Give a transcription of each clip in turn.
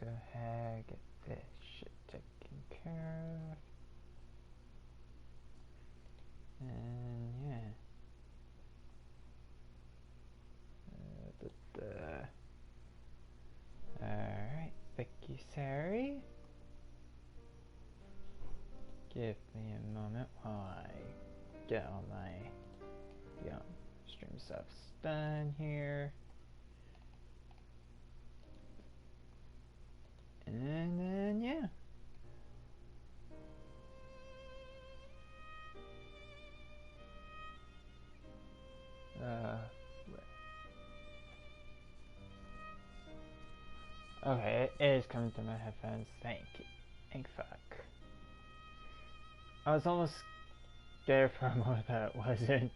go ahead, get this shit taken care of. And yeah. Alright, Vicky Sari. Give me a moment while I get all my stream stuff done here. And then yeah. Okay, it is coming through my headphones. Thank you. Thank fuck. I was almost scared for a moment that it wasn't.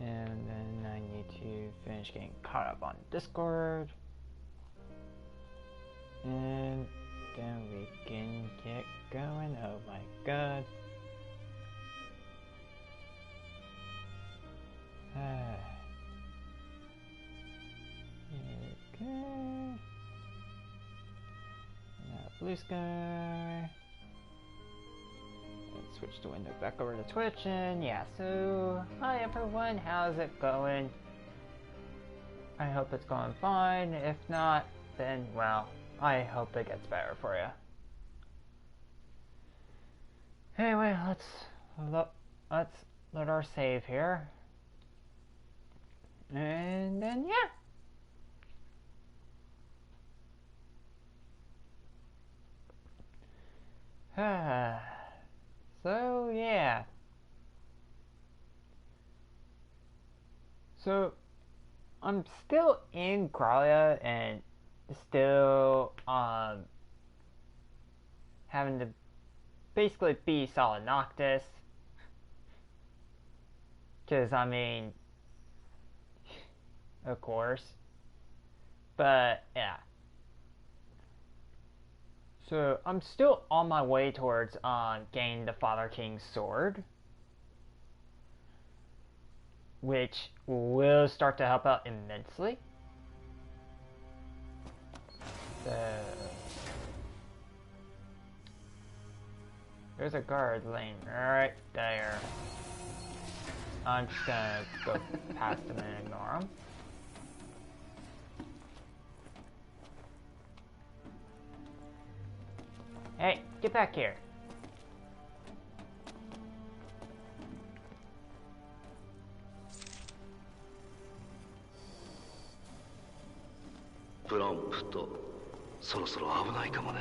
And then I need to finish getting caught up on Discord. And then we can get going. Oh my god. Okay. Now blue sky. Let's switch the window back over to Twitch, and yeah, so hi everyone, how's it going? I hope it's going fine. If not, then well, I hope it gets better for you. Anyway, let's load our save here. And then yeah. So yeah. So I'm still in Growlia and still having to basically be solid Noctis. Cause I mean, of course. But yeah. So I'm still on my way towards gaining the Father King's sword, which will start to help out immensely. So there's a guard laying right there. I'm just gonna go past him and ignore him. Hey, get back here. Prompt. そろそろ危ないかもね。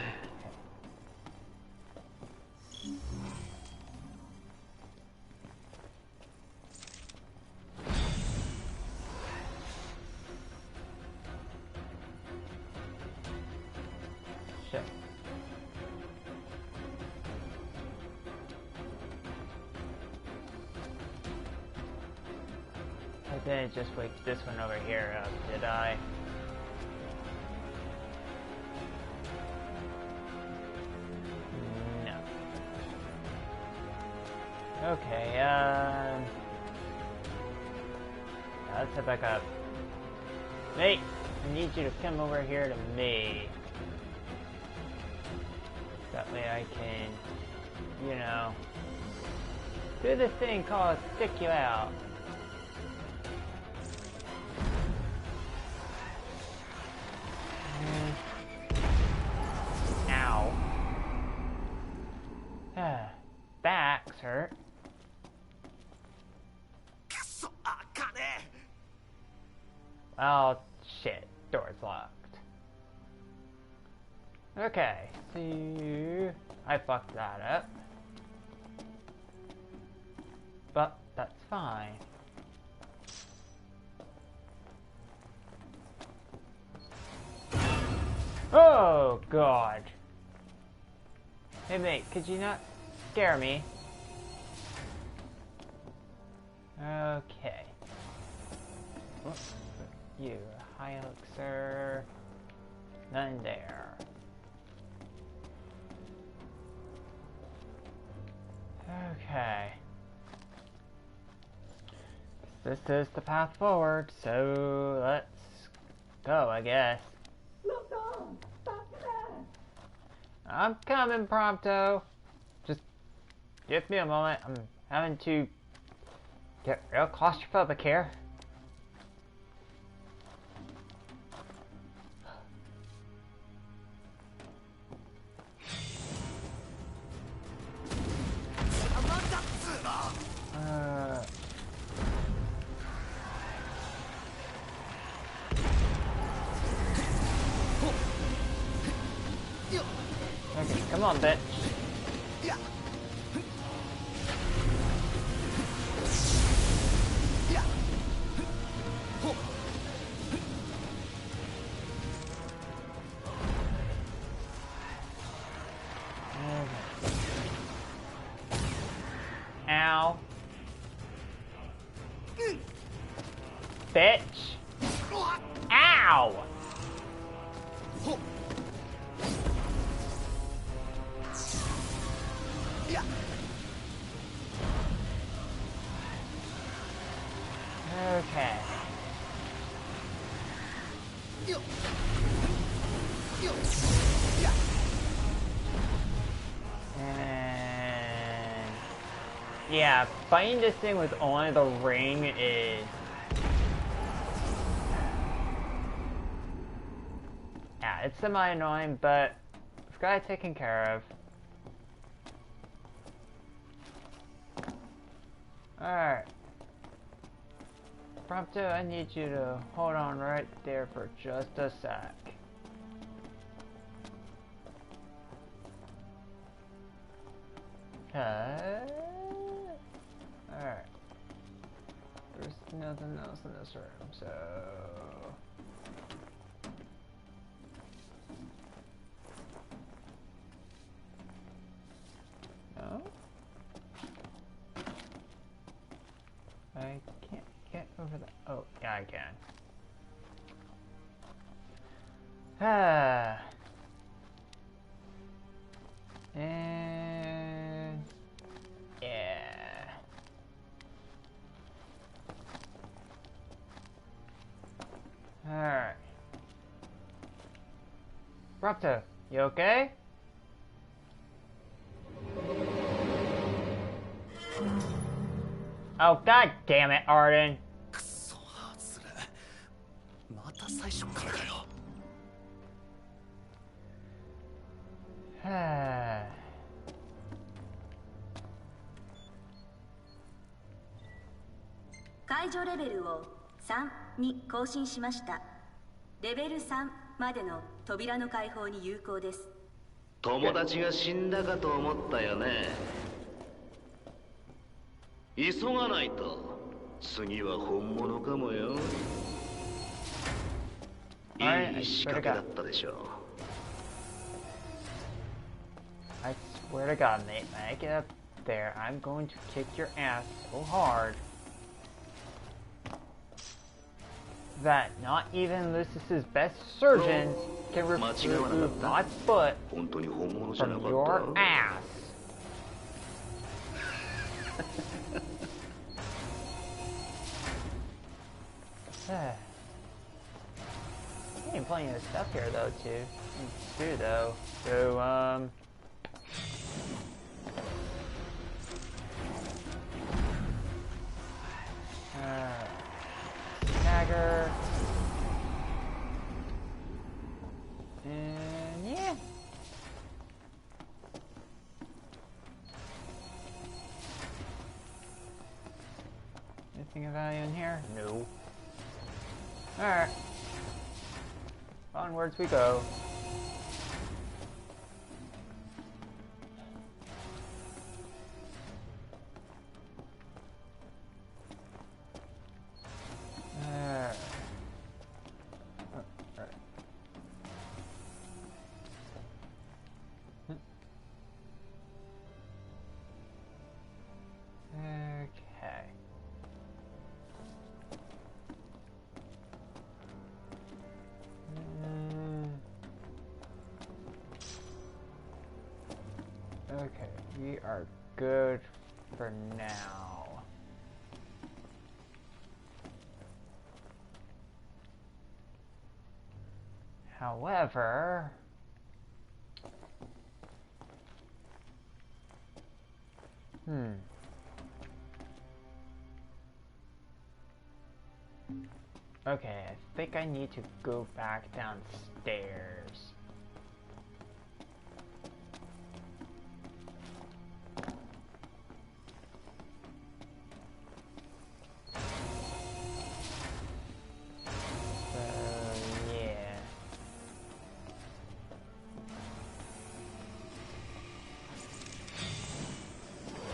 I didn't just wake this one over here up, did I? No. Okay, let's head back up. Mate, I need you to come over here to me. That way I can, you know, do this thing called stick you out. Ow. Backs hurt. Oh, shit. Door's locked. Okay, so I fucked that up. But that's fine. Oh, God. Hey, mate, could you not scare me? Okay. Whoops. You, high elixir. None there. Okay. This is the path forward, so let's go, I guess. I'm coming, Prompto. Just give me a moment. I'm having to get real claustrophobic here. Okay, come on, bitch. Ow. Bitch. Ow! Okay. And yeah, fighting this thing with only the ring is it's semi-annoying, but we've got it taken care of. Alright. Prompto, I need you to hold on right there for just a sec. Okay. Alright. There's nothing else in this room, so... No? I can't get over the... Oh, yeah, I can. Ah. And... yeah. Alright. Prompto, you okay? Oh, god damn it, Arden. Ah. 解除レベルを3に更新しました。レベル3までの扉の開放に有効です。友達が死んだかと思ったよね。急がないと次は本物かもよ。いい仕掛けだったでしょう。I swear to God, mate, when I get up there, I'm going to kick your ass so hard that not even Lucis's best surgeons can remove my foot from your ass. Ain't plenty of stuff here though too though. So dagger. And yeah. Anything of value in here? No. Alright. Onwards we go. Okay, we are good for now. However, okay, I think I need to go back downstairs.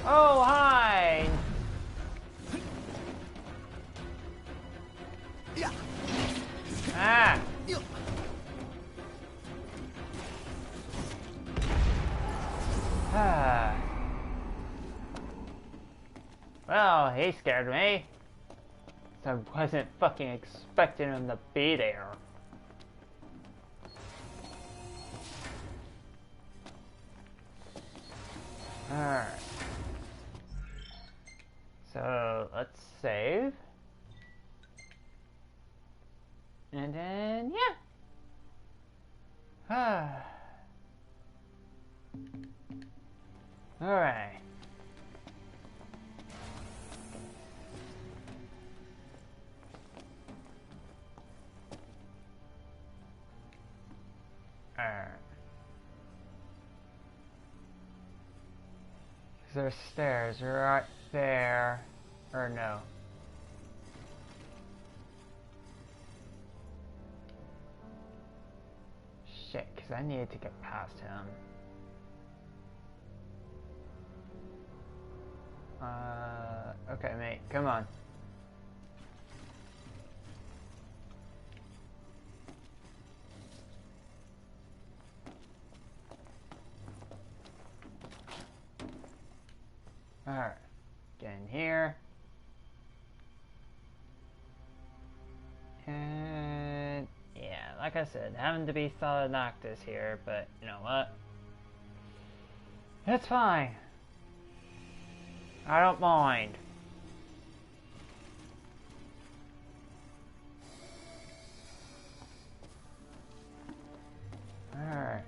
Oh, hi! Ah! Well, he scared me. I wasn't fucking expecting him to be there. Alright. So, let's save. And then, yeah. Alright. There's stairs right there. Or no. Shit, because I needed to get past him. Okay, mate, come on. Alright, get in here. And yeah, like I said, having to be solid Noctis here, but you know what? It's fine. I don't mind. Alright.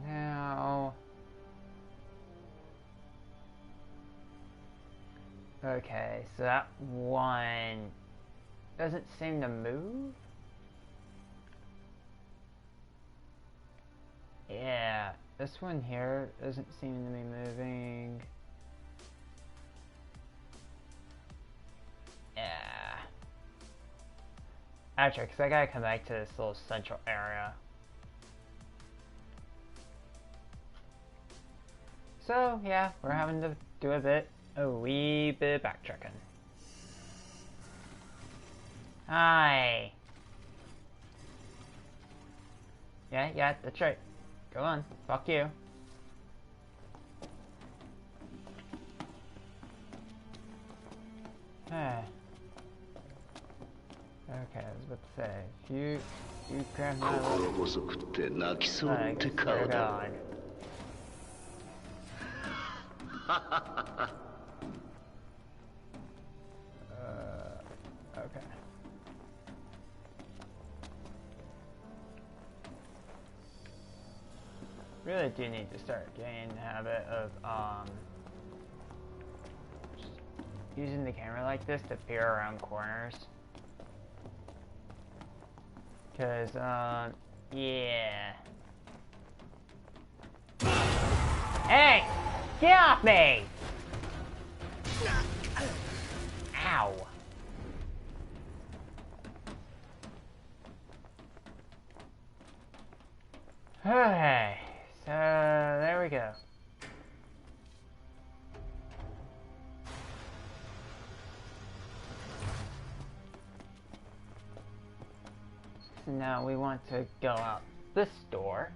Now... Okay, so that one doesn't seem to move? Yeah, this one here doesn't seem to be moving. Yeah. Actually, because I gotta come back to this little central area. So, yeah, we're having to do a wee bit backtracking. Hi. Yeah, that's right. Go on, fuck you. Okay, I was about to say, if you grab my God. Okay. Really do need to start getting the habit of just using the camera like this to peer around corners. Cause yeah. Hey! Get off me! Ow. Okay, so there we go. So now we want to go out this door.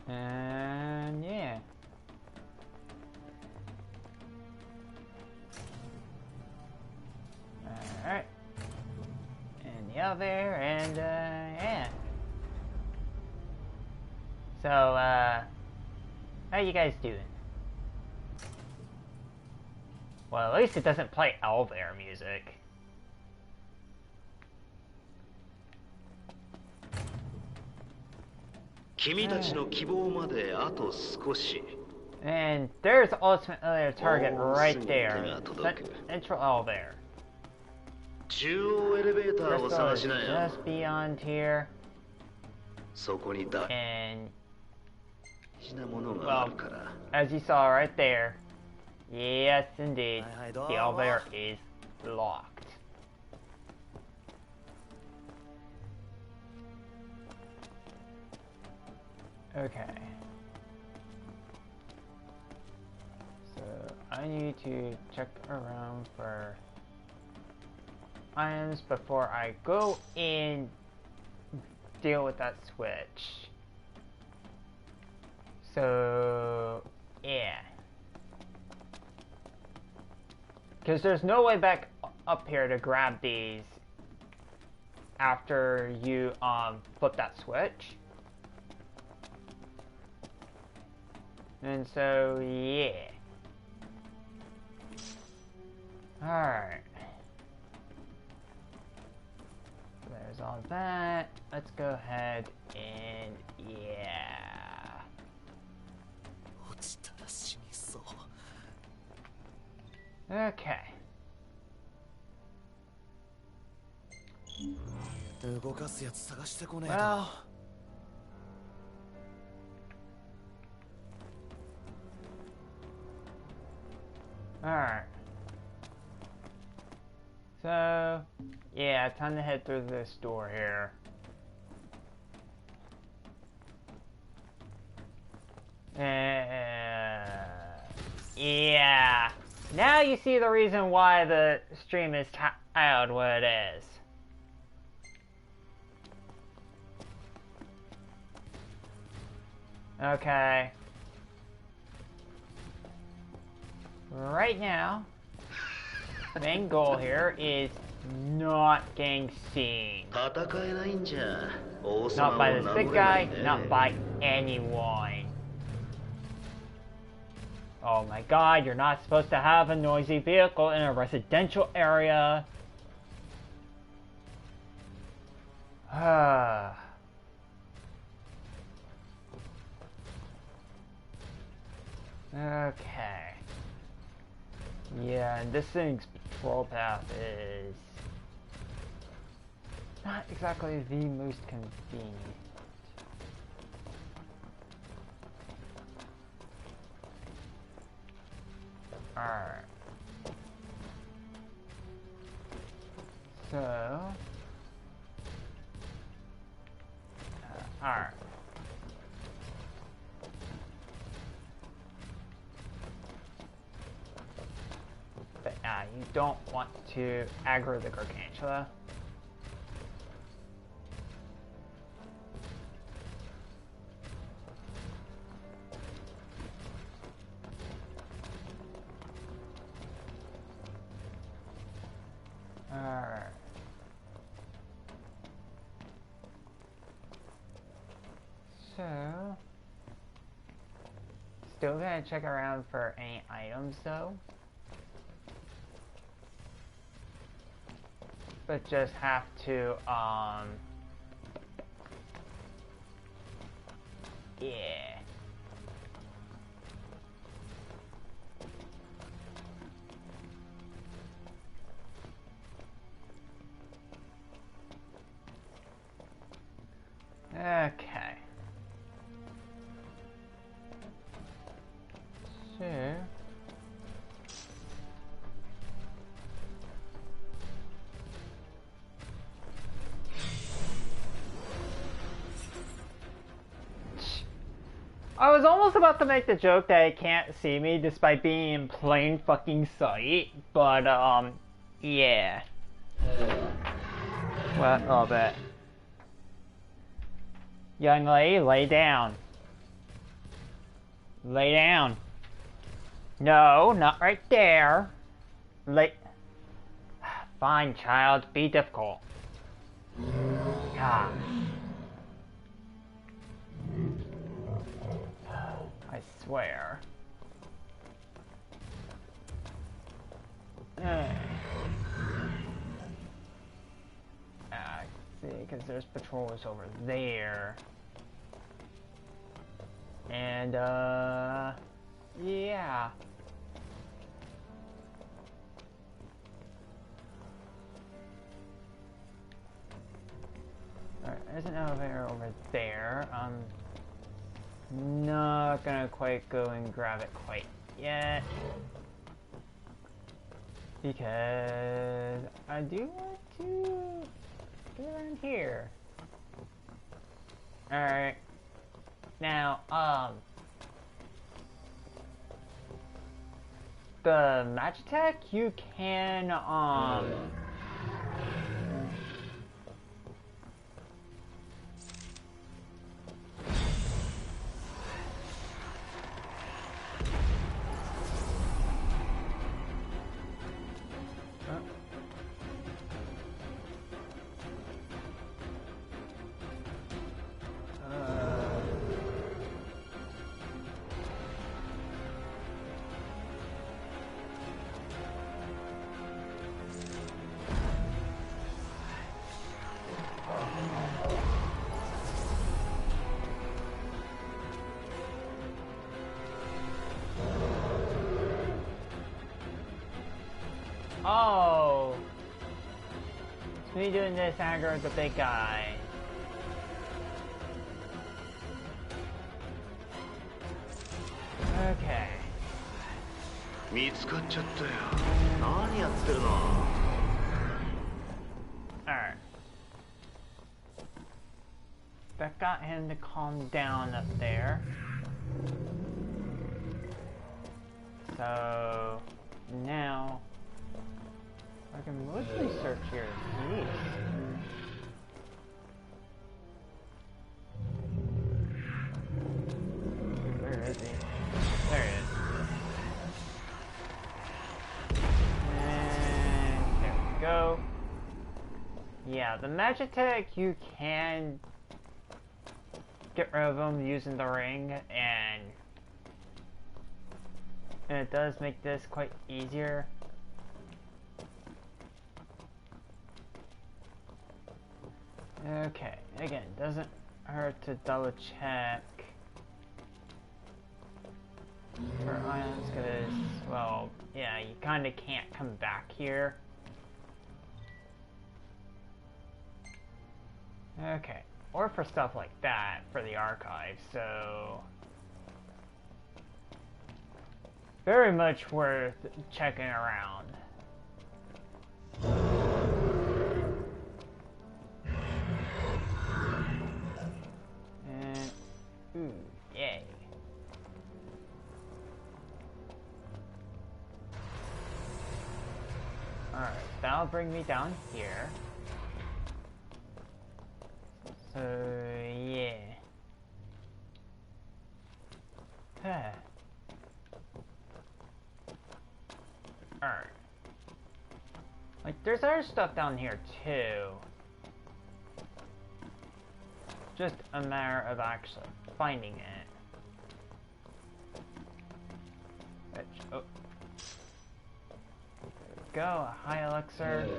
And yeah. Alright. And the other, and yeah. So, how you guys doing? Well, at least it doesn't play elevator music. And there's ultimately a target right there. Central elevator. Crystal is just beyond here. And well, as you saw right there, yes indeed, the elevator is locked. Okay. So I need to check around for items before I go and deal with that switch. So yeah. Because there's no way back up here to grab these after you flip that switch. And so, yeah. Alright. There's all that. Let's go ahead and, yeah. Okay. Well. Alright. So, yeah, time to head through this door here. Yeah. Now you see the reason why the stream is tiled what it is. Okay. Right now, the main goal here is not getting seen. Not by this big guy, not by anyone. Oh my god, you're not supposed to have a noisy vehicle in a residential area. Okay. Yeah, and this thing's patrol path is not exactly the most convenient. Alright. So... alright. But you don't want to aggro the gargantula. Alright. So... still gonna check around for any items though. But just have to, yeah. Okay. So... I was almost about to make the joke that it can't see me despite being in plain fucking sight, but, yeah. Well, a little bit. Young lady, lay down. Lay down. No, not right there. Fine, child, be difficult. God. I swear. See, because there's patrols over there. And, yeah. Alright, there's an elevator over there. Not gonna quite go and grab it quite yet. Because I do want to get around here. Alright. Now, the Magitech, you can, oh, it's me doing this aggro the big guy. Okay. 見つかっちゃったよ。何やってるの。Alright. That got him to calm down up there. So now I can mostly search here east. Where is he? There he is. And there we go. Yeah, the Magitech, you can get rid of them using the ring, and it does make this quite easier. Okay, again, doesn't hurt to double check for items, because, well, yeah, you kind of can't come back here. Okay, or for stuff like that, for the archive, so very much worth checking around. And, ooh, yay. Alright, that'll bring me down here. So, yeah. Huh. Alright. Like, there's other stuff down here, too. Just a matter of actually finding it. Which, oh. There we go, a high elixir.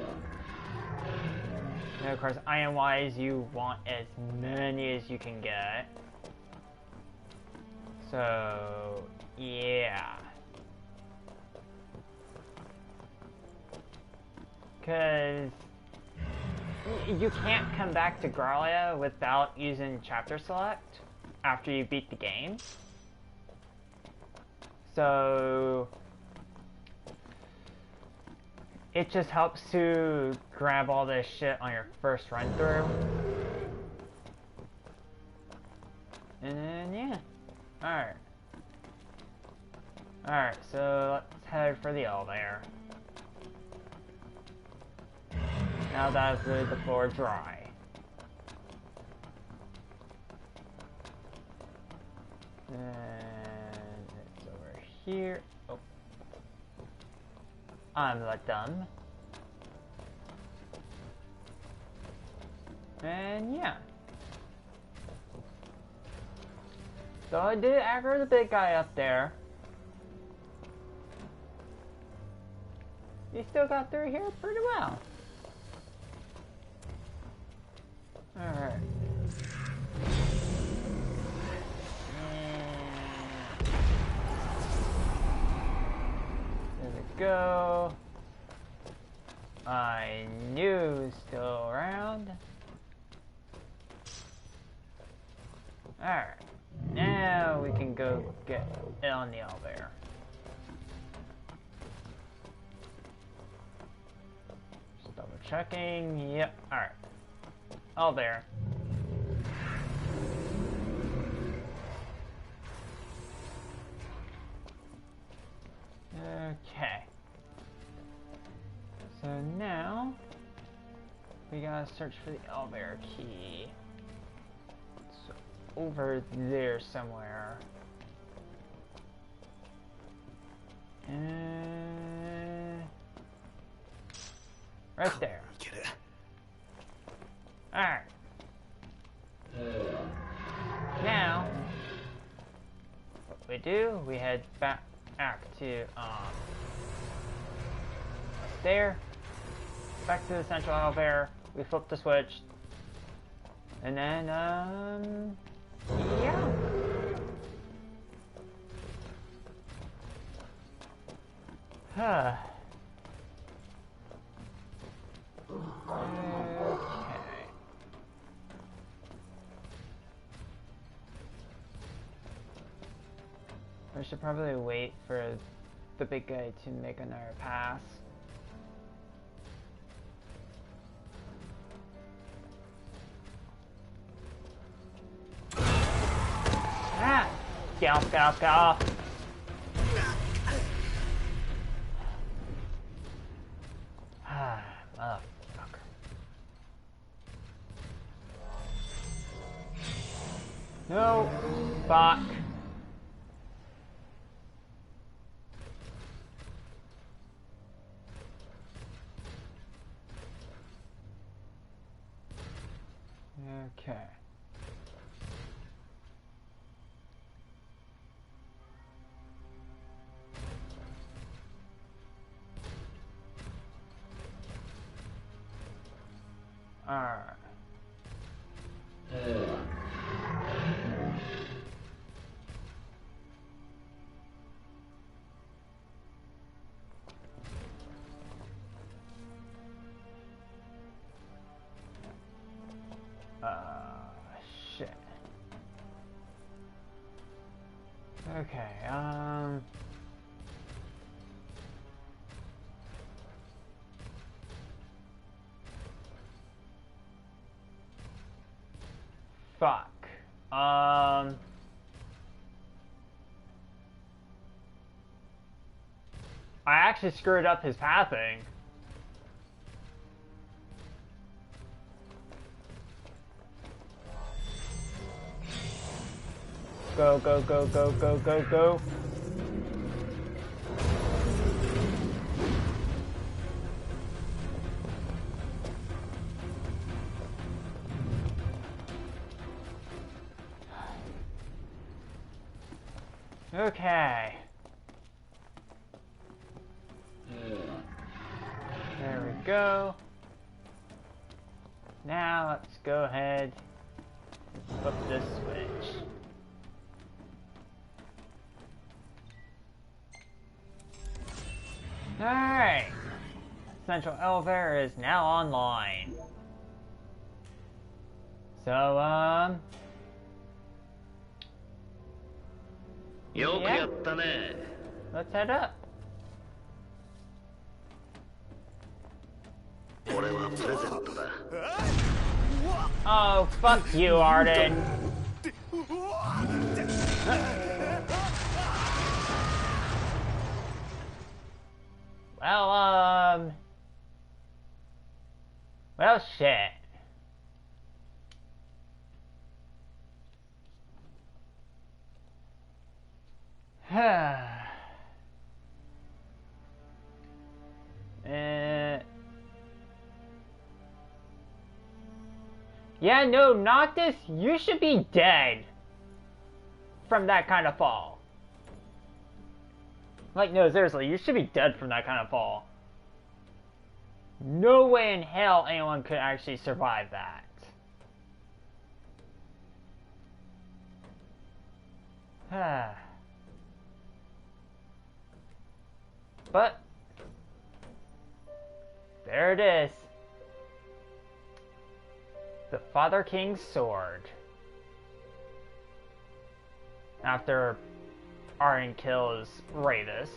And of course, iron-wise, you want as many as you can get. So, yeah. Because you can't come back to Gralia without using chapter select after you beat the game. So it just helps to grab all this shit on your first run through. And then, yeah. Alright. Alright, so let's head for the elevator. Now that I've laid the floor dry. And it's over here. Oh. I'm let dumb. And yeah. So I did aggro the big guy up there. You still got through here pretty well. Alright. There we go. I knew it was still around. Alright. Now we can go get it on the elevator. Just double checking. Yep. Alright. Elevator. Okay. So now we gotta search for the elevator key. It's over there somewhere. Right there. Alright. Now, what we do, we head back to, there. Back to the central elevator. We flip the switch. And then, yeah. Huh. Okay. We should probably wait for the big guy to make another pass. Ah! Get off, get off, get off! Ah, motherfucker. No! Fuck! Okay. Alright. Shit. Okay, fuck. I actually screwed up his pathing. Go, go, go, go, go, go, go. Okay. There we go. Now let's go ahead and flip this switch. Alright. Central elevator is now online. So, yeah. Let's head up. Oh, fuck you, Arden. Well, shit. Yeah, no, Noctis, you should be dead from that kind of fall. Like, no, seriously, you should be dead from that kind of fall. No way in hell anyone could actually survive that. But there it is. The Father King's sword. After Arden kills Ravis.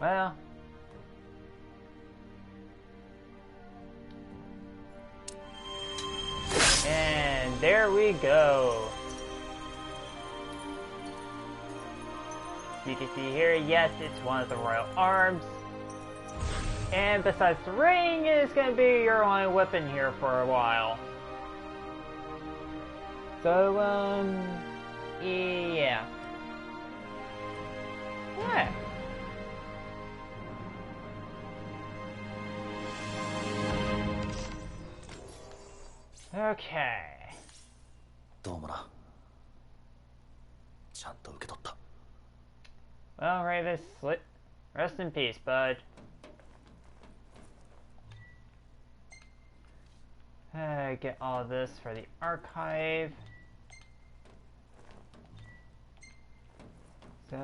Well, and there we go. You can see here, yes, it's one of the royal arms. And besides the ring, it's going to be your only weapon here for a while. So, yeah. Yeah. Okay. どうもな。ちゃんと受け取った。Well, Ravis, rest in peace, bud. Get all this for the archive. So,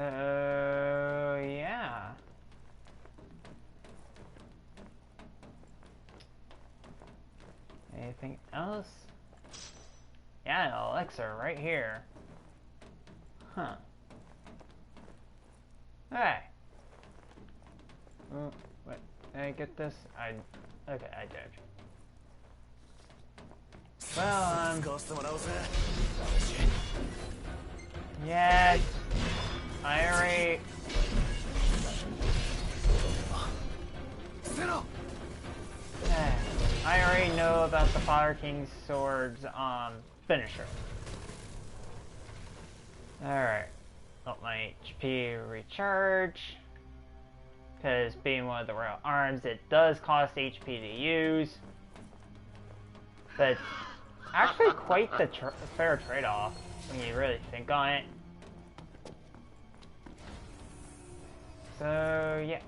yeah. Anything else? Yeah, an elixir right here. Huh. Hey. Wait, did I get this? Okay, I did. Well, yes. I already know about the Fire King's sword's finisher. Alright. Let my HP recharge. Because being one of the royal arms, it does cost HP to use. But it's actually quite the fair trade-off when you really think on it. So, yeah.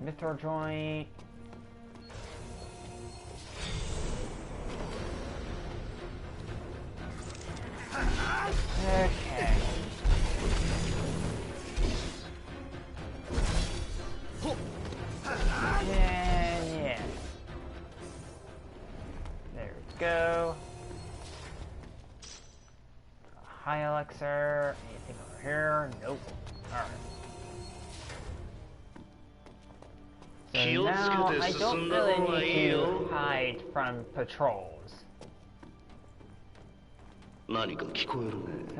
Mithril joint. Okay. And yeah. There we go. High elixir. Anything over here? Nope. Alright. So now I don't really need to hide from patrols. 何か聞こえるね。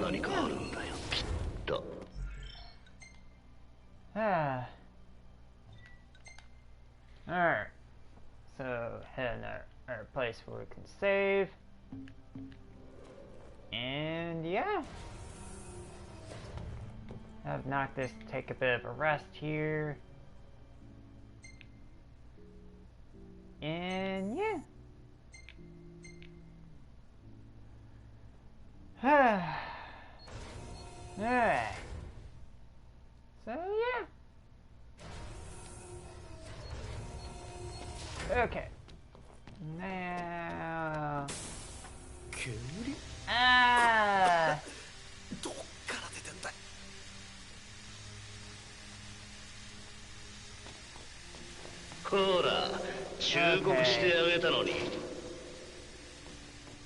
何かあるんだよ、きっと。Alright. So, head to our place where we can save. And yeah. Have Noctis take a bit of a rest here. And yeah. Alright. So yeah. Okay. Now. Ah. どっから出てんだ。ほら、忠告してあげたのに。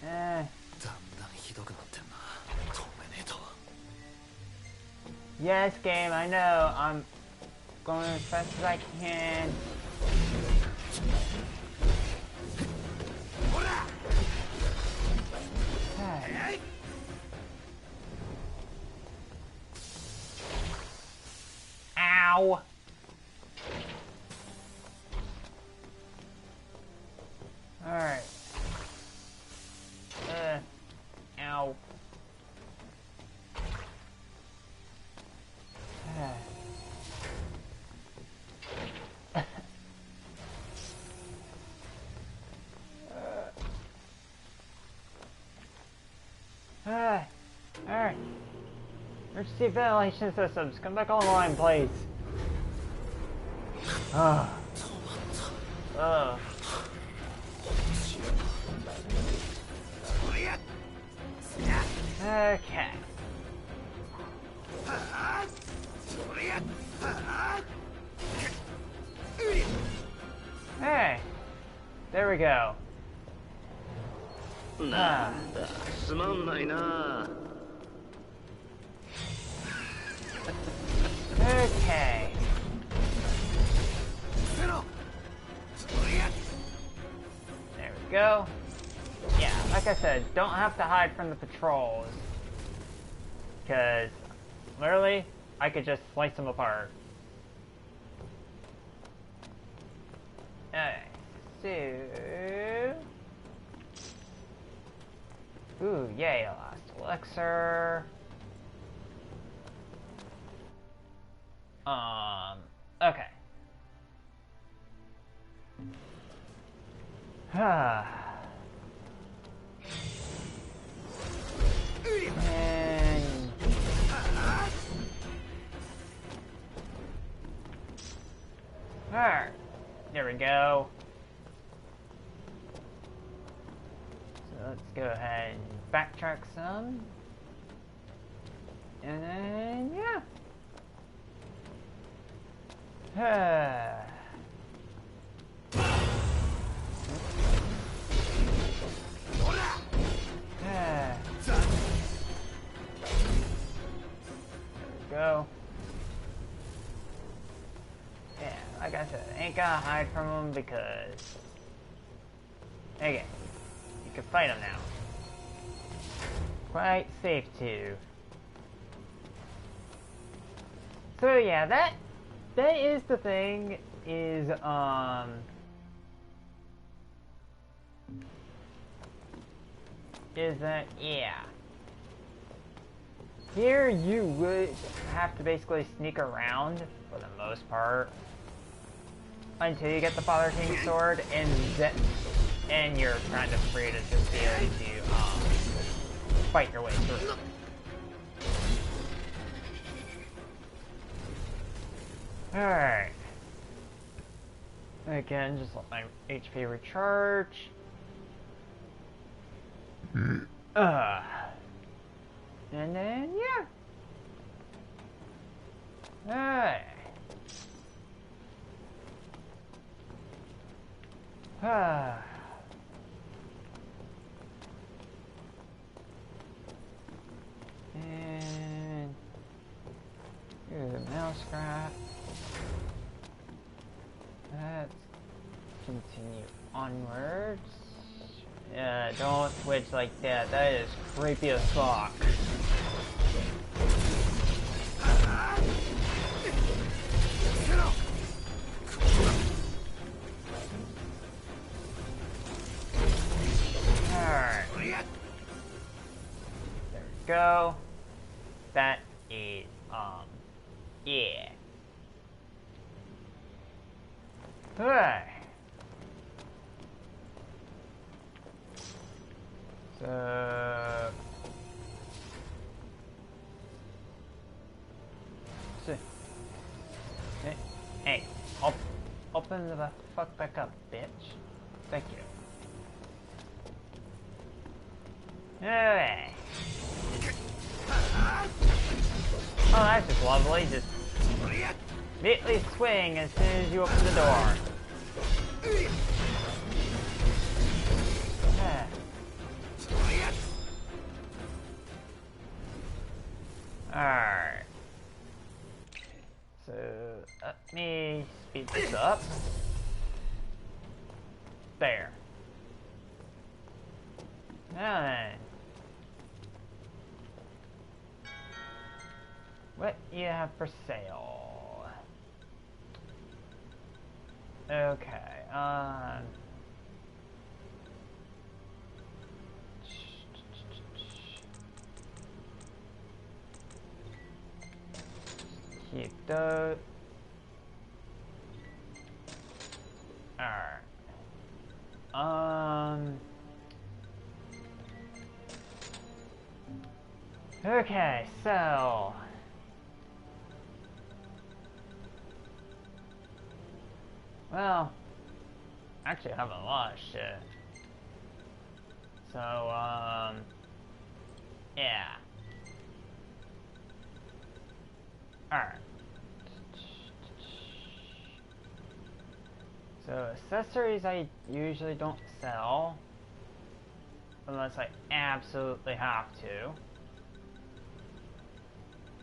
だんだんひどくなってんな。止めねえと。Yes, game, I know. I'm going as fast as I can. Ow! Alright. Ow. Alright. Emergency ventilation systems, come back online, please. Ugh. Ugh. Okay. Hey. There we go. なんだ、すまんないな。Okay. There we go. Yeah, like I said, don't have to hide from the patrols. Because, literally, I could just slice them apart. Alright, so... Ooh, yay, last elixir. Okay. And... Alright, there we go. So let's go ahead and backtrack some. And then, yeah. Go. Yeah, like I said, ain't gonna hide from them because... Okay, you can fight them now. Quite safe too. So yeah, that is the thing, is, is that, yeah. Here you would have to basically sneak around, for the most part, until you get the Father King's sword, and you're kind of free to just be able to, fight your way through. Alright. Again, just let my HP recharge. And then, yeah. Alright. And here's a mouse scrap. Let's continue onwards. Don't twitch like that. That is creepy as fuck. Alright. There we go. That is, yeah. Alright. So... Hey, open the fuck back up, bitch. Thank you. Alright. Oh, that's just lovely. Just immediately swing as soon as you open the door. Alright. So, let me speed this up. There. Now then. What do you have for sale? Okay, keep those. Alright. Okay, so well, actually I have a lot of shit. So yeah. Alright. So accessories I usually don't sell unless I absolutely have to.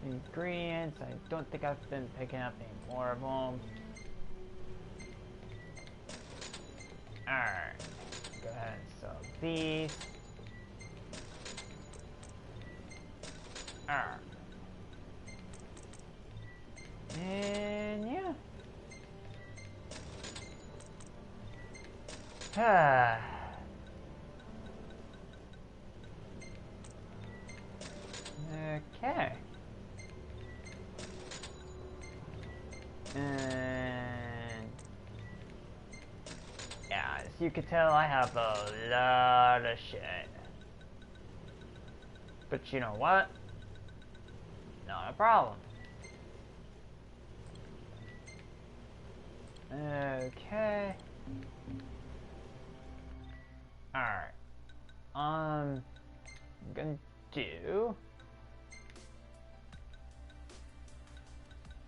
Ingredients, I don't think I've been picking up any more of them. Alright, go ahead and sell these. Alright. And yeah. Okay. And yeah, as you can tell, I have a lot of shit. But you know what? Not a problem. Okay. Alright. I'm gonna do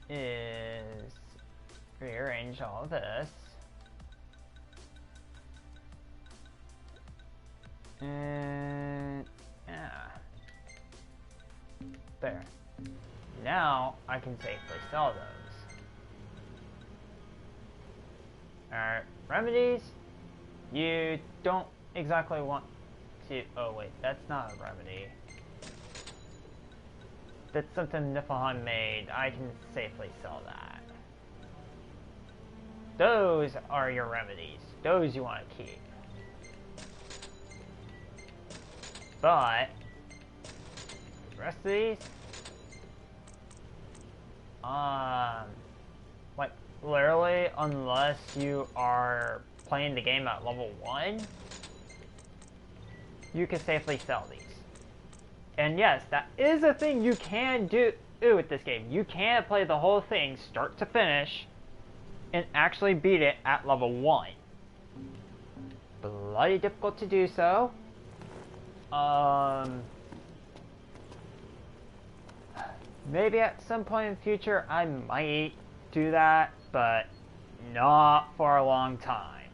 is rearrange all of this. And yeah. There. Now I can safely sell those. Alright, remedies. You don't exactly want to. Oh wait, that's not a remedy. That's something Niflheim made. I can safely sell that. Those are your remedies. Those you want to keep. But the rest of these, like literally, unless you are playing the game at level 1, you can safely sell these. And yes, that is a thing you can do with this game. You can play the whole thing start to finish and actually beat it at level 1. Bloody difficult to do so. Maybe at some point in the future I might do that, but not for a long time.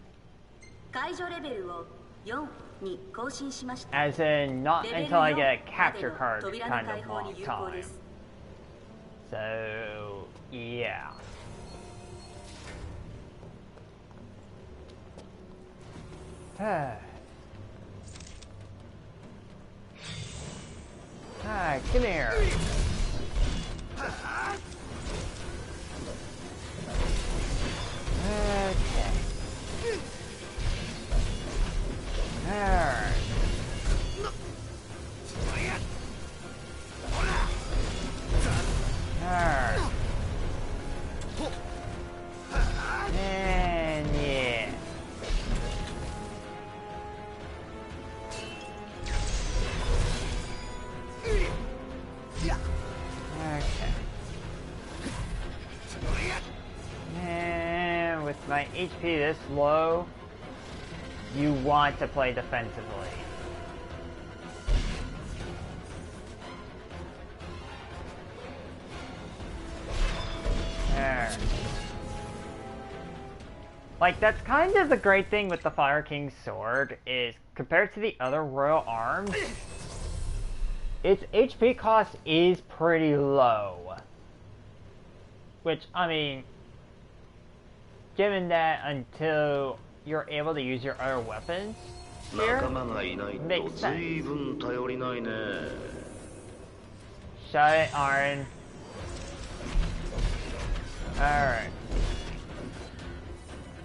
As in, not until I get a capture card kind of long time. So, yeah. Hi, come here. Okay. Alright. Alright. And yeah. Okay. And with my HP this low, you want to play defensively. There. Like, that's kind of the great thing with the Fire King's sword, is compared to the other royal arms, its HP cost is pretty low. Which, I mean, given that until you're able to use your other weapons here, makes sense. Shut it, Aaron. Alright.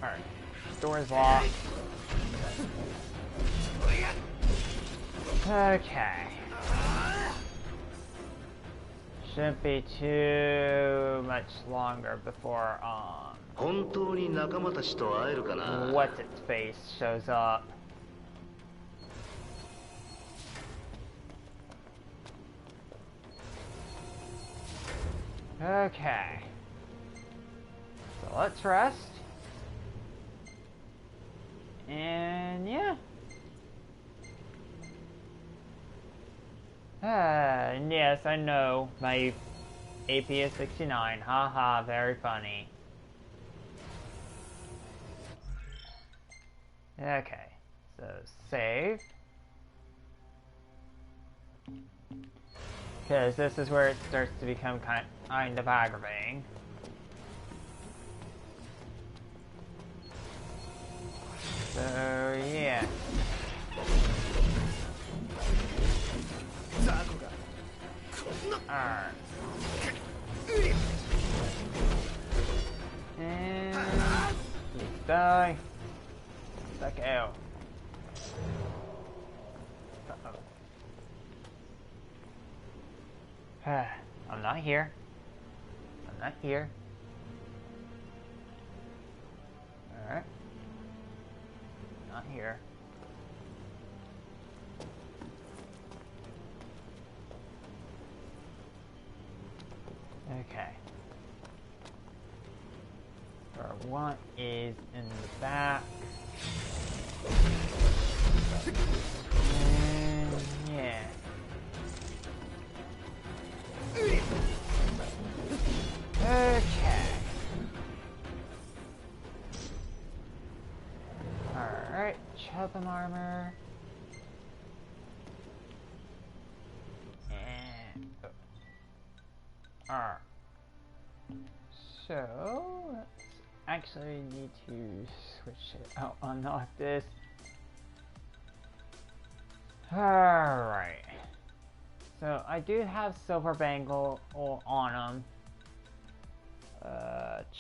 Alright. Door's locked. Okay. Shouldn't be too much longer before, what's its face shows up. Okay. So let's rest. And yeah. Yes, I know. My AP is 69. Haha, very funny. Okay, so save. Because this is where it starts to become kind of aggravating. So, yeah. Alright. And please die. Suck out. Uh-oh. I'm not here. I'm not here. Alright. Not here. Okay. Our one is in the back. And yeah. Okay. Alright, Chubham armor. And alright. So let's actually need to switch it out on Noctis. Alright. So I do have Silver Bangle on him.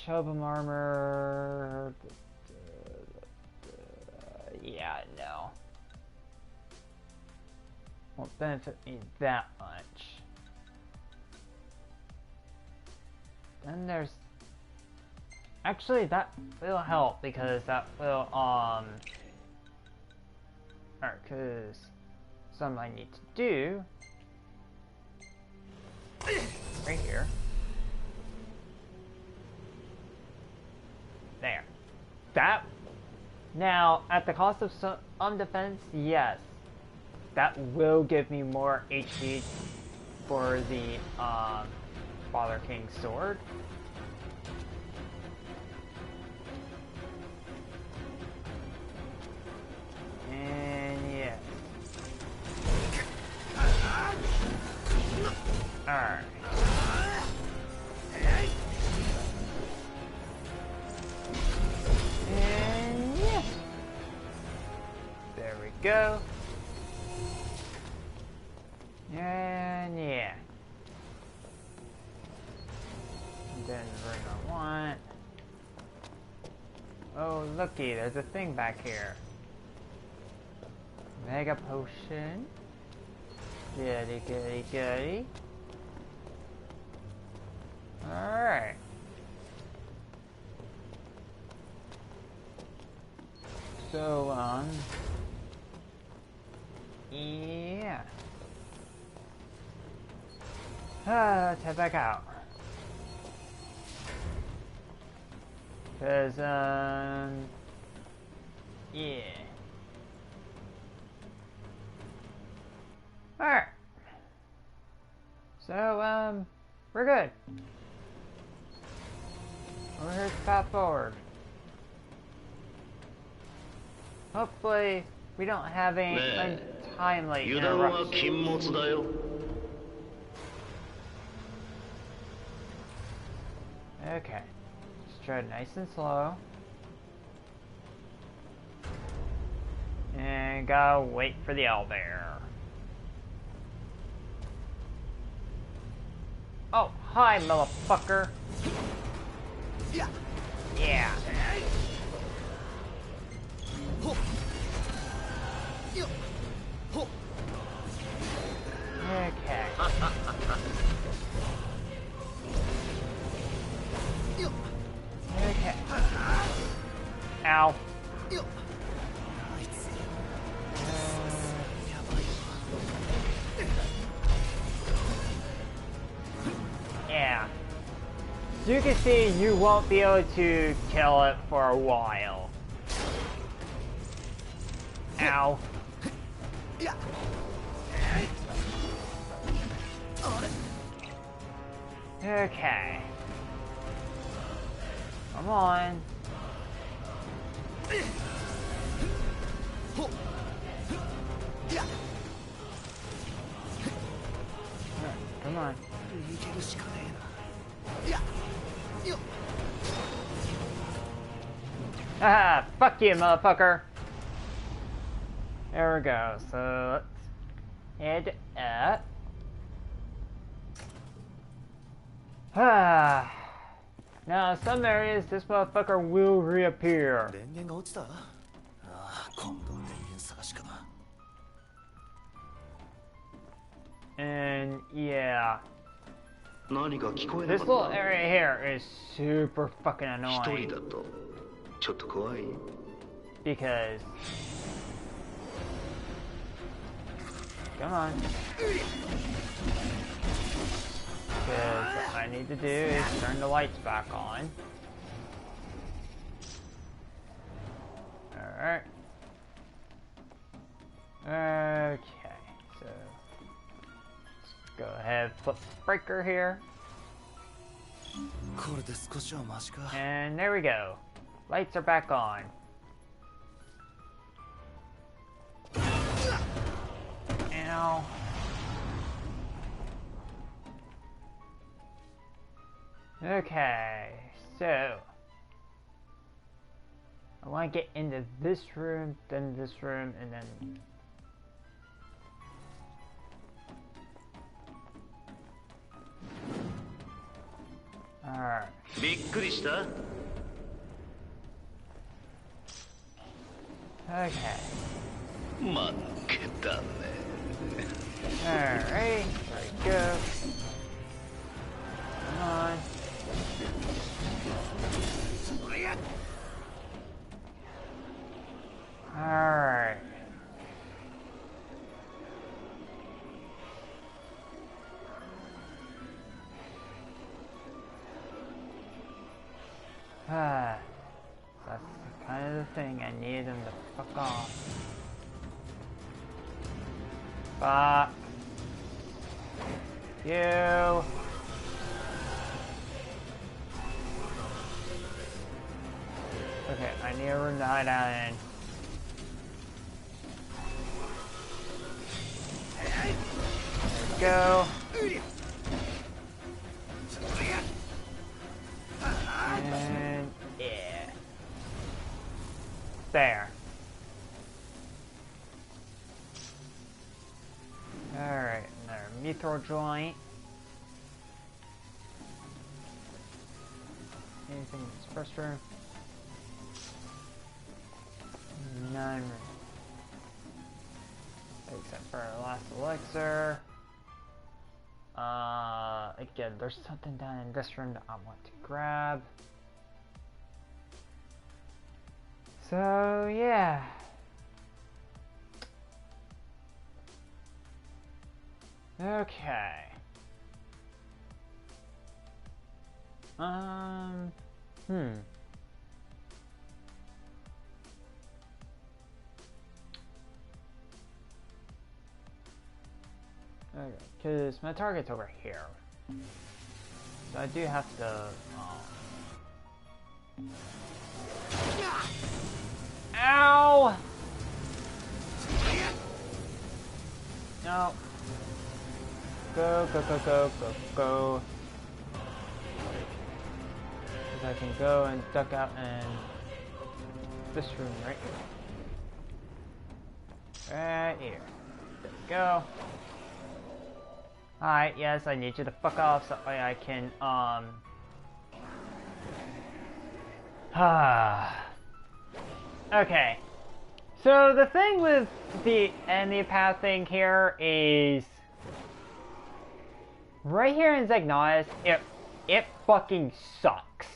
Chubham armor. Yeah, no. Won't benefit me that much. Then there's... Actually, that will help because that will, Alright, because something I need to do... Right here. There. That... Now, at the cost of some defense, yes. That will give me more HP for the, Father King's sword. And yeah. Alright. And yeah. There we go. And yeah. And then we're gonna want... Oh, looky, there's a thing back here. Mega potion. Goody, goody, goody. Alright. So, yeah. Let's head back out. Cause, yeah. Alright. So, we're good. Here's the path forward. Hopefully, we don't have any untimely interruptions. Okay. Just tread nice and slow. And gotta wait for the owlbear. Oh, hi, motherfucker. Yeah. Yeah. Okay. Okay. Ow. Yeah. you can see, you won't be able to kill it for a while. Ow. Okay. Come on. Come on. Ah, fuck you, motherfucker. There we go. So let's head up. Ah. Now, some areas this motherfucker will reappear. And yeah. This little area here is super fucking annoying. Because come on. Because what I need to do is turn the lights back on. Alright. Okay, so let's go ahead, flip the breaker here. And there we go. Lights are back on. Ow. Okay, so I want to get into this room, then this room, and then alright. Okay. Alright, there we go. Come on. Alright. That's kind of the thing. I need them to fuck off. Fuck. You. Okay, I need a room to hide out in. There we go. And yeah. There. Alright, another mithril joint. Anything in this first room? None. Except for the last elixir. Again, there's something down in this room that I want to grab. So, yeah. Okay. Okay, because my target's over here. So I do have to, Ow! No. Go, go, go, go, go, go. Because I can go and duck out in this room right here. Right here. There we go. Alright, yes, I need you to fuck off so I can, Okay. So the thing with the enemy path thing here is right here in Noctis, it fucking sucks.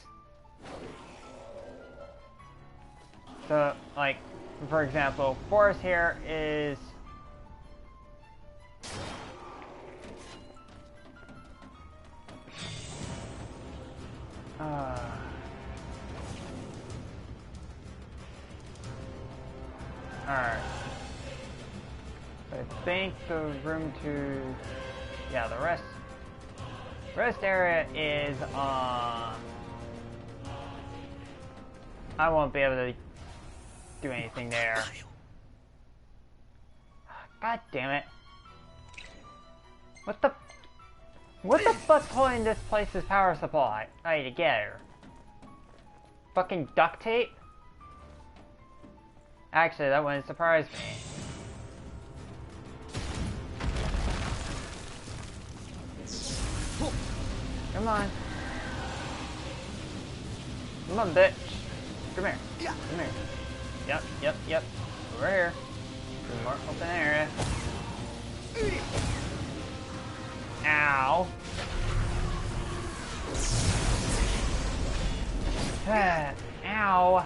So, like, for example, forest here is think the room to... Yeah, the rest area is, I won't be able to do anything there. God damn it. What the fuck's holding this place's power supply? I need to get her. Fucking duct tape? Actually, that wouldn't surprise me. Come on. Come on, bitch. Come here. Come here. Yep. Over here. More open area. Ow. Ow.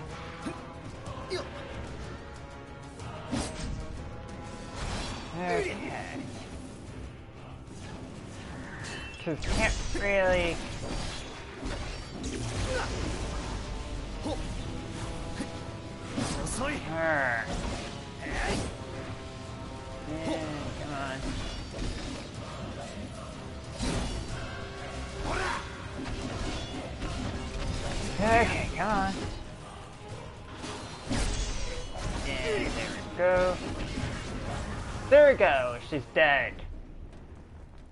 Okay. Because can't really... Her. Come on. Okay, come on. And there we go. There we go, she's dead.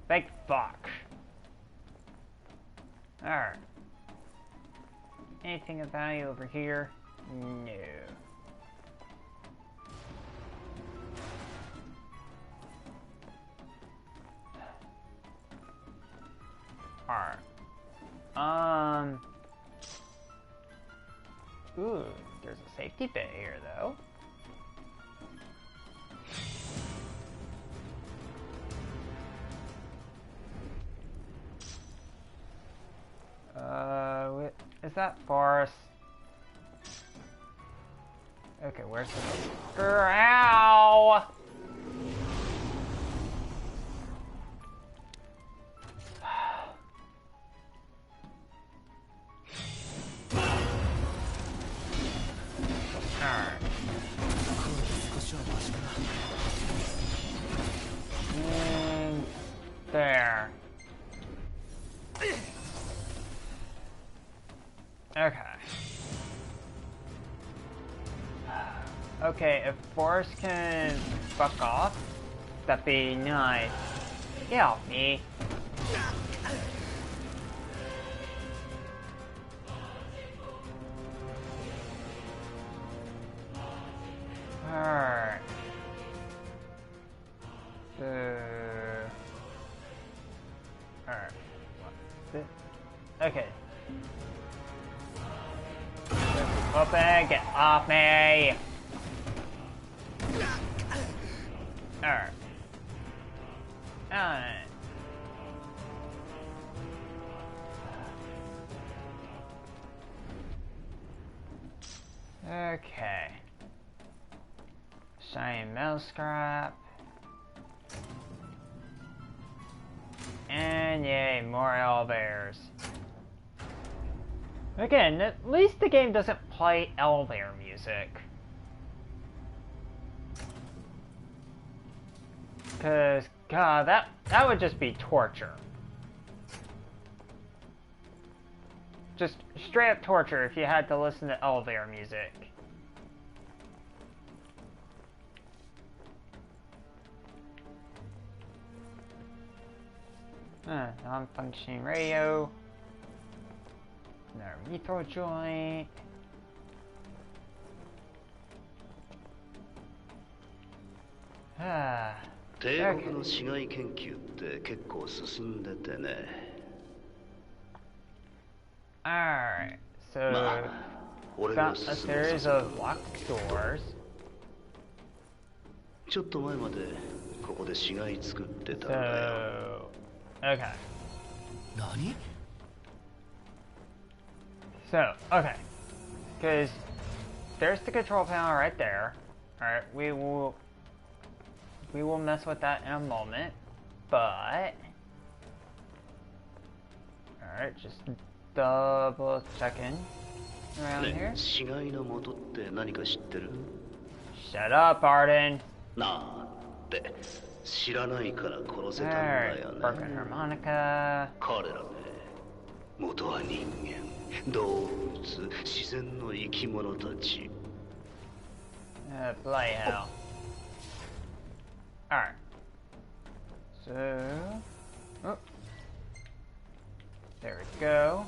Thank fuck. Alright. Anything of value over here? No. Alright. Ooh, there's a safety bit here though. Is that forest? Okay, where's the... Ow! Alright. There. Okay. Okay, if Forrest can fuck off, that'd be nice. Get off me. Alright. Alright. Okay. Open, get off me! Alright. Alright. Okay. Shiny metal scrap. And yay, more elevators. Again, at least the game doesn't play elevator music. Cause, god, that would just be torture. Just straight up torture if you had to listen to elevator music. Non-functioning radio. Another metro joint.帝国の市街研究って結構進んでてね。Alright, so got a series of locked doors. ちょっと前までここで市街作ってたんだよ。Okay. 何？ So, okay. Because there's the control panel right there. Alright, we will mess with that in a moment. But alright, just double checking around here. 市街の元って何か知ってる？ Shut up, Arden. なあ、って知らないから殺せたんだ Alright, よね。 broken harmonica. 彼らね、元は人間、動物、自然の生き物たち。Bloody hell. Alright. So... Oh. There we go.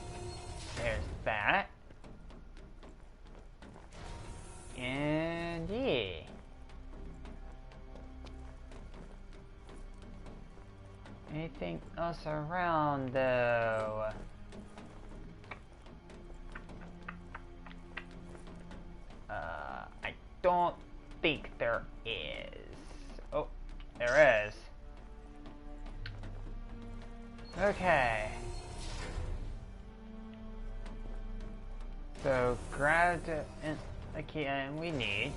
There's that. And yeah. Anything else around though? I don't think there is. Oh, there is. Okay. So grab the key item we need.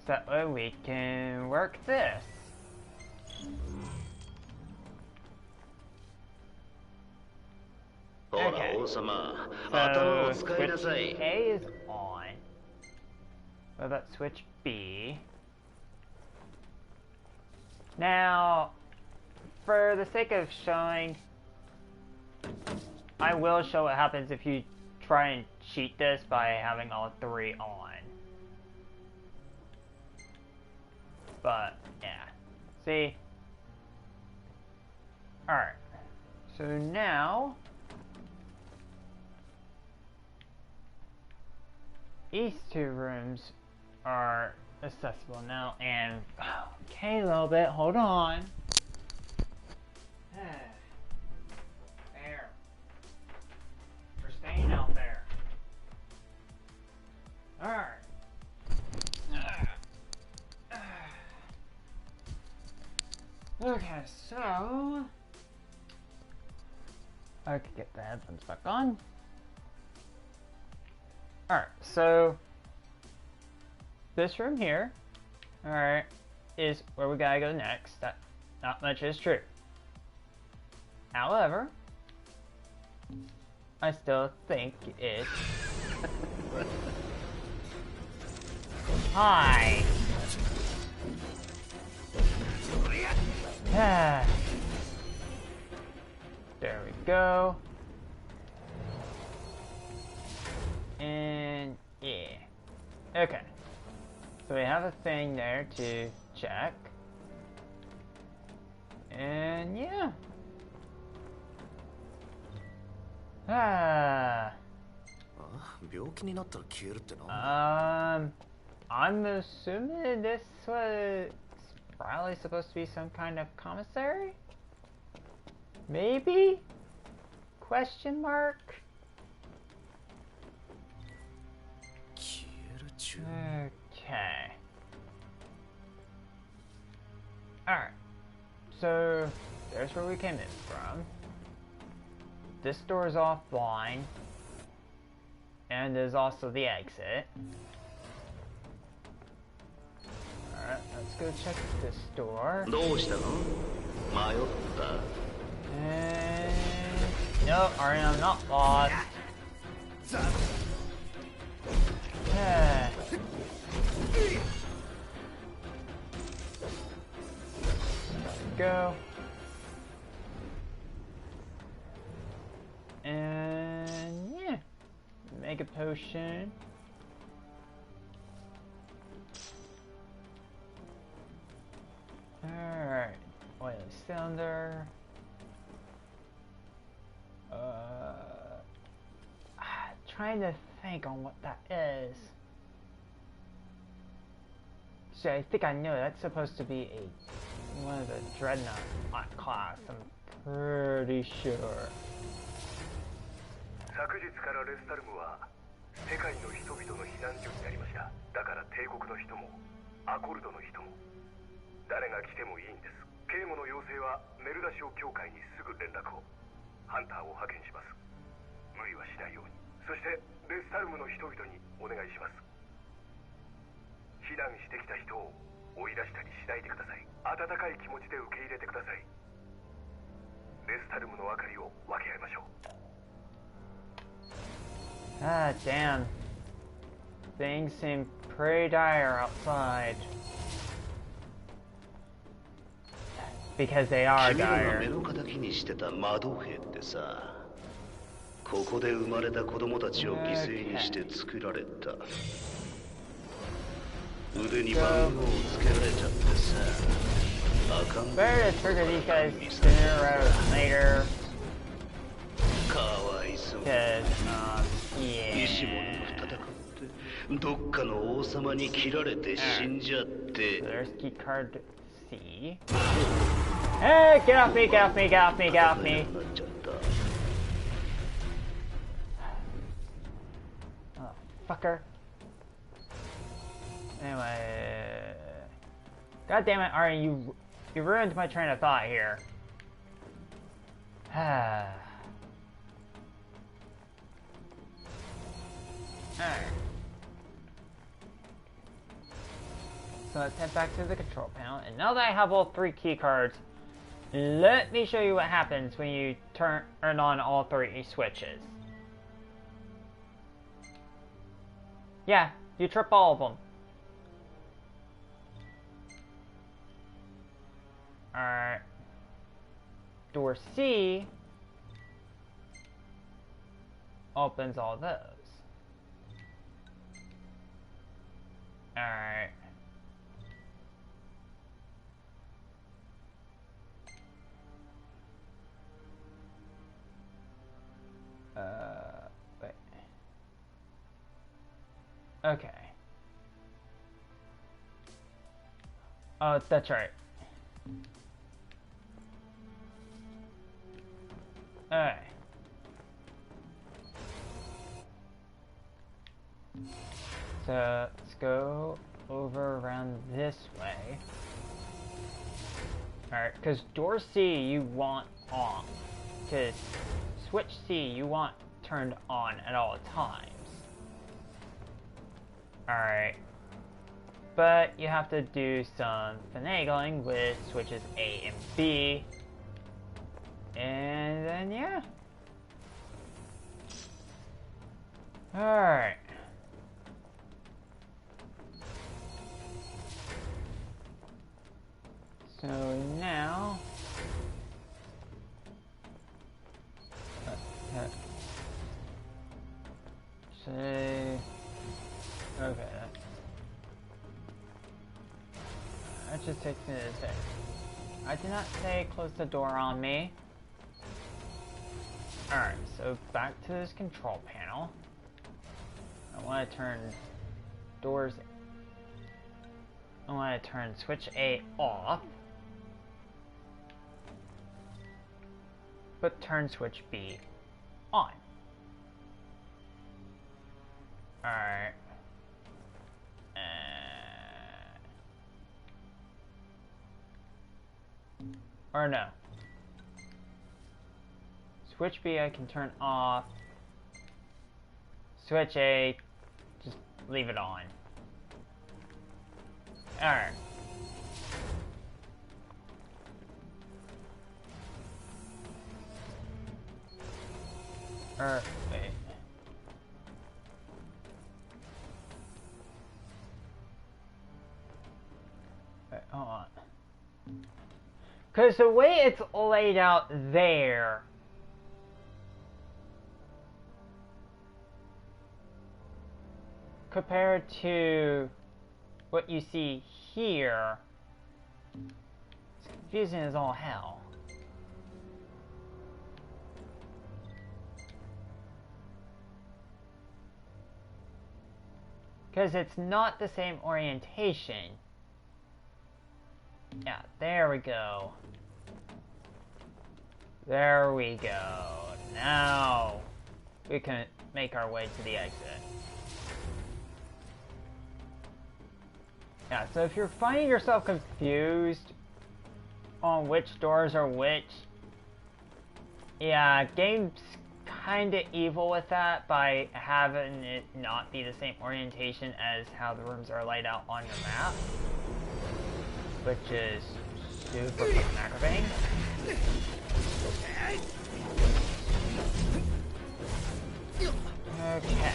So that way we can work this. Okay. So switch A is on. What about switch B? Now, for the sake of showing, I will show what happens if you try and cheat this by having all three on. But, yeah. See? Alright. So now... these two rooms are accessible now, and... okay, a little bit. Hold on. There. We're staying out there. Alright. Okay, so... I could get the headphones back on. Alright, so... this room here, alright, is where we gotta go next. That not much is true. However, I still think it's... Hi! There we go. And yeah. Okay. So we have a thing there to check. And yeah. I'm assuming this was probably supposed to be some kind of commissary? Maybe? Question mark? Okay. Alright. So, there's where we came in from. This door is offline. And there's also the exit. Alright, let's go check this door. And... no, alright, I'm not lost. Go. And yeah, make a potion. Alright, oily cylinder. Trying to think on what that is. So I think I know that's supposed to be one of the dreadnought class. I'm pretty sure. 昨日からレスタルムは世界の人々の避難所になりました。だから帝国の人もアコルドの人も誰が来てもいいんです。警護の要請はメルダ省教会にすぐ連絡を。ハンターを派遣します。無理はしないように。そしてレスタルムの人々にお願いします。避難してきた人を追い出したりしないでください。温かい気持ちで受け入れてください。レスタルムの明かりを分け合いましょう。Ah, damn. Things seem pretty dire outside. because they are 君らが目 dire. の敵にしてた窓兵ってさ、ここで生まれた子供たちを犠牲にして作られた。腕に番号をつけられちゃってさ、あかん。 Better to trigger these guys sooner rather than later. かわいそう。 Because, 意志も yeah. なく戦ってどっかの王様に切られて死んじゃって。 So there's key card C. Hey, get off me, get off me, get off me, get off me. なっちゃった。 Oh, fucker. Anyway. God damn it, Ari, you ruined my train of thought here. Alright. So let's head back to the control panel, and now that I have all 3 key cards, let me show you what happens when you turn on all 3 switches. Yeah, you trip all of them. Alright. Door C opens all those. Alright. Wait. Okay. Oh, that's right. Alright. So, let's go over around this way. Alright, because door C you want on. Because switch C you want turned on at all times. Alright. But you have to do some finagling with switches A and B. And then, yeah. Alright. So now... say... Okay. That just takes me to the thing. I did not say close the door on me. Alright, so back to this control panel. I want to turn doors... I want to turn switch A off. But turn switch B on. Alright. Or no. Switch B I can turn off. Switch A, just leave it on. Alright. Wait. Wait, hold on. Because the way it's laid out there... compared to what you see here... it's confusing as all hell. Because it's not the same orientation. Yeah, there we go. There we go. Now we can make our way to the exit. Yeah, so if you're finding yourself confused on which doors are which, yeah, game's kinda evil with that by having it not be the same orientation as how the rooms are laid out on your map, which is super fucking aggravating. Okay. Okay.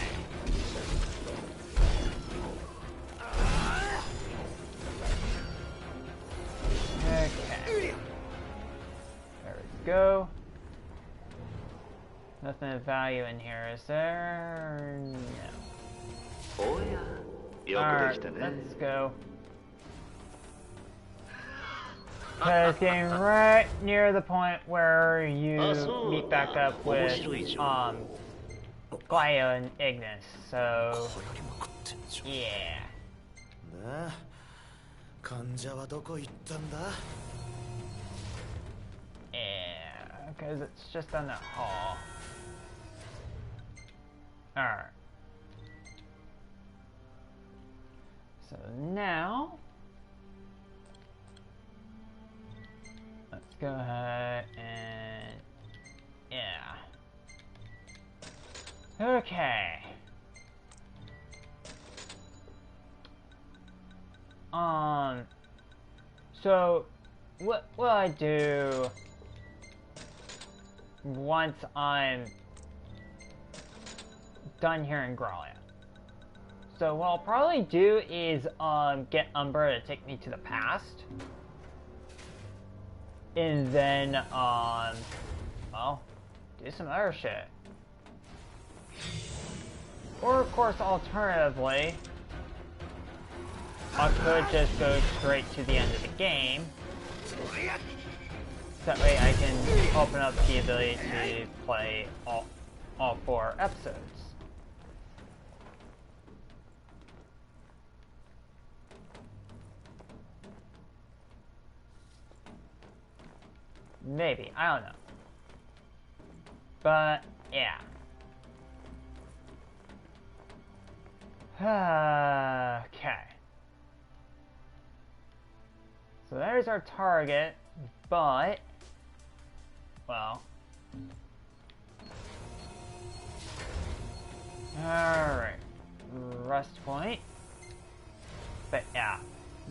Nothing of value in here, is there? No. Oh yeah. Alright, let's go. Cause it's getting right near the point where you meet back up with Glio and Ignis, so yeah. で、患者はどこ行ったんだ? Yeah, because it's just on that hall. Alright. So now, let's go ahead and, yeah. Okay. So, what will I do once I'm done here in Growlia? So what I'll probably do is get Umbra to take me to the past. And then, well, do some other shit. Or of course, alternatively, I could just go straight to the end of the game. That way I can open up the ability to play all 4 episodes. Maybe, I don't know. But, yeah. Okay. So there's our target, but, well. Alright. Rust point. But yeah.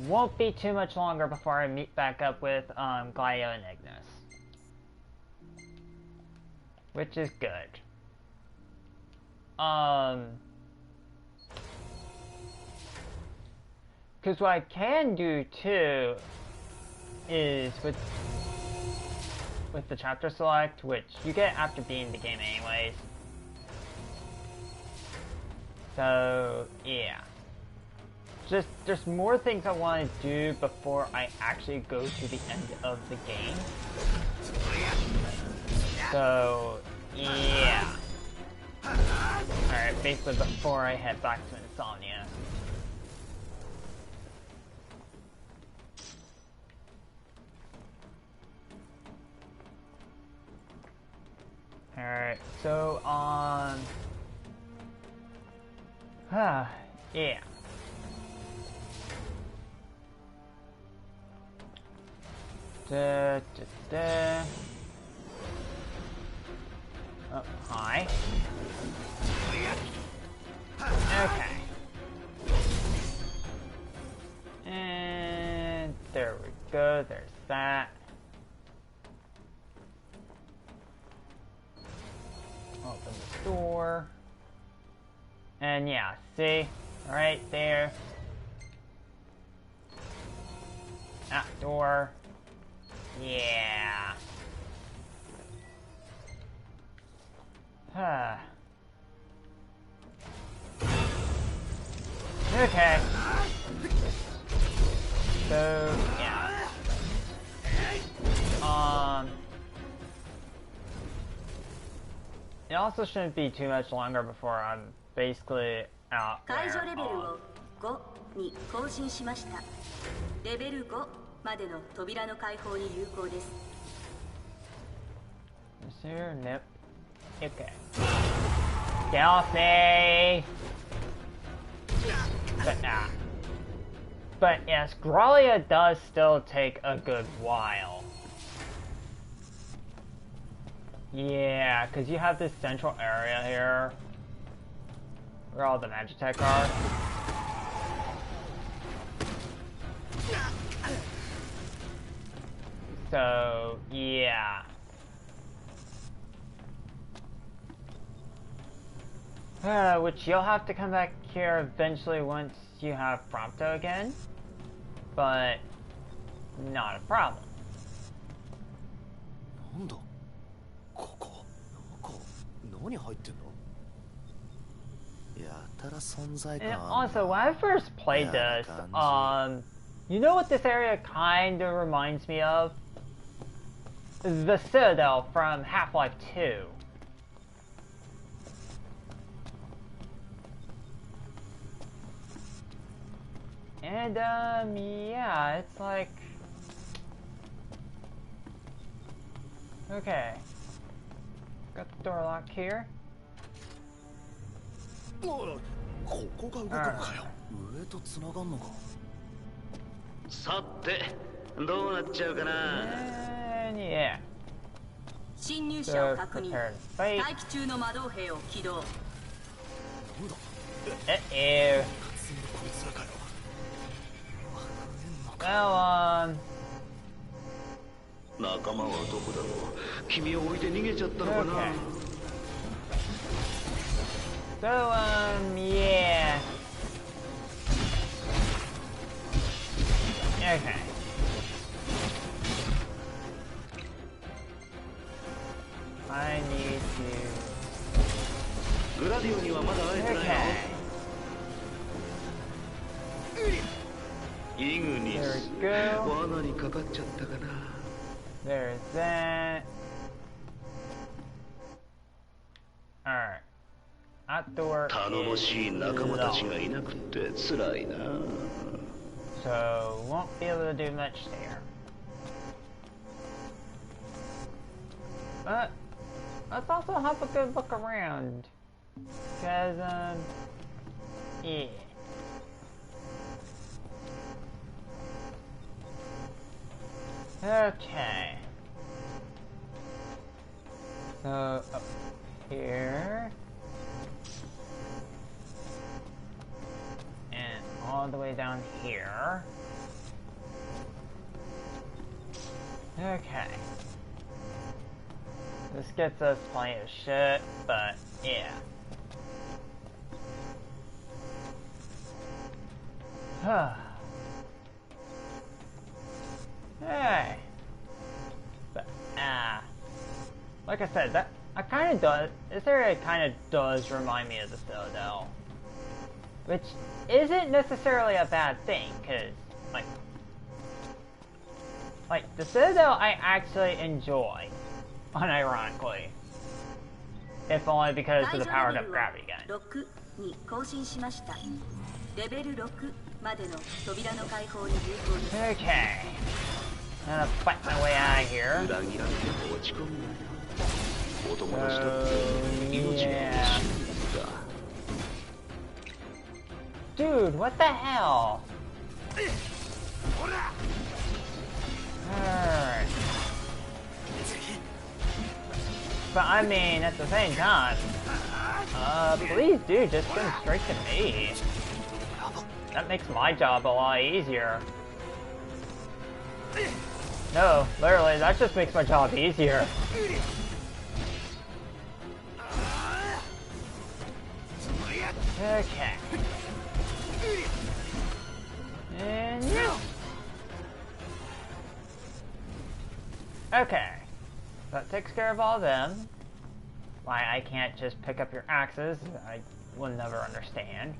Won't be too much longer before I meet back up with Glio and Ignis. Which is good. Because what I can do too is with the chapter select, which you get after beating the game anyways. So yeah. Just there's more things I want to do before I actually go to the end of the game. So yeah. Alright, basically before I head back to Insomnia. Alright, so yeah. Oh, hi. Okay. And there we go, there's that. Open the door. And yeah, see? Right there. That door. Yeah. Okay. So, yeah. It also shouldn't be too much longer before I'm basically out where, 解除レベルを5に更新しました。レベル5までの扉の開放に有効です。Is there? Nope. Okay. Get off me! But yes, Growlia does still take a good while. Yeah, because you have this central area here where all the Magitech are. So, yeah. Which you'll have to come back here eventually once you have Prompto again. But, not a problem. なんだここ何入ってんの？やたら存在感 And あんな。 also, when I first played this, you know what this area kind of reminds me of? The Citadel from Half-Life 2. And, yeah, it's like... Okay. Got the door lock here. ここが動くのかよ。上と繋がんのか。さてどうなっちゃうかな。 And, yeah. 侵入者を確認。 Prepare to fight. 待機中の魔導兵を起動。なんだ。Uh-oh. 完全にこいつらかよ。 Well, 仲間はどこだろう。君を置いて逃げちゃったのかな。 Okay. So, yeah. Okay. I need to... グラディオにはまだ会えてないの。 Okay. イグニス There we go. 罠にかかっちゃったかな。 There's that. Alright. Outdoor 頼も is しい仲間たち locked. がいなくって辛いな。 So, won't be able to do much there. But, let's also have a good look around. Because, yeah. Okay. So, up here. And all the way down here. Okay. This gets us plenty of shit, but yeah. Hey. But like I said, that this area kind of does remind me of the Citadel, which isn't necessarily a bad thing, cause like the Citadel I actually enjoy, unironically, if only because of the powered up gravity gun. 6に更新しました。レベル6までの扉の開放に有効です。 Okay. I'm gonna fight my way out of here. 裏切られても落ち込むなよ。お友達だって命が欲しいんだ。 Dude, what the hell? Alright. But I mean, at the same time, please do just come straight to me. That makes my job a lot easier. No, literally, that just makes my job easier. Okay. And yeah. Okay. That takes care of all of them. Why I can't just pick up your axes, I will never understand.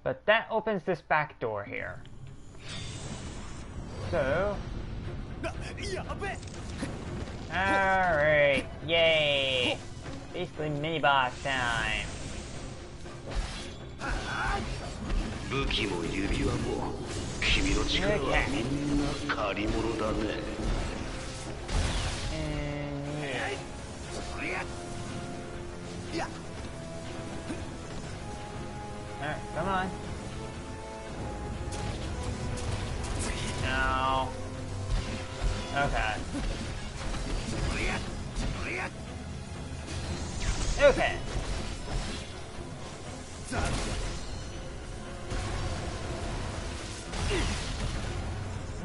But that opens this back door here. So... Alright, yay! Basically mini-boss time. 武器も指輪も君の力はみんな借り物だね。 Alright, come on. No. Okay. Okay.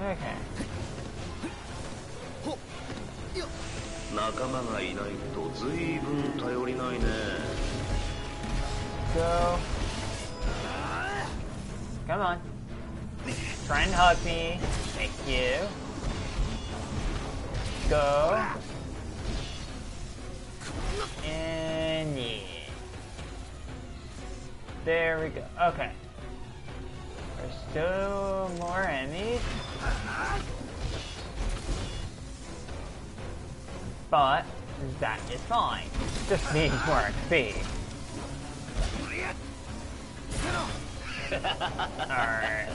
Okay. 仲間がいないと随分頼りないね。 Go. Come on. Try and hug me. Thank you. Go. And yeah. There we go. Okay. There's still more enemies. But that is fine. Just needs more XP. Alright.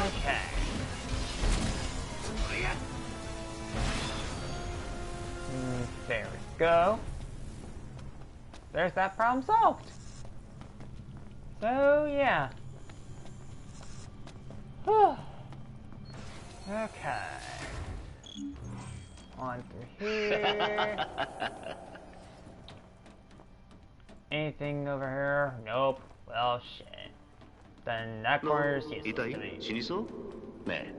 Okay. There we go. There's that problem solved. So, yeah. Whew. Okay. On through here. Anything over here? Nope. Well, shit. Then that corner's useless to me. 死にそうね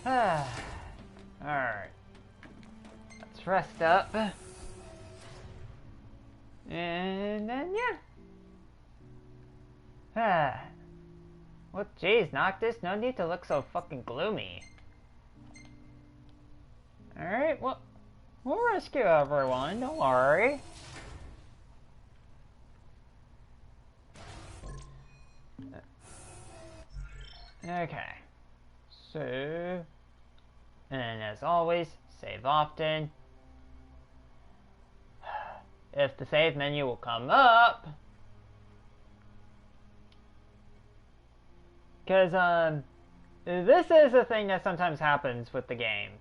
Alright. Let's rest up. And then, yeah. Well, geez, Noctis, no need to look so fucking gloomy. Alright, well, we'll rescue everyone, don't worry. Okay. So, and as always, save often. If the save menu will come up. Because, this is a thing that sometimes happens with the game.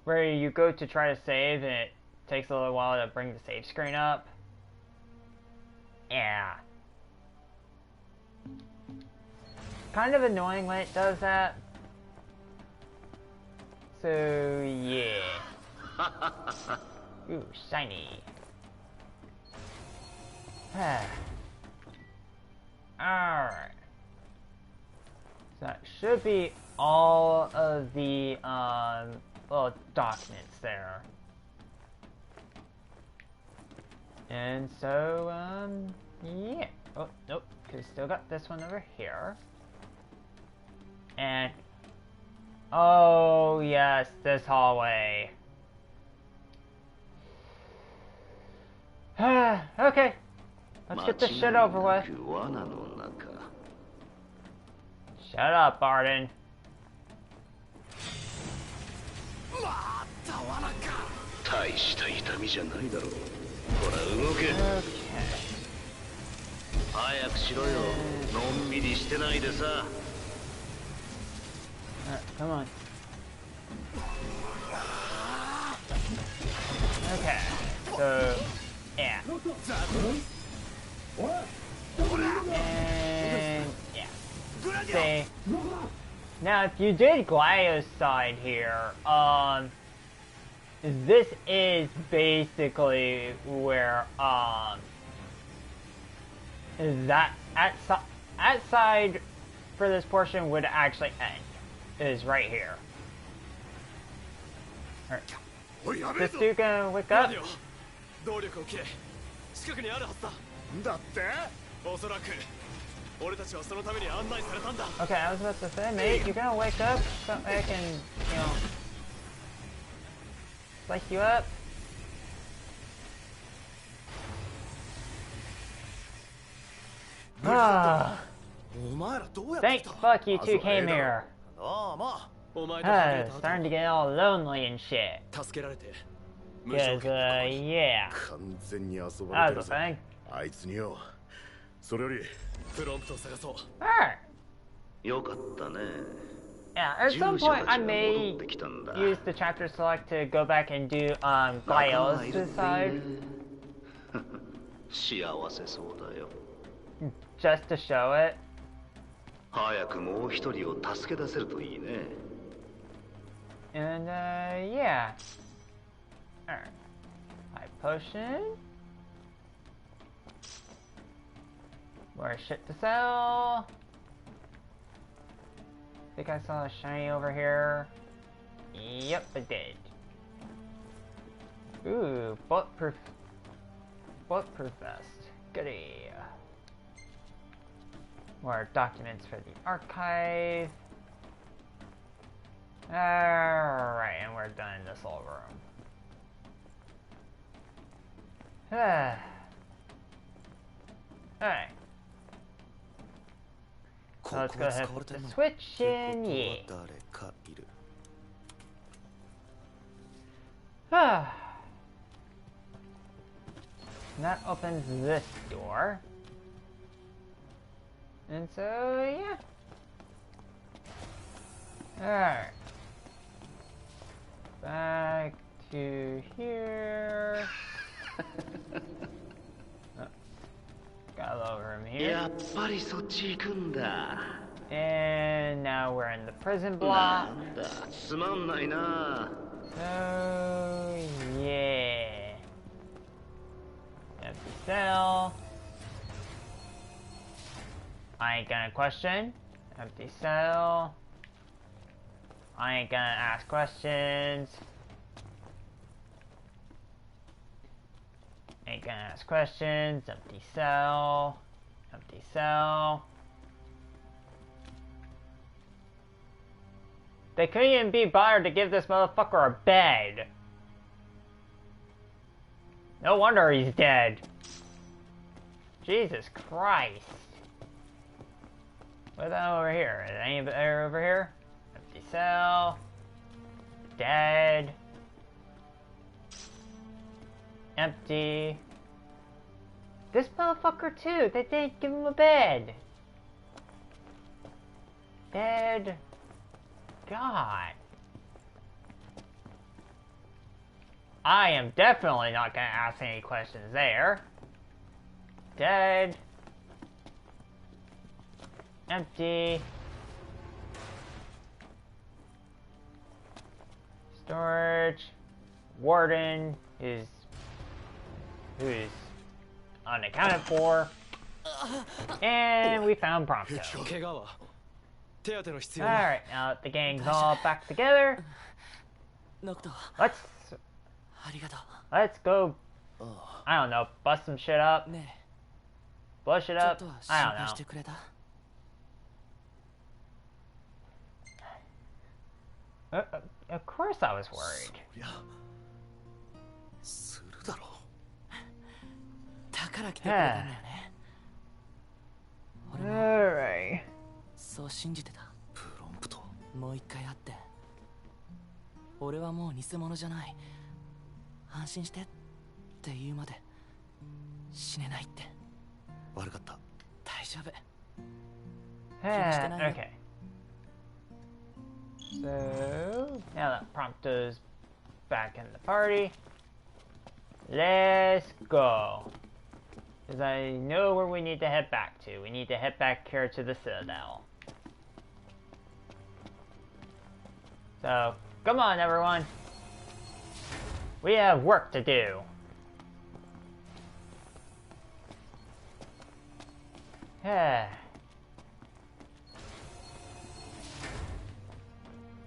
Where you go to try to save and it takes a little while to bring the save screen up. Yeah. Kind of annoying when it does that. So, yeah. Ooh, shiny. Alright. So that should be all of the little documents there. And so, yeah. Oh, nope, because still got this one over here. And, oh yes, this hallway. Okay, let's get this shit over with. Shut up, Arden. Okay. Come on. Okay, so, yeah. And, yeah. See, now if you did Glio's side here, this is basically where, that outside for this portion would actually end. Is right here. Alright. This dude gonna wake up? Okay, I was about to say, mate, you're gonna wake up so I can, you know, slice you up. Ah. Thank fuck you two came here. Starting to get all lonely and shit. Cause, yeah. That was a thing. Alright. Yeah, at some point I may use the chapter select to go back and do, Glio's side. Just to show it. And, yeah. Alright. High potion. More shit to sell. Think I saw a shiny over here. Yep, I did. Ooh, bulletproof vest. Goody. More documents for the archive. Alright, and we're work done in this little room. Alright. So let's go ahead and put the switch in. Yeah. And that opens this door. And so, yeah. Alright. Back to here. Got a little room here. And now we're in the prison block. So, yeah. Empty cell. I ain't gonna question. Empty cell. I ain't gonna ask questions. Ain't gonna ask questions. Empty cell. Empty cell. They couldn't even be bothered to give this motherfucker a bed. No wonder he's dead. Jesus Christ. What's that over here? Is any better over here? Empty cell. Dead. Empty. This motherfucker too. They didn't give him a bed. Dead. God. I am definitely not gonna ask any questions there. Dead. Empty. Storage. Warden is who's unaccounted for. And we found Prompto. Alright, now that the gang's all back together, let's go, I don't know, bust some shit up, bush it up, I don't know. Of course I was worried. Alright. そう信じてた。プロンプト。もう一回会って。俺はもう偽物じゃない。安心してって言うまで死ねないって。悪かった。大丈夫。Okay. So now that Prompto's back in the party, let's go. Because I know where we need to head back to. We need to head back here to the Citadel. So, come on everyone. We have work to do.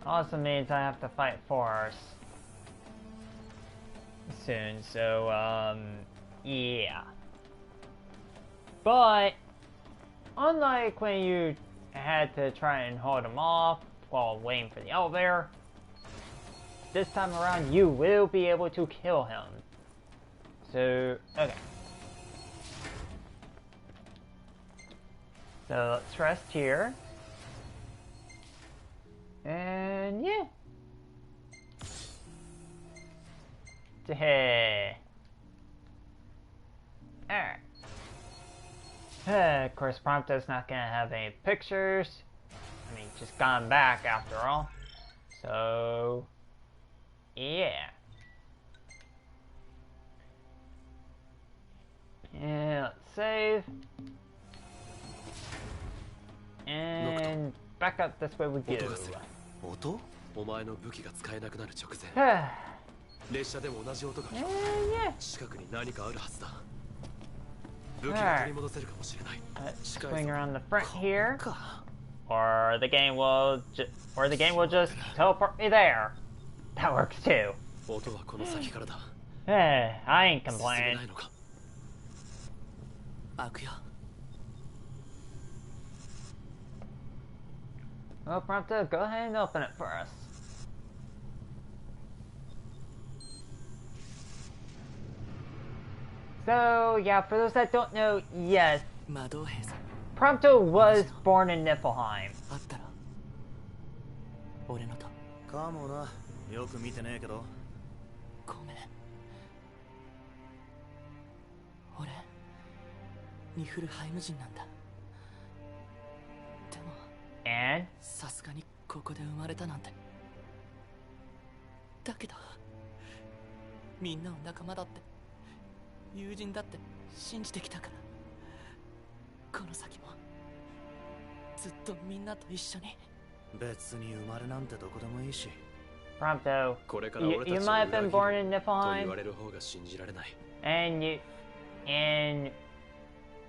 Also means I have to fight Force soon, so, yeah. But, unlike when you had to try and hold him off while waiting for the elevator, this time around you will be able to kill him. So, okay. So let's rest here. And yeah. Alright. Of course, Prompto's not gonna have any pictures. I mean, just gone back after all. So, yeah. And let's save. And back up this way we go. 音？お前の武器が使えなくなる直前。列車でも同じ音が聞こえる。近くに何かあるはずだ。武器が取り戻せるかもしれない。Let's swing around the front here, or the game will just teleport me there. That works too. 音はこの先からだ。I ain't complaining. 開くよ。Well, Prompto, go ahead and open it for us. So, yeah, for those that don't know, yes, 魔導兵さん Prompto was born in Niflheim. あったら俺のとかもな。よく見てねえけど。ごめん俺ニフルハイム人なんだ。でも And? さすがにここで生まれたなんて。だけどみんなを仲間だって友人だって信じてきたから、この先もずっとみんなと一緒に。別に生まれなんてどこでもいいし。Prompto, これから you 俺たちを might have been 裏切る born in と言 Niflheim, われる方が信じられない。 and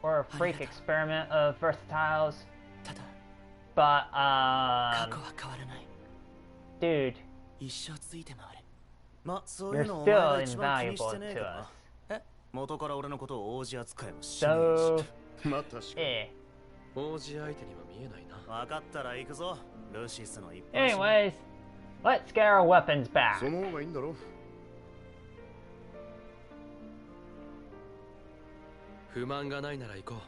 or a freak experiment of versatiles, ただ but 過去は変わらない。 dude, 一生ついて回れ。ま、そういう you're のお前 still が一番気にし invaluable てねえけ to ど us. な。え、元から俺のことを王子扱いもしね So, えし。まあ確かに。eh. 王子相手には見えないな。分かったら行くぞ。ルシスの一発。 Anyways, let's get our weapons back. その方がいいんだろ。不満がないなら行こう。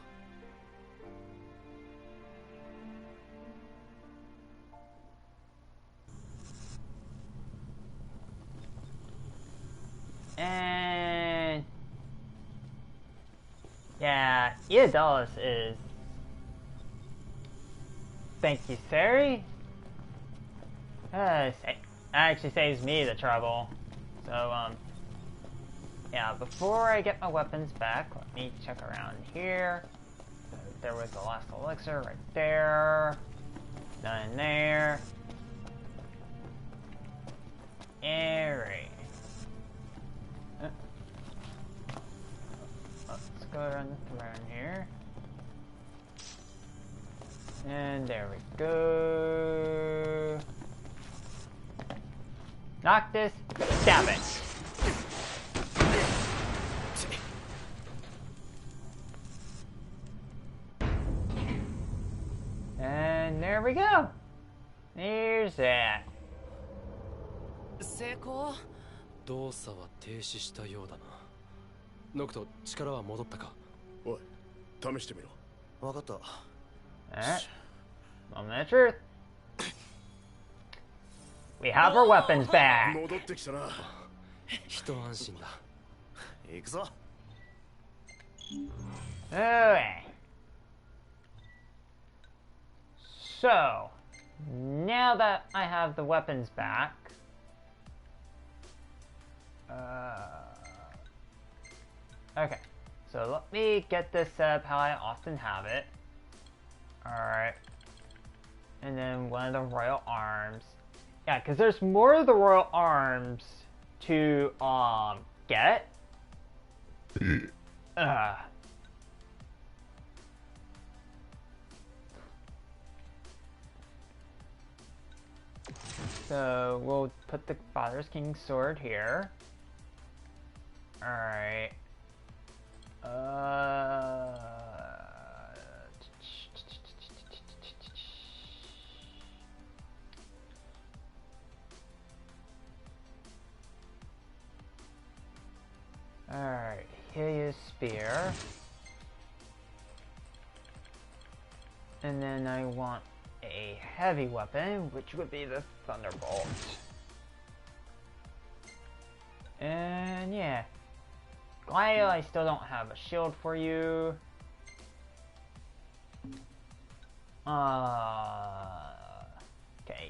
And yeah, Iadalis is. Thank you, Sari. Actually saves me the trouble. So yeah. Before I get my weapons back, let me check around here. There was the last elixir right there. None there. Alright. Let's go around here. And there we go. Noctis, stab it. And there we go. Here's that. 成功。動作は停止したようだな。ノクト、力は戻ったか。おい、試してみろ。分かった。Alright. Moment of truth. We have our weapons back. 戻ってきたな。一安心だ。行くぞ。Okay. So, now that I have the weapons back, okay. So let me get this set up how I often have it. Alright. And then one of the royal arms. Yeah, because there's more of the royal arms to get. So we'll put the Father's King's sword here. Alright. Alright, Helios Spear. And then I want a heavy weapon, which would be the Thunderbolt. And yeah. Gladio, I still don't have a shield for you. Okay,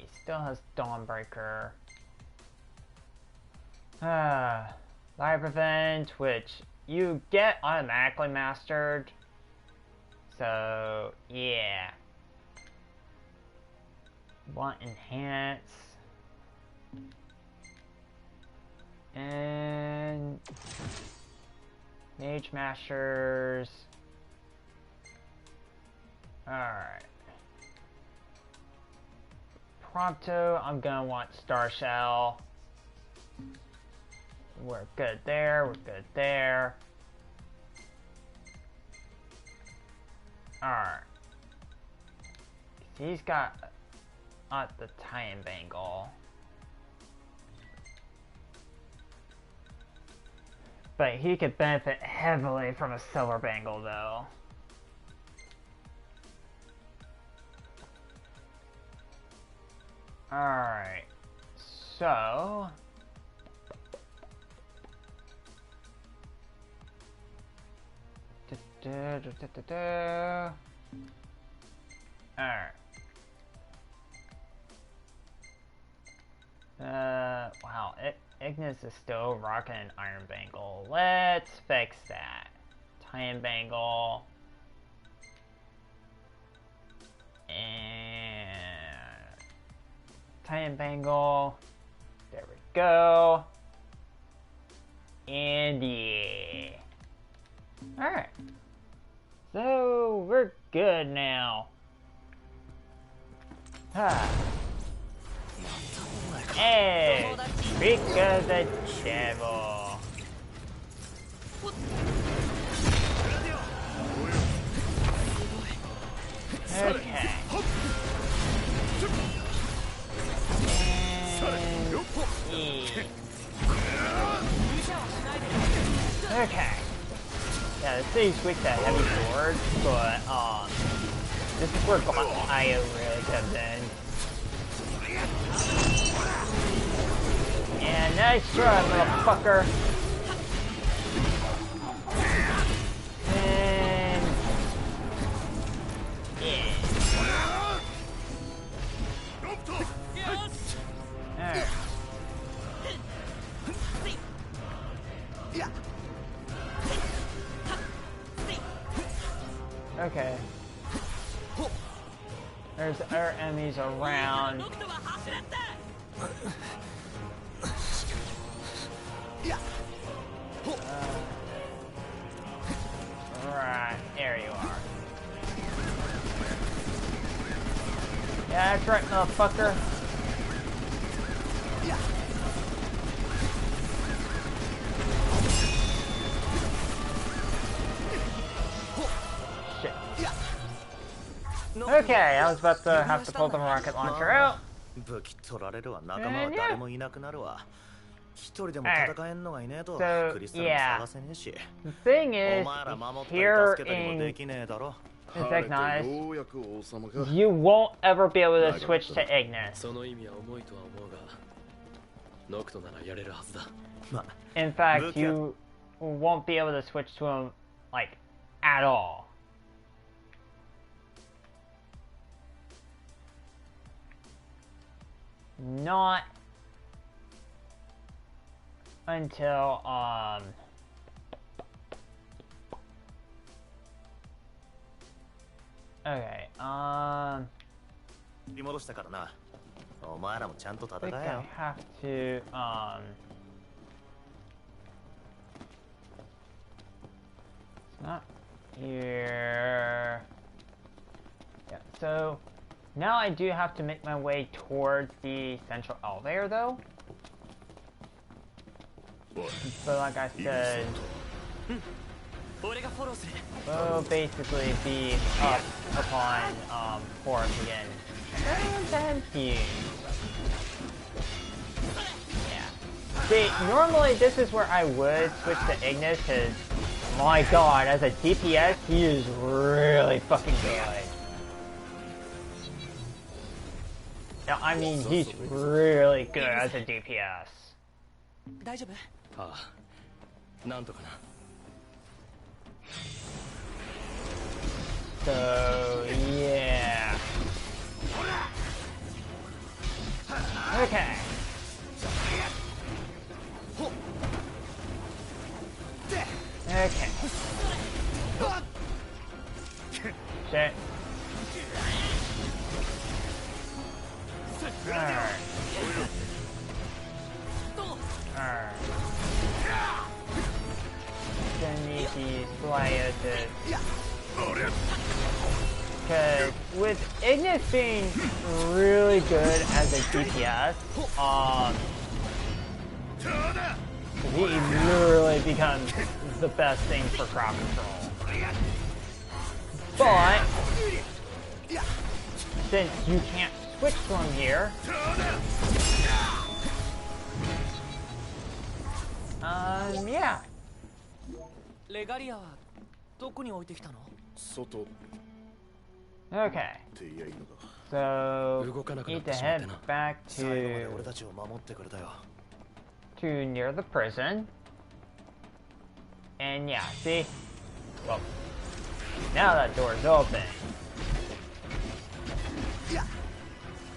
he still has Dawnbreaker. Life Prevent, which you get automatically mastered. So, yeah. Want Enhance. And Mage Masters. Alright. Prompto, I'm gonna want Star Shell. We're good there, we're good there. Alright. He's got the Titan Bangle. But he could benefit heavily from a silver bangle, though. Alright. So... Alright. Wow, Ignis is still rocking an iron bangle. Let's fix that. Tie-in bangle. And... tie-in bangle. There we go. And yeah. Alright. So, we're good now. Hey! Speak of the devil. Okay. Okay. Yeah, this thing's weak to heavy swords, but this is where IO really comes in. Yeah, nice try, motherfucker. And yeah. Alright. Okay. There's other enemies around. Right, there you are. Yeah, that's right, motherfucker. Shit. Okay, I was about to have to pull the rocket launcher out. So, yeah. The thing is, here in Ignis, you won't ever be able to switch to Ignis. In fact, you won't be able to switch to him, like, at all. Not until, okay, I think I have to, it's not here. Yeah, so now I do have to make my way towards the central elevator, though. But like I said, we'll basically be up upon force again. And yeah. See, normally this is where I would switch to Ignis, because my god, as a DPS, he is really fucking good. No, I mean, he's really good as a DPS. So, yeah. Okay. Okay. Shit. Alright. Alright. Gonna need these Splyosis. Because with Ignis being really good as a DPS, he literally becomes the best thing for crowd control. But since you can't switch to him here, yeah. レガリアはどこに置いてきたの？外っ Okay, て言えばいいのか。 so 動かなくな need って to しまっ head てな。 back 最後まで to 俺たちを守ってくれたよ。 near the prison. And yeah, see? Well, now that door's open.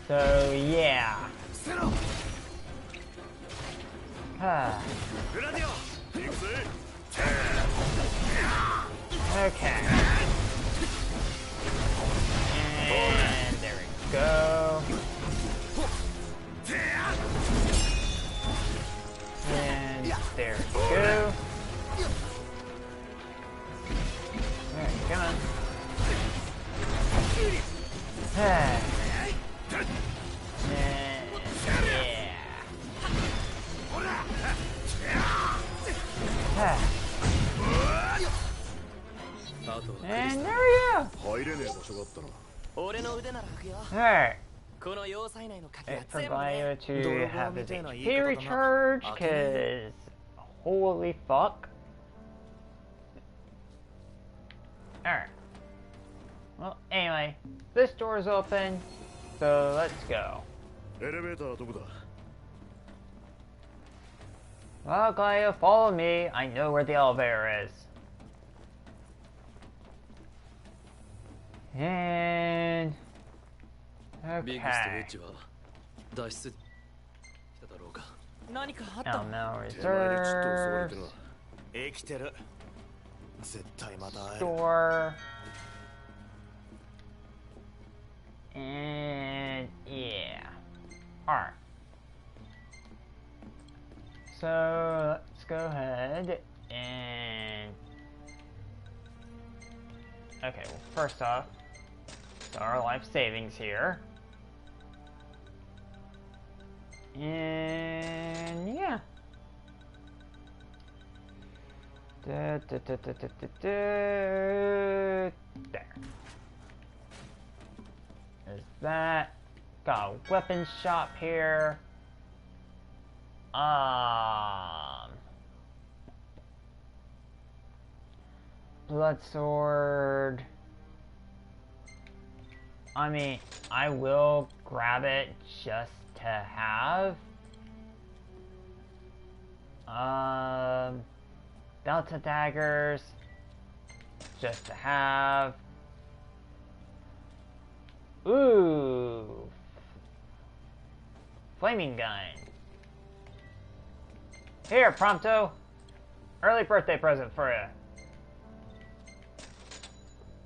So yeah. Okay. And there we go. And there we go. Alright, come on. And and there we go. 入れねえ場所があったな。俺の腕なら拭くよ。 Alright. この要塞内の鍵は Wait 全 for 部 Bio ね。 to have his HP recharge, cause holy fuck. Alright. Well, anyway, this door is open, so let's go. エレベーターはどこだ？ Well, Gaia, follow me. I know where the elevator is. And ビッグスとウェッ okay. ジは脱出しただろうか。何かあったの？ No 手前でちょっと襲われ reserves. てな。生きてる。絶対また会える。 Store. And yeah. Alright. So let's go ahead and okay, well first off, so our life savings here. And yeah. There. There's that. Got a weapons shop here. Blood sword. I mean, I will grab it just to have. Delta daggers, just to have. Ooh, flaming gun. Here, Prompto. Early birthday present for you.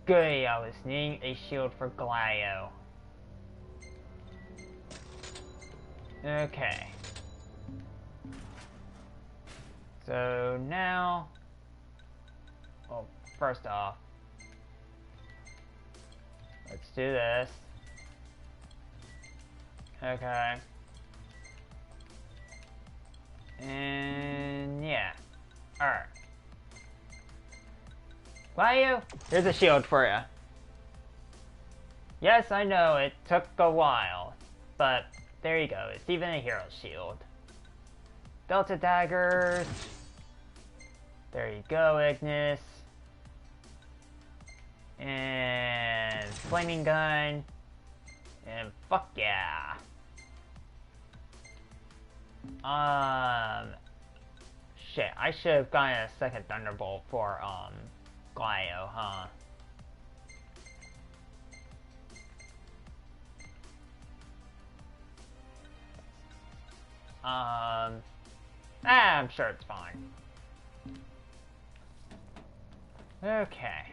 Good, I was needing a shield for Glaio. Okay. So now, well, first off, let's do this. Okay. And yeah. Alright. Glaio, here's a shield for you. Yes, I know, it took a while, but there you go, it's even a hero shield. Delta daggers. There you go, Ignis. And flaming gun. And fuck yeah. Shit, I should have gotten a second Thunderbolt for, Glaio, huh? I'm sure it's fine. Okay.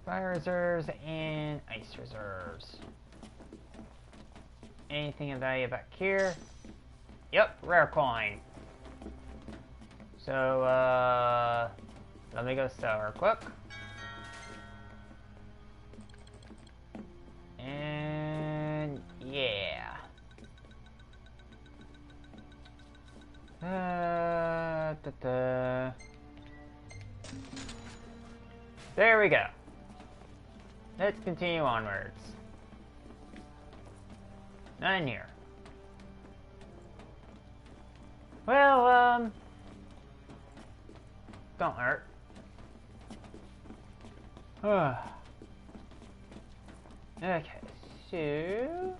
Fire reserves and ice reserves. Anything of value back here? Yep, rare coin. So, let me go sell her quick. And yeah. There we go. Let's continue onwards. Not in here. Well, don't hurt. Okay, so...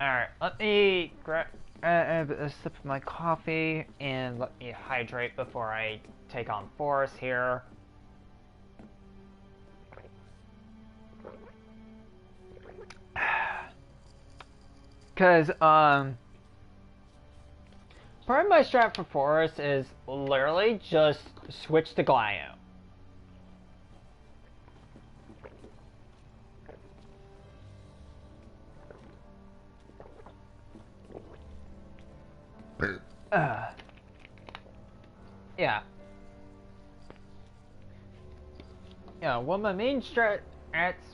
Alright, let me grab a sip of my coffee and let me hydrate before I take on force here. Because, part of my strat for Forest is literally just switch to Glio. Yeah. Yeah, one of my main strats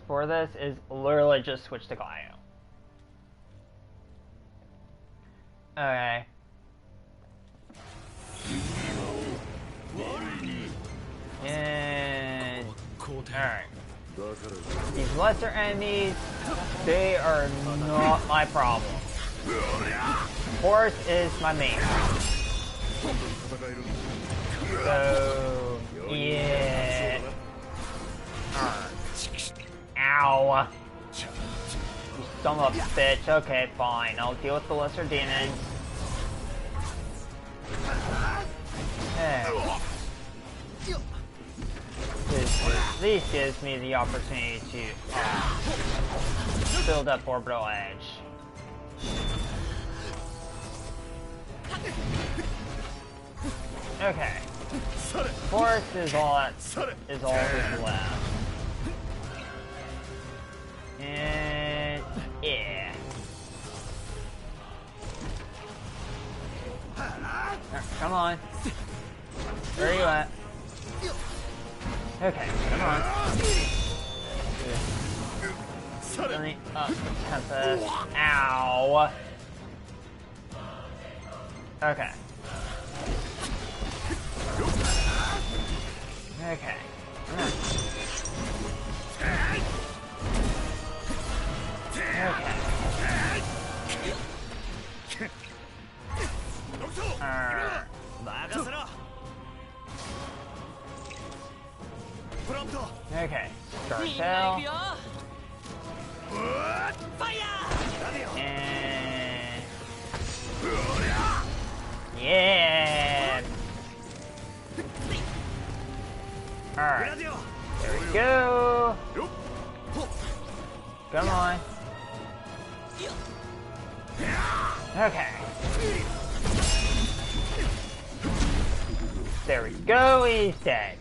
for this is literally just switch to Glio. Okay. And... Alright. These lesser enemies, they are not my problem. Force is my main. So... Yeah... Ow! You son of a bitch. Okay, fine. I'll deal with the lesser demons. This at least gives me the opportunity to build up orbital edge. Okay. Forest is all that's left. And yeah. Come on. Where are you at? Okay, come on. Filling up the Tempest. Ow. Okay. Okay. Come on. Okay. Okay. Star Cell. And... yeah! Alright. There we go! Come on. Okay. There we go, he's dead.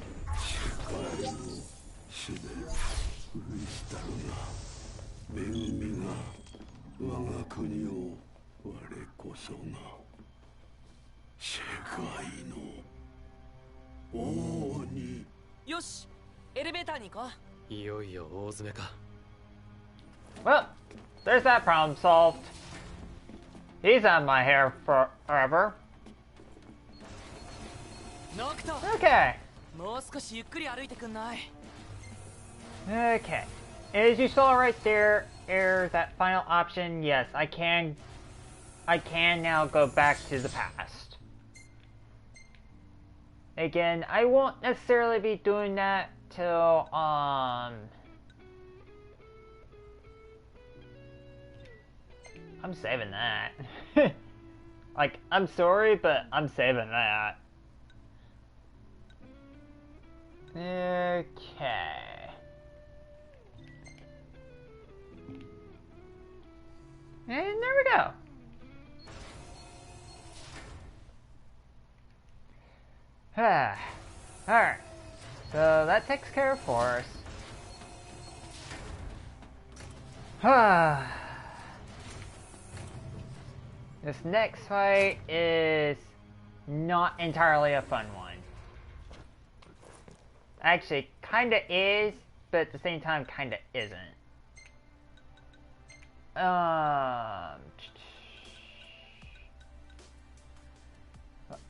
Well, there's that problem solved. He's on my hair forever. Okay. Okay. As you saw right there, that final option, yes, I can now go back to the past. Again, I won't necessarily be doing that till, I'm saving that. Like, I'm sorry, but I'm saving that. Okay. And there we go. Alright. So that takes care of Force. This next fight is not entirely a fun one. Actually, kinda is, but at the same time, kinda isn't.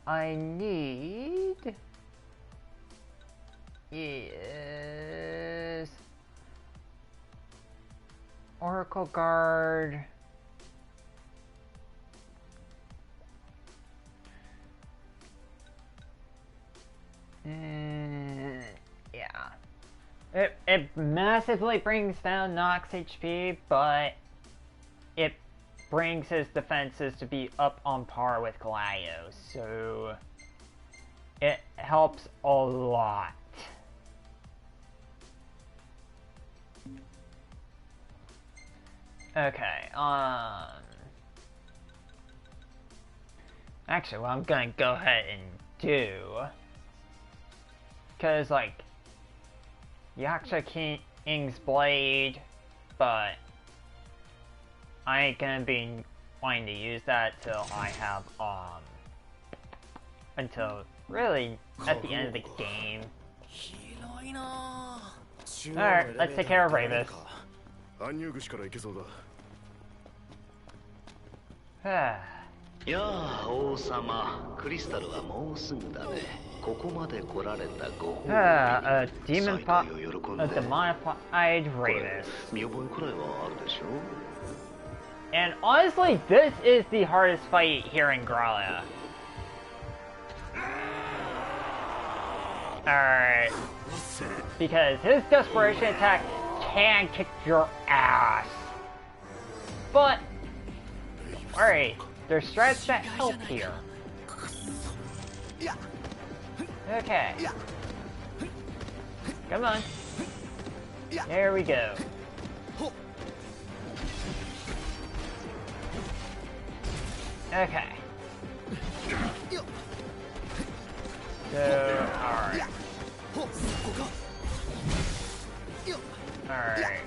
I need is Oracle Guard. massively brings down Nox HP, but it brings his defenses to be up on par with Glaios, so it helps a lot. Okay, actually, what I'm gonna go ahead and do, cause like, Yaksha King's Blade, but I ain't gonna be wanting to use that till I have, until really at the end of the game. Alright, let's take care of Ravis. Yeah, 王様、クリスタルはもうすぐだね。ここまで来られたご褒美。A demonified Ravis. 見覚えくらいはあるでしょ? And honestly, this is the hardest fight here in Gralia. Alright. Because his desperation attack can kick your ass. But, alright, there's strats that help here. Okay. Come on. There we go. Okay. So, alright. Alright.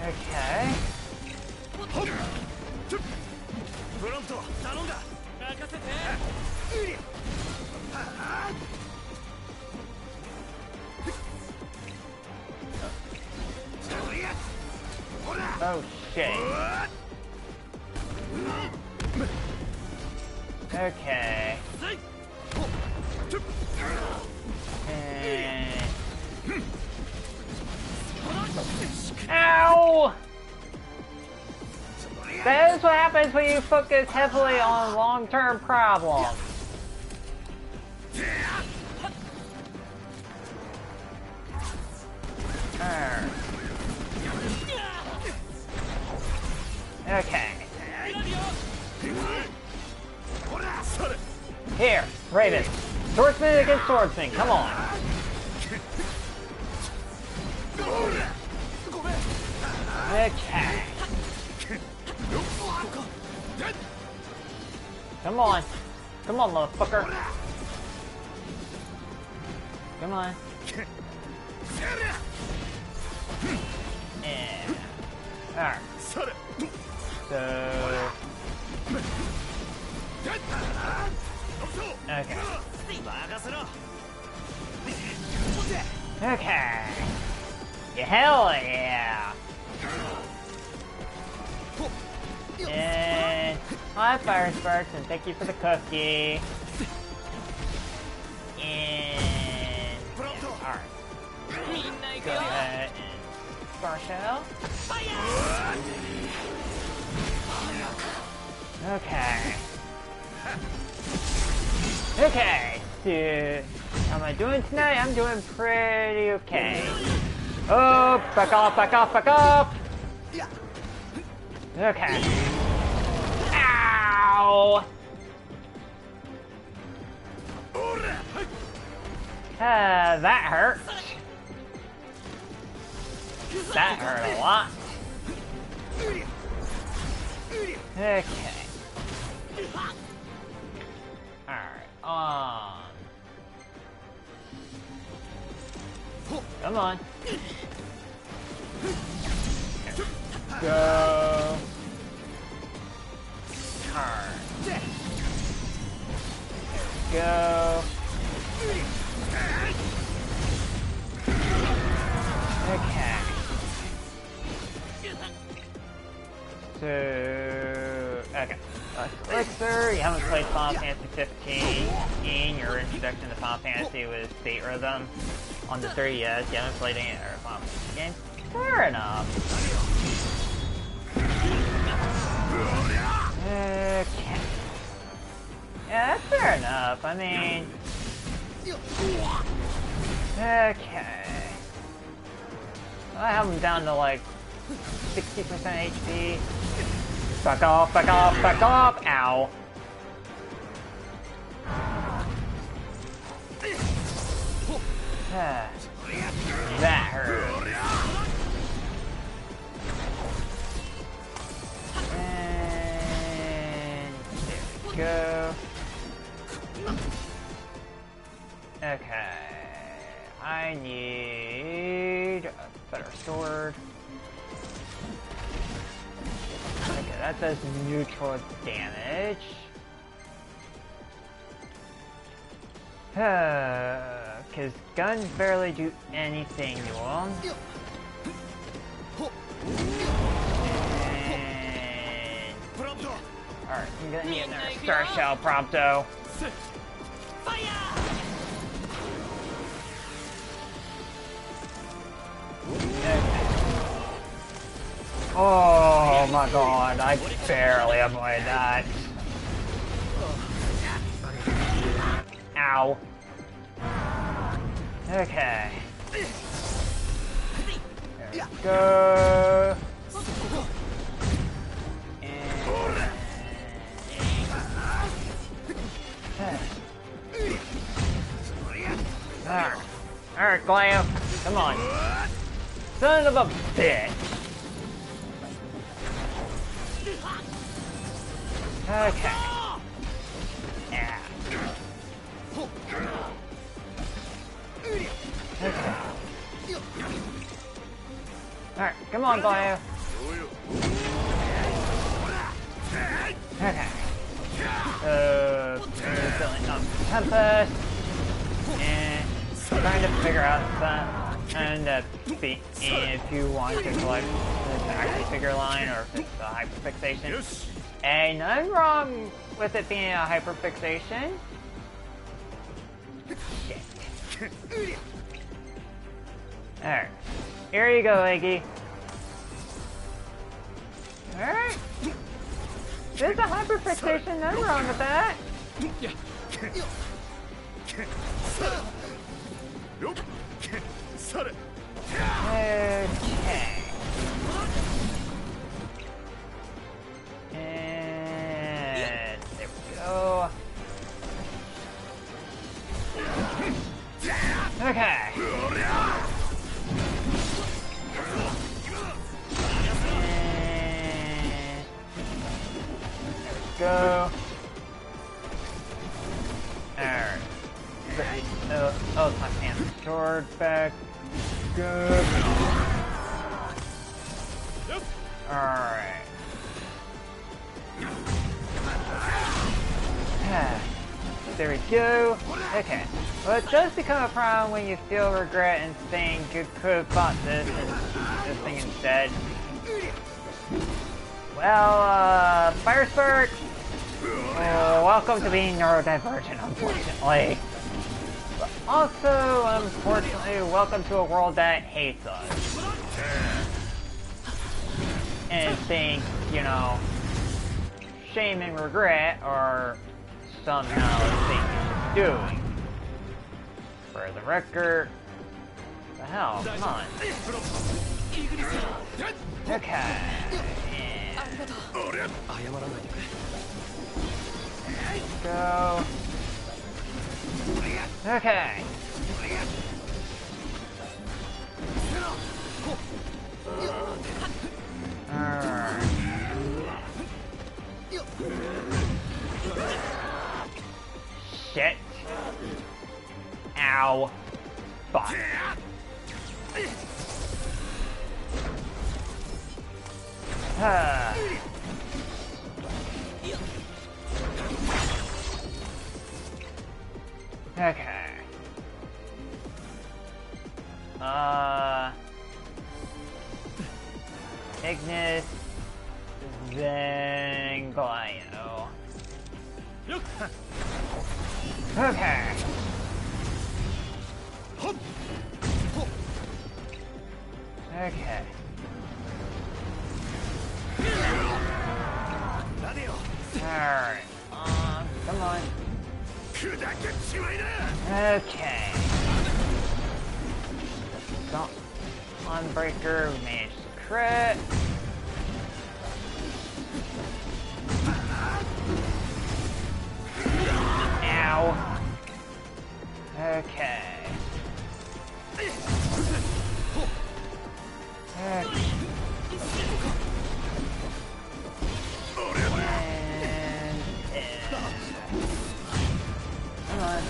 Okay. Oh shit. Okay. Ow! That is what happens when you focus heavily on long-term problems. Okay. Here, Raven. Swordsman against swordsman, come on. Okay. Come on. Come on, motherfucker. Come on. Yeah. Alright. So... Okay. Okay. Yeah, hell yeah. And hi, Fire Sparks, and thank you for the cookie. And alright. Go ahead and Star Shell. Okay. Okay, so how am I doing tonight? I'm doing pretty okay. Oh, back off, back off, back off! Okay. Ow! That hurt. That hurt a lot. Okay. Alright, come on. Go. Alright. Go. Okay. So, okay. Elixir, you haven't played Final Fantasy 15. Your introduction to Final Fantasy was State Rhythm on the 3DS. You haven't played any other Final Fantasy games. Fair enough. Okay. Yeah, that's fair enough. I mean... Okay. I have him down to like 60% HP. Back off, back off, back off! Ow. That hurt. And there we go. Okay. I need a better sword. Okay, that does neutral damage. Because guns barely do anything to them. Alright, I'm gonna need another Star Shell Prompto. Okay. Oh my god, I barely avoided that. Ow. Okay. There we go. Alright, Glam. Come on. Son of a bitch. Okay. Yeah. Okay. Alright, come on, Glam. Okay. Filling up Tempest. And trying to figure out that. And if you want to collect the action figure line or if it's a hyperfixation. And nothing wrong with it being a hyperfixation. Shit. Alright. Here you go, Eggy. Alright. There's a hyperfixation, nothing wrong with that. Okay. And there we go. Okay. And there we go. Alright. Oh, my pants sword back. Good. Alright. There we go. Okay. Well, it does become a problem when you feel regret and think you could have bought this thing instead. Well, Fire Spark! Welcome to being neurodivergent, unfortunately. But also, unfortunately, welcome to a world that hates us. And think, you know, shame and regret are somehow the thing you should be doing. For the record, the hell, come on. Okay. Go. Okay. Shit. Ow. Fuck. Okay. Ignis, then Glio. Okay. Okay. Alright. Come on. Okay. Unbreaker, we managed to crit. Ow. Okay. Come on.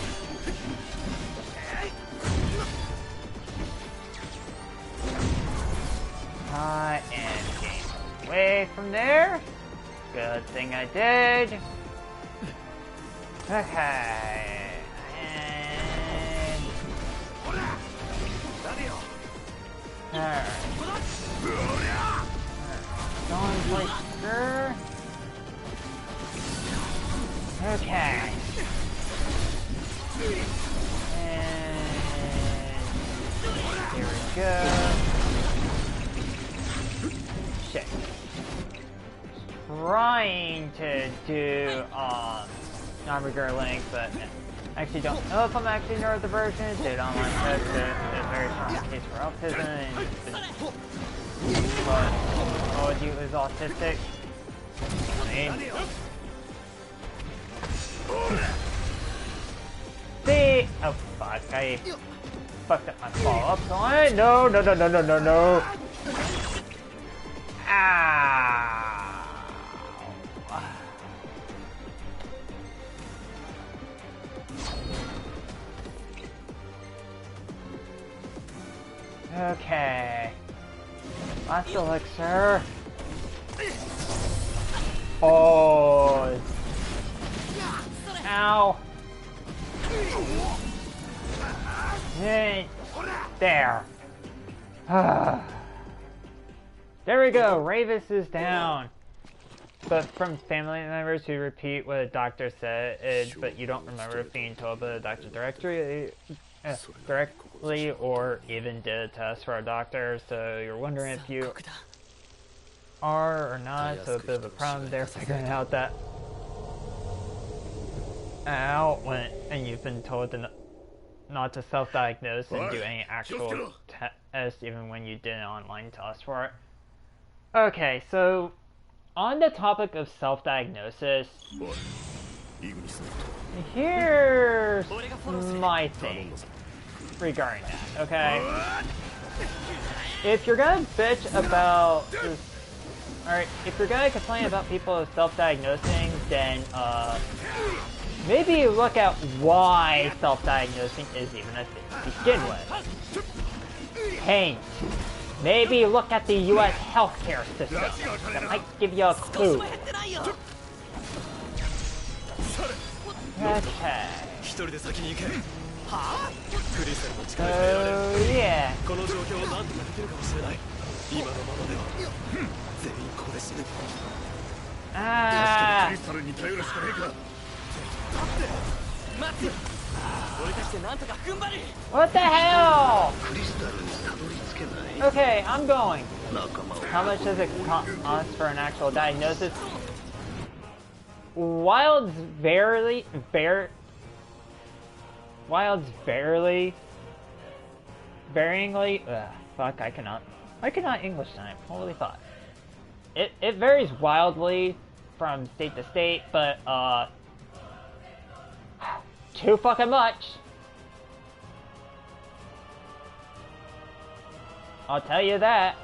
I am getting away from there. Good thing I did. Okay. And... Alright. Going like sure. Okay. And here we go. Shit. Trying to do non-regular link, but I actually don't know if I'm actually neurodivergent. Did online test a very strong case for autism, and it's been told you is autistic. See? Oh fuck, I fucked up my follow-up line. No, no, no, no, no, no, no. Ow. Okay. Last elixir. Oh. Ow. There. There we go. Ravis is down. But from family members who repeat what a doctor said, but you don't remember being told by the doctor directly or even did a test for a doctor, so you're wondering if you are or not, so a bit of a problem there figuring out that out when and you've been told to not to self-diagnose and do any actual test even when you did an online test for it. Okay, so on the topic of self-diagnosis, here's my thing regarding that, okay? If you're gonna bitch about this, alright, if you're gonna complain about people self-diagnosing, then maybe look at why self-diagnosing is even a thing to begin with. Pain. Maybe look at the US healthcare system. That might give you a clue. Okay. Oh yeah. Ah. What the hell? Okay, I'm going. How much does it cost for an actual diagnosis? Wild's varyingly, fuck, I cannot English tonight, holy fuck. It varies wildly from state to state, but, too fucking much. I'll tell you that.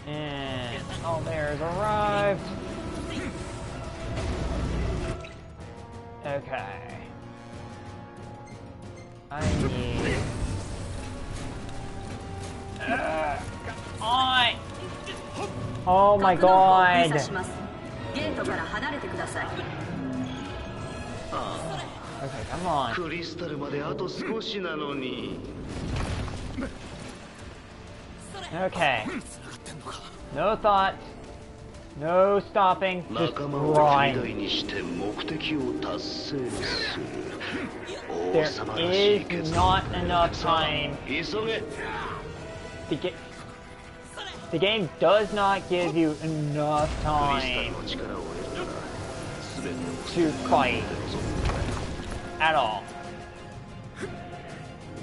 And all bears arrived. Okay. I need... come on! Oh my god! Okay, come on. Okay. No thought. No stopping. Just grind. There is not enough time to get... The game does not give you enough time to fight at all.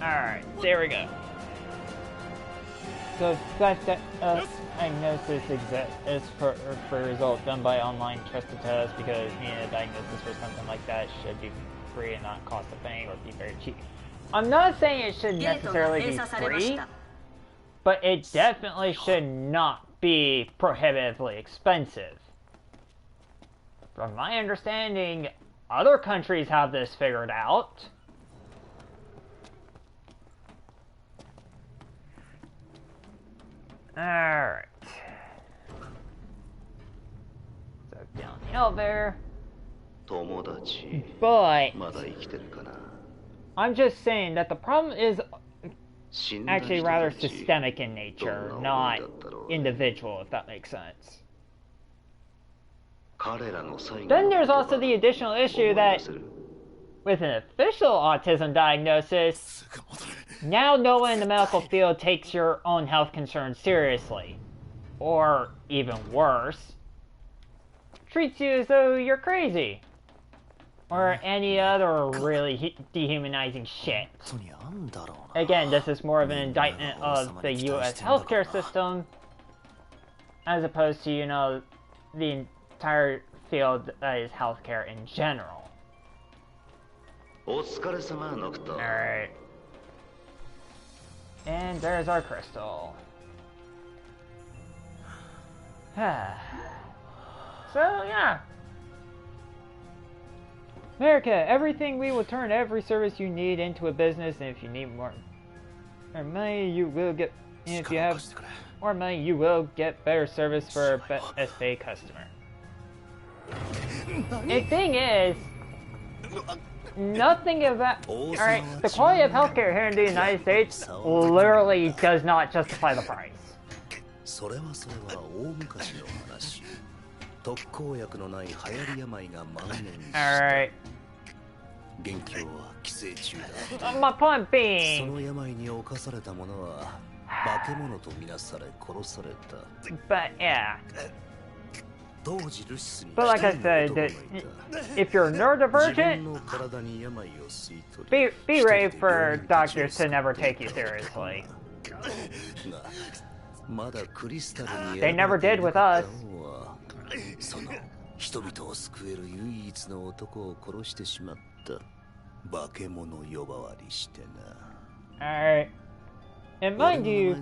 Alright, there we go. So diagnosis is for result done by online trusted tests, because diagnosis for something like that should be free and not cost a thing or be very cheap. I'm not saying it should necessarily be free, but it definitely should not be prohibitively expensive. From my understanding, other countries have this figured out. Alright. So down the elevator. But I'm just saying that the problem is actually rather systemic in nature, not individual, if that makes sense. Then there's also the additional issue that with an official autism diagnosis, now no one in the medical field takes your own health concerns seriously. Or, even worse, treats you as though you're crazy. Or any other really dehumanizing shit. Again, this is more of an indictment of the US healthcare system, as opposed to, you know, the entire field that is healthcare in general. Alright. And there's our crystal. So, yeah. America, everything, we will turn every service you need into a business, and if you need more money, you will get, and if you have more money, you will get better service for a best paid customer. The thing is, nothing of that. Alright, the quality of healthcare here in the United States literally does not justify the price. Alright. My point being, but yeah. But like I said, if you're neurodivergent, be ready for doctors to never take you seriously. They never did with us. Alright. And mind you,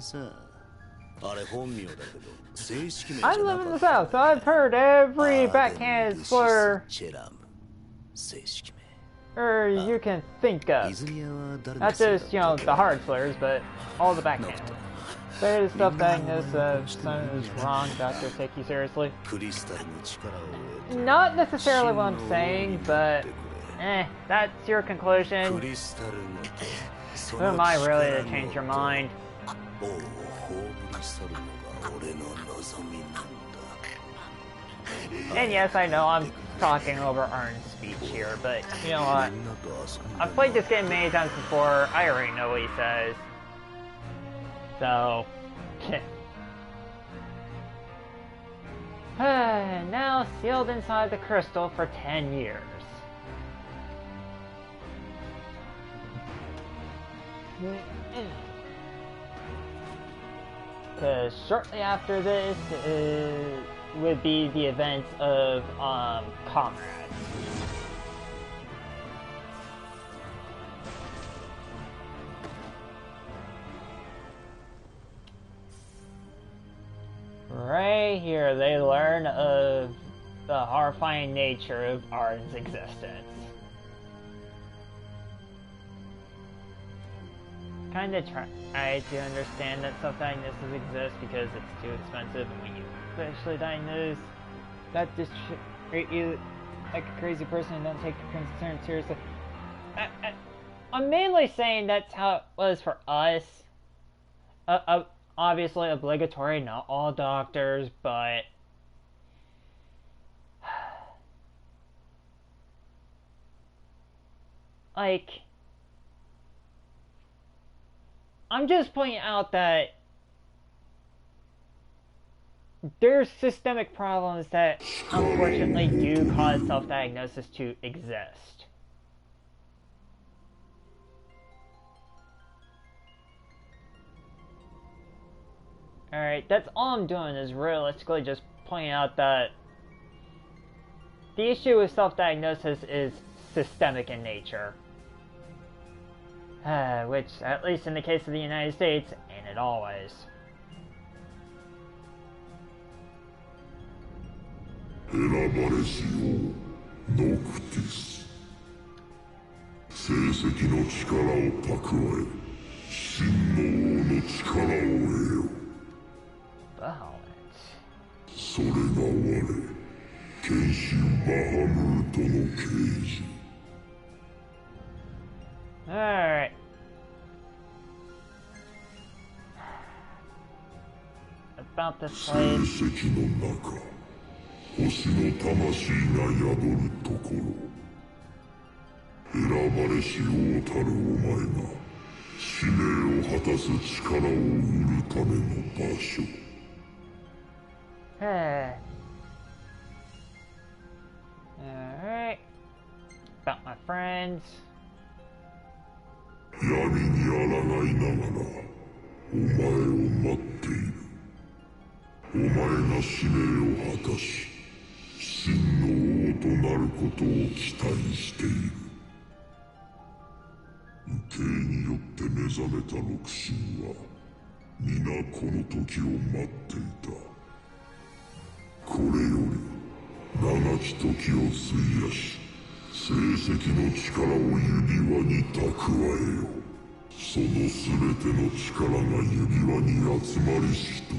I live in the South, so I've heard every backhanded slur you can think of. Not just, you know, the hard slurs, but all the backhand. There's stuff diagnosed of something is wrong, doctors take you seriously. Not necessarily what I'm saying, but that's your conclusion. Who am I really to change your mind? And yes, I know I'm talking over Arn's speech here, but you know what? I've played this game many times before, I already know what he says. So... now sealed inside the crystal for 10 years. Because shortly after this would be the events of Comrades. Right here, they learn of the horrifying nature of Arden's existence. Kind of try to understand that self-diagnosis exists because it's too expensive, and when you officially diagnose, that just treat you like a crazy person and don't take your concern seriously. I'm mainly saying that's how it was for us. Obviously obligatory, not all doctors, but like, I'm just pointing out that there's systemic problems that unfortunately do cause self-diagnosis to exist. Alright, that's all I'm doing is realistically just pointing out that the issue with self-diagnosis is systemic in nature. Which, at least in the case of the United States, ain't it always. 選ばれし王ノクティス成績の力を蓄え真の王の力を得よそれが我剣士バハムートの啓示 Alright. About this place. 成績の中星の魂が宿るところ選ばれし王たるお前が使命を果たす力を得るための場所 Alright. About my friends. 闇に抗いながらお前を待っているお前が使命を果たし真の王となることを期待している受けによって目覚めた六神は皆この時を待っていたこれより長き時を費やし成績の力を指輪に蓄えよその全ての力が指輪に集まりし時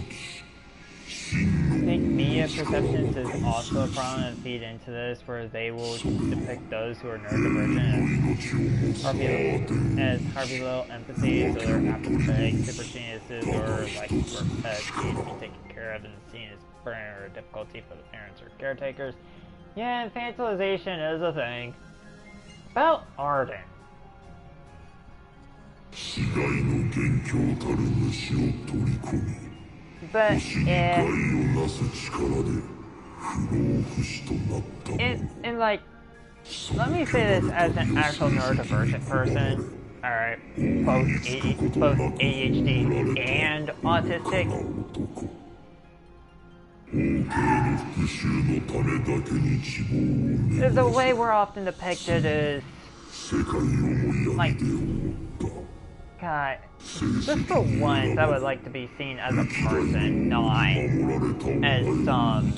I think media perceptions is also a prominent feed into this, where they will depict those who are neurodivergent as Harvey Little empathies, or apathetic, super geniuses, or like where pets need to be taken care of and seen as burden or difficulty for the parents or caretakers. Yeah, infantilization is a thing. About Arden. But and like, let me say this as an actual neurodivergent person. Alright, both ADHD and autistic. The way we're often depicted is like, God, just for once, I would like to be seen as a person, not as some.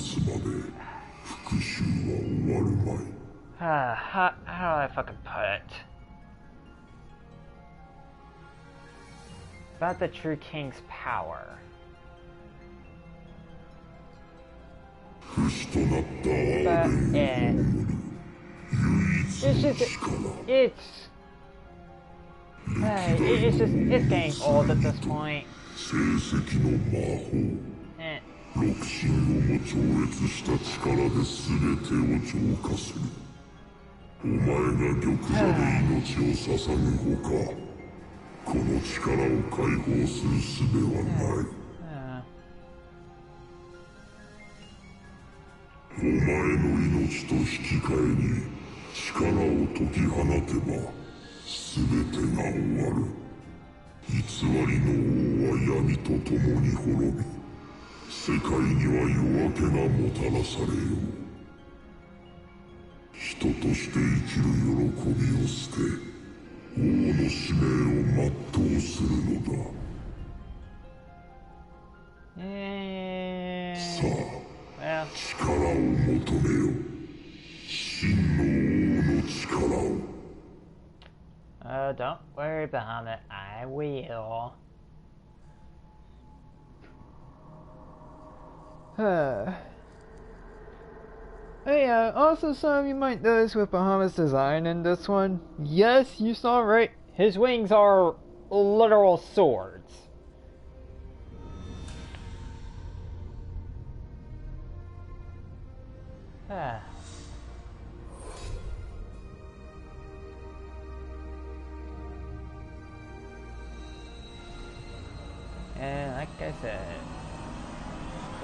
How do I fucking put it? About the true king's power. But, it's getting old at this point. Eh. 六神をも超越した力で全てを浄化するお前が玉座で命を捧ぐほかこの力を解放する術はないお前の命と引き換えに力を解き放てば全てが終わる偽りの王は闇と共に滅び世界には夜明けがもたらされよう人として生きる喜びを捨て王の使命を全うするのださあ力を求めよ真の王の力をDon't worry about it, I will. Yeah, also some of you might notice with Bahamut's design in this one. Yes, you saw right. His wings are literal swords. And like I said,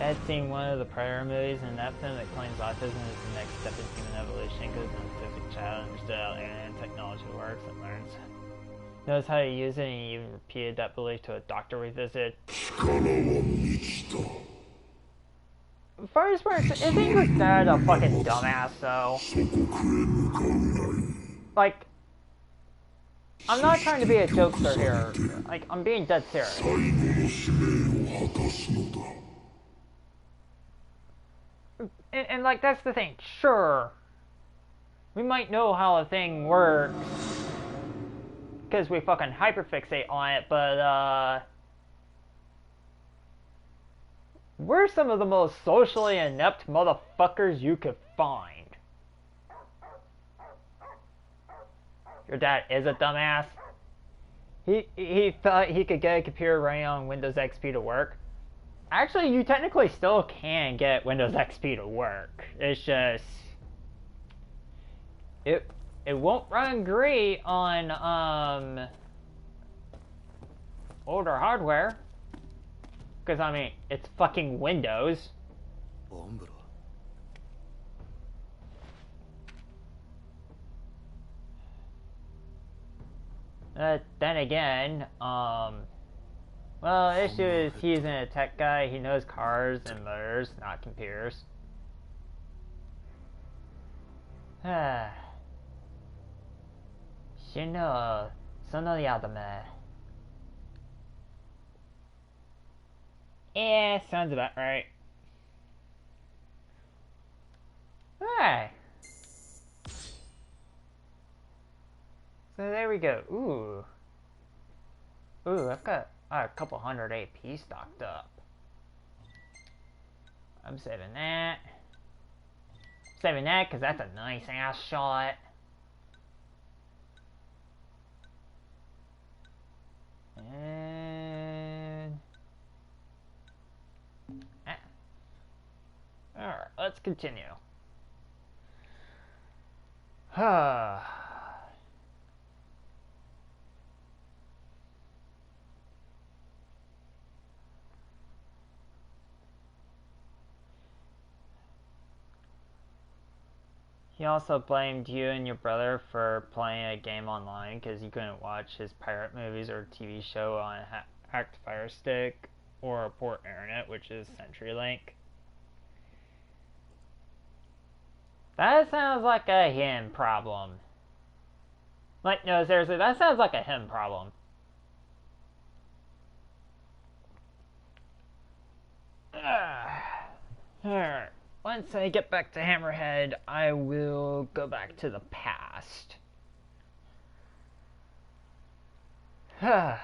Dad's seen one of the prior movies, and that film that claims autism is the next step in human evolution because an autistic child understood how internet technology works and learns. Knows how to use it, and he even repeated that belief to a doctor we visited. First person, isn't your dad a fucking dumbass though? Like, I'm not trying to be a jokester here. Like, I'm being dead serious. And like, that's the thing. Sure, we might know how a thing works because we fucking hyperfixate on it, but we're some of the most socially inept motherfuckers you could find. Your dad is a dumbass. He thought he could get a computer running on Windows XP to work. Actually, you technically still can get Windows XP to work. It's just it won't run great on older hardware. Because I mean, it's fucking Windows. Then again, well, the issue is he isn't a tech guy. He knows cars and motors, not computers. 死ぬそのやだめ Yeah, sounds about right. Hey. So there we go. Ooh, I've got a couple hundred AP stocked up. I'm saving that. Saving that because that's a nice ass shot. And alright, let's continue. He also blamed you and your brother for playing a game online because you couldn't watch his pirate movies or TV show on a hacked Fire Stick or a poor internet, which is CenturyLink. That sounds like a him problem. Like, no, seriously, that sounds like a him problem. Alright. Once I get back to Hammerhead, I will go back to the past. So,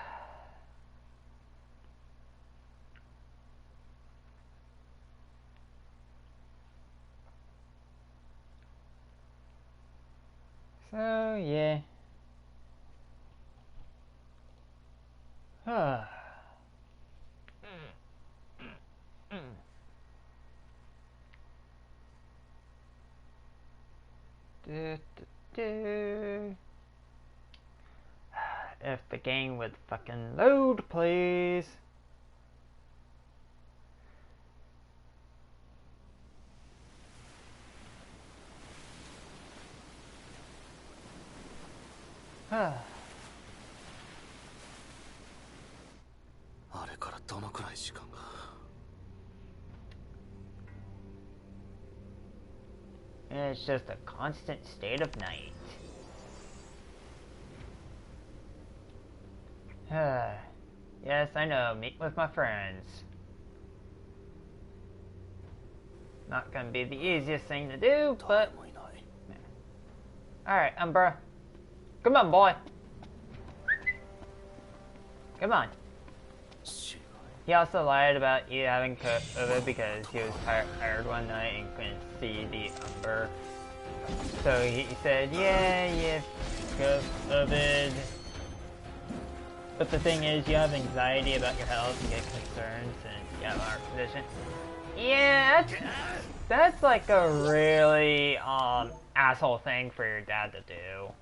yeah. If the game would fucking load, please. It's just a constant state of night. Yes, I know. Meet with my friends. Not gonna be the easiest thing to do, but... Alright, Umbra. Come on, boy. Come on. He also lied about you having COVID because he was tired one night and couldn't see the Umber. So he said, yeah, you have COVID. But the thing is, you have anxiety about your health and get concerns and you have a heart condition. Yeah, that's like a really asshole thing for your dad to do.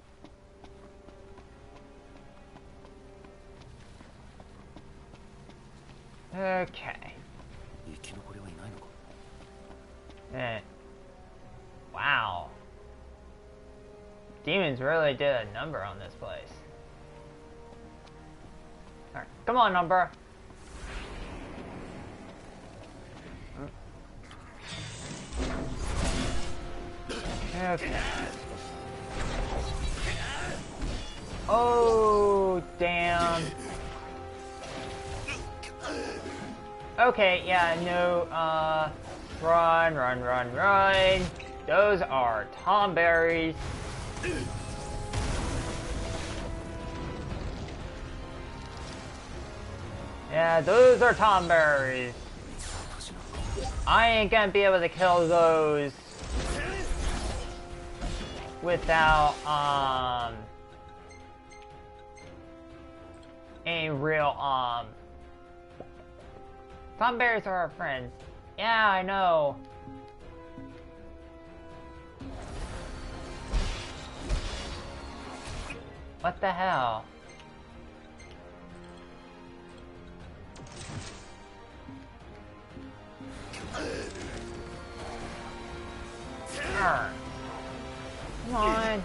Okay. Wow. Demons really did a number on this place. Alright, come on, number. Okay. Oh, damn. Okay, yeah, no, run, run, run, run. Those are tomberries. Yeah, those are tomberries. I ain't gonna be able to kill those without, any real, tomberries are our friends. Yeah, I know. What the hell? Come on.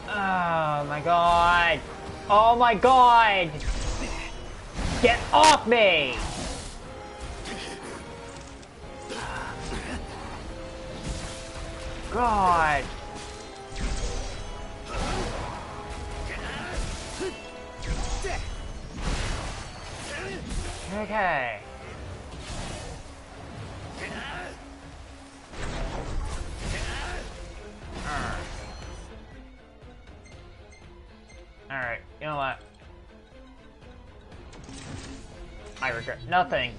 Oh my god. Oh my god. Get off me. God. Okay. Alright, you know what? I regret nothing.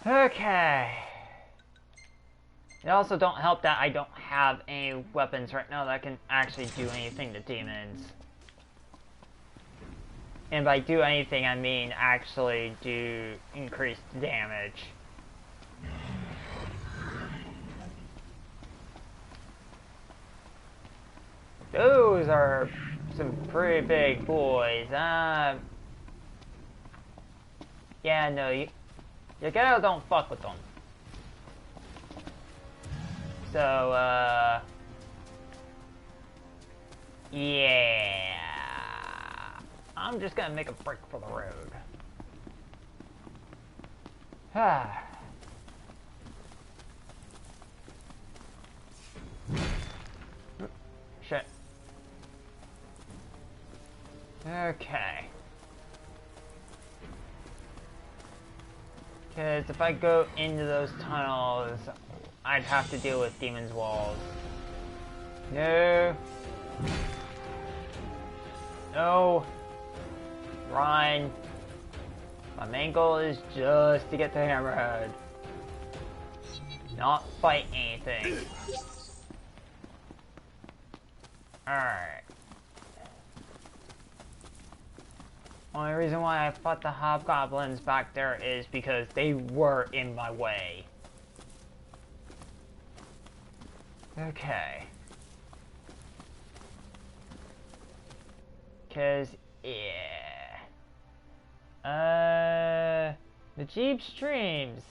Okay. It also don't help that I don't have any weapons right now that can actually do anything to demons. And by do anything, I mean actually do increased damage. Those are some pretty big boys. Yeah, no, you gotta don't fuck with them. So, yeah. I'm just gonna make a break for the road. Shit. Okay. Because if I go into those tunnels, I'd have to deal with Demon's Walls. No. No. Run. My main goal is just to get to Hammerhead. Not fight anything. Alright. Only reason why I fought the hobgoblins back there is because they were in my way. Okay. Cause, yeah. The Jeep streams.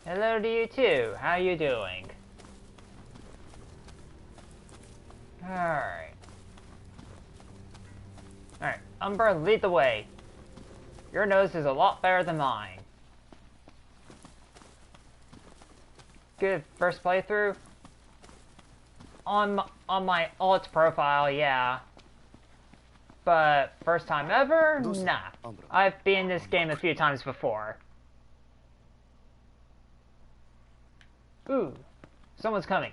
Hello to you too. How you doing? Alright. Alright, Umber, lead the way. Your nose is a lot better than mine. Good first playthrough. On my alt profile, yeah. But first time ever? Nah. I've been in this game a few times before. Ooh, someone's coming.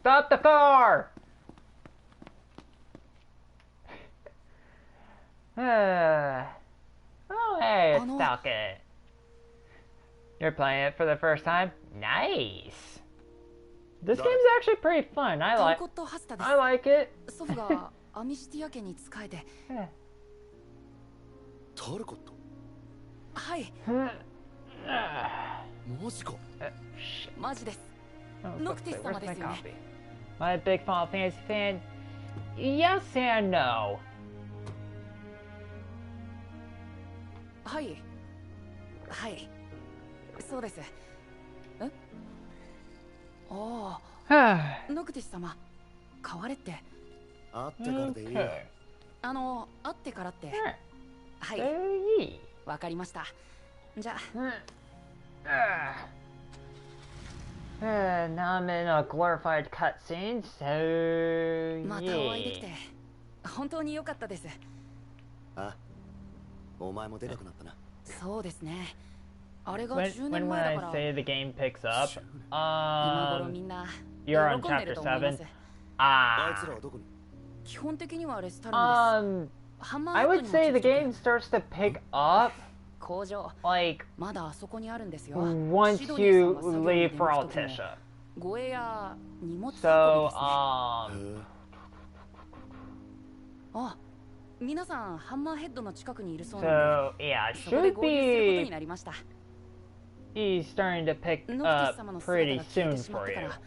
Stop the car! Oh, hey, it's Talcott. You're playing it for the first time? Nice! This game's actually pretty fun. I like it. Noctis, where's my copy? My big Final Fantasy fan. yes and no. はい。はい。そうです。え？ああ。ノクティス様、変われって。会ってからでいい。Okay. 会ってからって。はい。わかりました。じゃあ。Now I'm in a glorified cutscene, so またお会いできて本当に良かったです。あ、お前もでかくなったな。そうですね。あれが When 10年前だから。 I say the game picks up, 今頃みんな you're on 喜んでる chapter と思います。 7. あいつらはどこに？基本的にはレスタルムです。I would say the game starts to pick up 工場 like まだあそこにあるんですよ。 once you leave for Altissia. 護衛や荷物運びですね。 So あ、皆さんハンマーヘッドの近くにいるそうな so んで、 yeah, そこで should 合流することに be なりました。 he's starting to pick ノクティ up ス様の姿 pretty が消え soon てしまっ for てか you. ら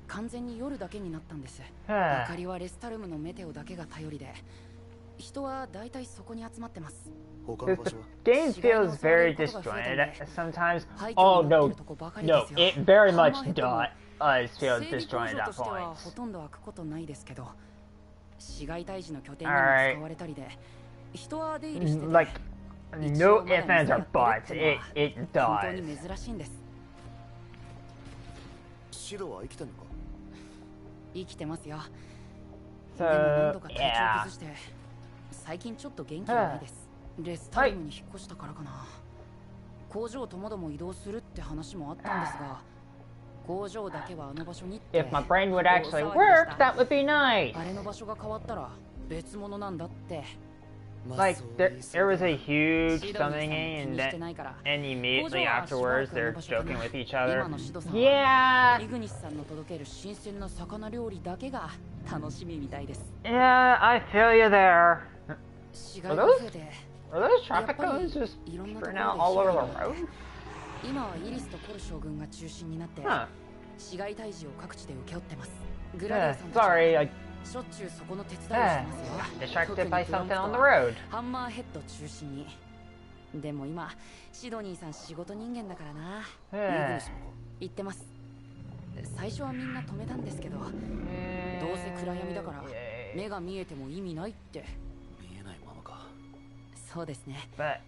完全に夜だけになったんです。明かりはレスタルムのメテオだけが頼りで、人はだいたいそこに集まってます。 Because the game feels very disjointed sometimes. Oh no, no, it very much feels disjointed at points. ほとんど開くことないですけど、市街退治の拠点にも使われたりで、人は出入りしてて、 Like no ifs, ands, or buts. It 本当 does. に珍しいんです。シドは生きてんのか？生きてますよ。 So でも何度か体調 yeah. 崩して、最近ちょっと元気がないです。レスタルムに引っ越したからかな。工場ともども移動するって話もあったんですが、工場だけはあの場所にって。 If my brain would actually work, that would be nice. あれの場所が変わったら別物なんだって。 Like there was a huge something and immediately afterwards they're joking with each other. Yeah. イグニスさんの届ける新鮮な魚料理だけが楽しみみたいです。 Yeah, I feel you there. 市街が増えて、 Are those traffic cones just spreading out all over the road? 今はイリスとコル将軍が中心になって、市街退治を各地で請け負ってます。グラディオさんたちは Sorry, I しょっちゅうそこの手伝いをしてますよ。 distracted by something on the road. ハンマーヘッド中心に。でも今シドニーさん仕事人間だからな。言ってます。最初はみんな止めたんですけど、どうせ暗闇だから目が見えても意味ないって。見えないままか。そうですね。 But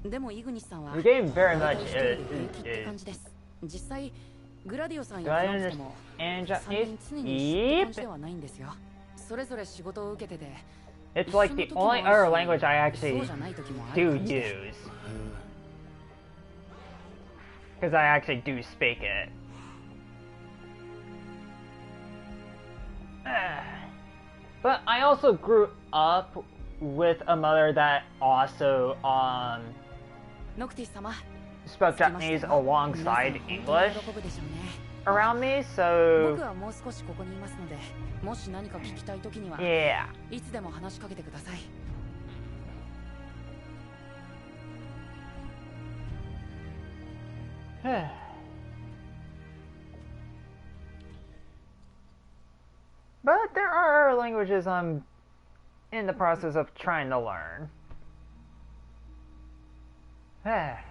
でもイグニスさんは the game very 大 much 体一人で平気って感じです。実際グラディオさんやフランスでも and 3人常に一って感じではないんですよ。それぞれ仕事を受けてて、 it's like the only other language I actually そうじゃない時もあ do る感じで。 use. Because I actually do speak it. But I also grew up with a mother that also ノクティス様、 spoke Japanese alongside 皆 English さん本当に喜ぶでしょうね。 around me, 僕 so はもう少しここにいますので、もし何か聞きたい時には yeah. いつでも話しかけてください。 But there are languages I'm in the process of trying to learn. Alright.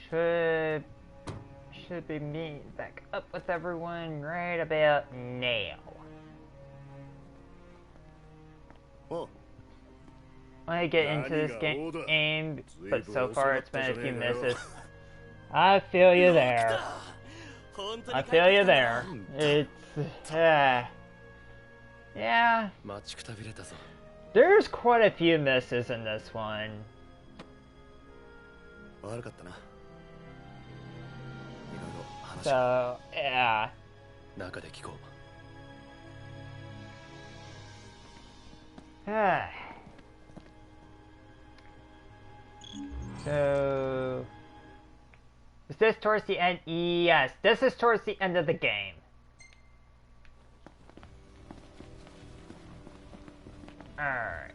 Should be meeting back up with everyone right about now. Oh. I get into this game, but so far it's been a few misses. I feel you there. I feel you there. It's yeah. There's quite a few misses in this one. So yeah. So is this towards the end? Yes, this is towards the end of the game. Alright.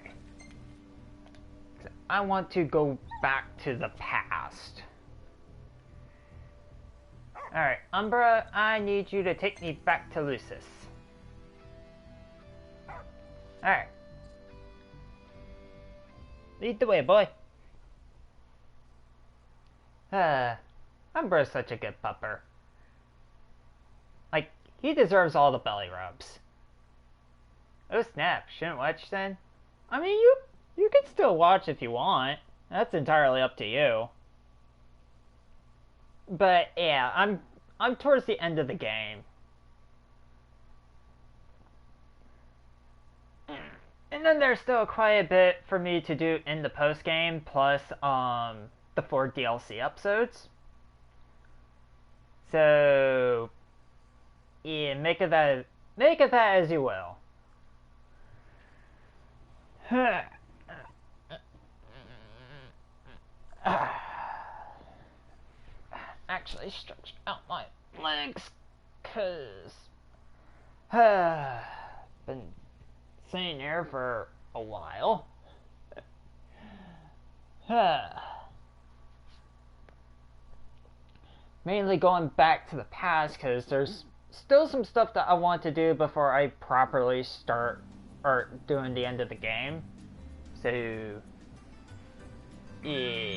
I want to go back to the past. Alright, Umbra, I need you to take me back to Lucis. Alright. Lead the way, boy. Umbra's such a good pupper. Like, he deserves all the belly rubs. Oh snap, shouldn't watch then? I mean, you can still watch if you want. That's entirely up to you. But yeah, I'm towards the end of the game. And then there's still quite a bit for me to do in the post game, plus the 4 DLC episodes. So yeah, make of that as you will. Actually stretched out my legs, cause been sitting here for a while. Mainly going back to the past, cause there's still some stuff that I want to do before I properly start or doing the end of the game. So yeah.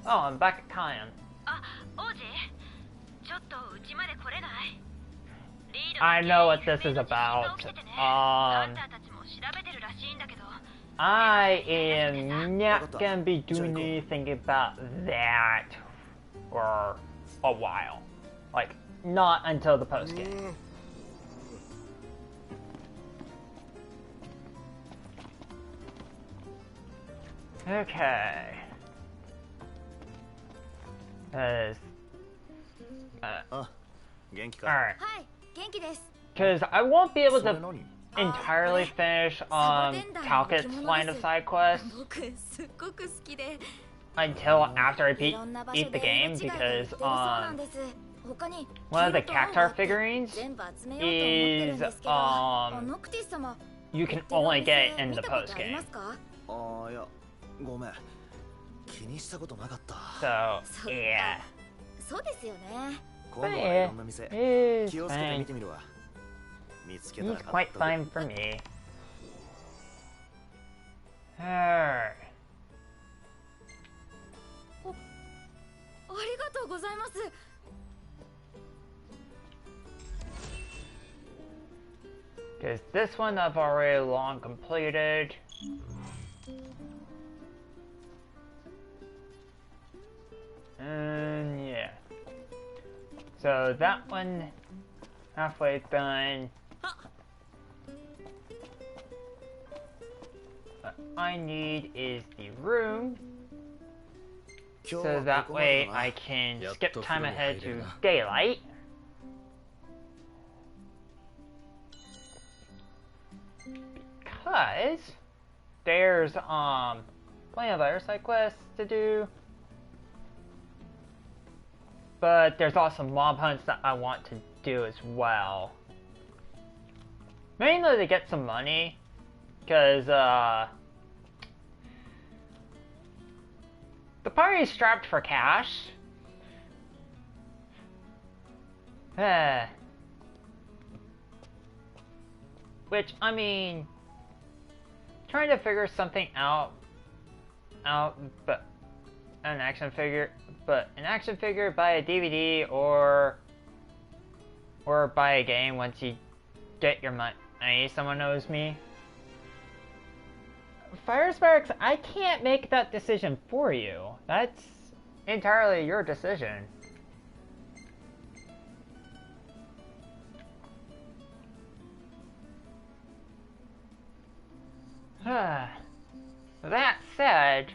Oh, I'm back at Kayan. I know what this is about. I am not gonna be doing anything about that for a while. Like, not until the post game. Okay. Alright. Because I won't be able to entirely finish Talcot's line of side quests until after I beat the game, because one of the Cactar figurines is you can only get in the post game. So yeah. But yeah, it's fine. He's quite fine for me. Alright. Because this one I've already long completed. And yeah. So that one, halfway done. What I need is the room, so that way I can skip time ahead to daylight. Because there's plenty of other side quests to do. But there's also mob hunts that I want to do as well. Mainly to get some money, because the party's strapped for cash. Which, I mean, trying to figure something out, but an action figure buy a DVD or buy a game once you get your money. Someone knows me. Fire Sparks, I can't make that decision for you. That's entirely your decision. That said,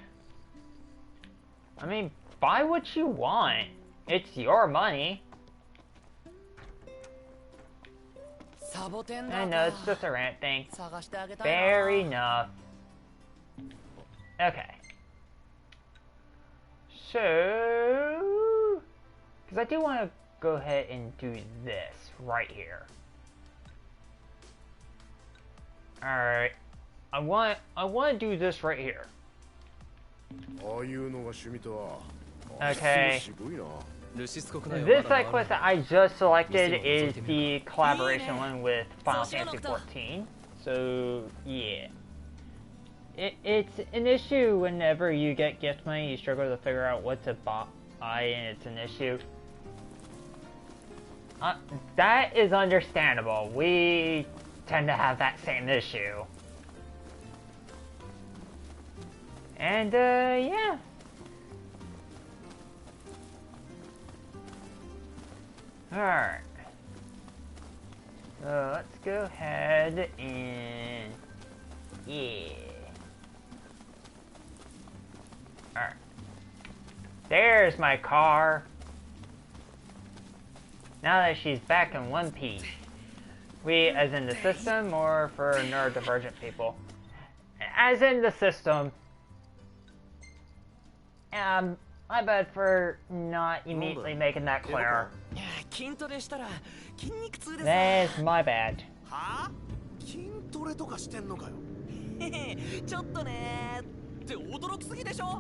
I mean, buy what you want. It's your money. I know, it's just a rant thing. Fair enough. Okay. So, because I do want to go ahead and do this right here. Alright. I want to do this right here. Okay. This side quest that I just selected is the collaboration one with Final Fantasy XIV. So yeah, it's an issue whenever you get gift money. You struggle to figure out what to buy, and it's an issue. That is understandable. We tend to have that same issue. And yeah. Alright. So let's go ahead and yeah. Alright. There's my car. Now that she's back in one piece. We, as in the system, or for neurodivergent people? As in the system. My bad for not immediately making that clear. That's my bad.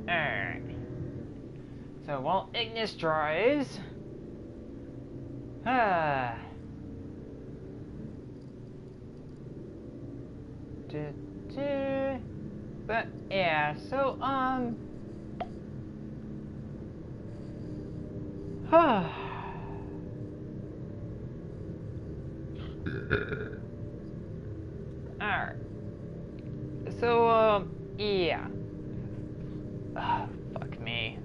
Alright. So while Ignis drives... But yeah, so alright. So yeah. Fuck me.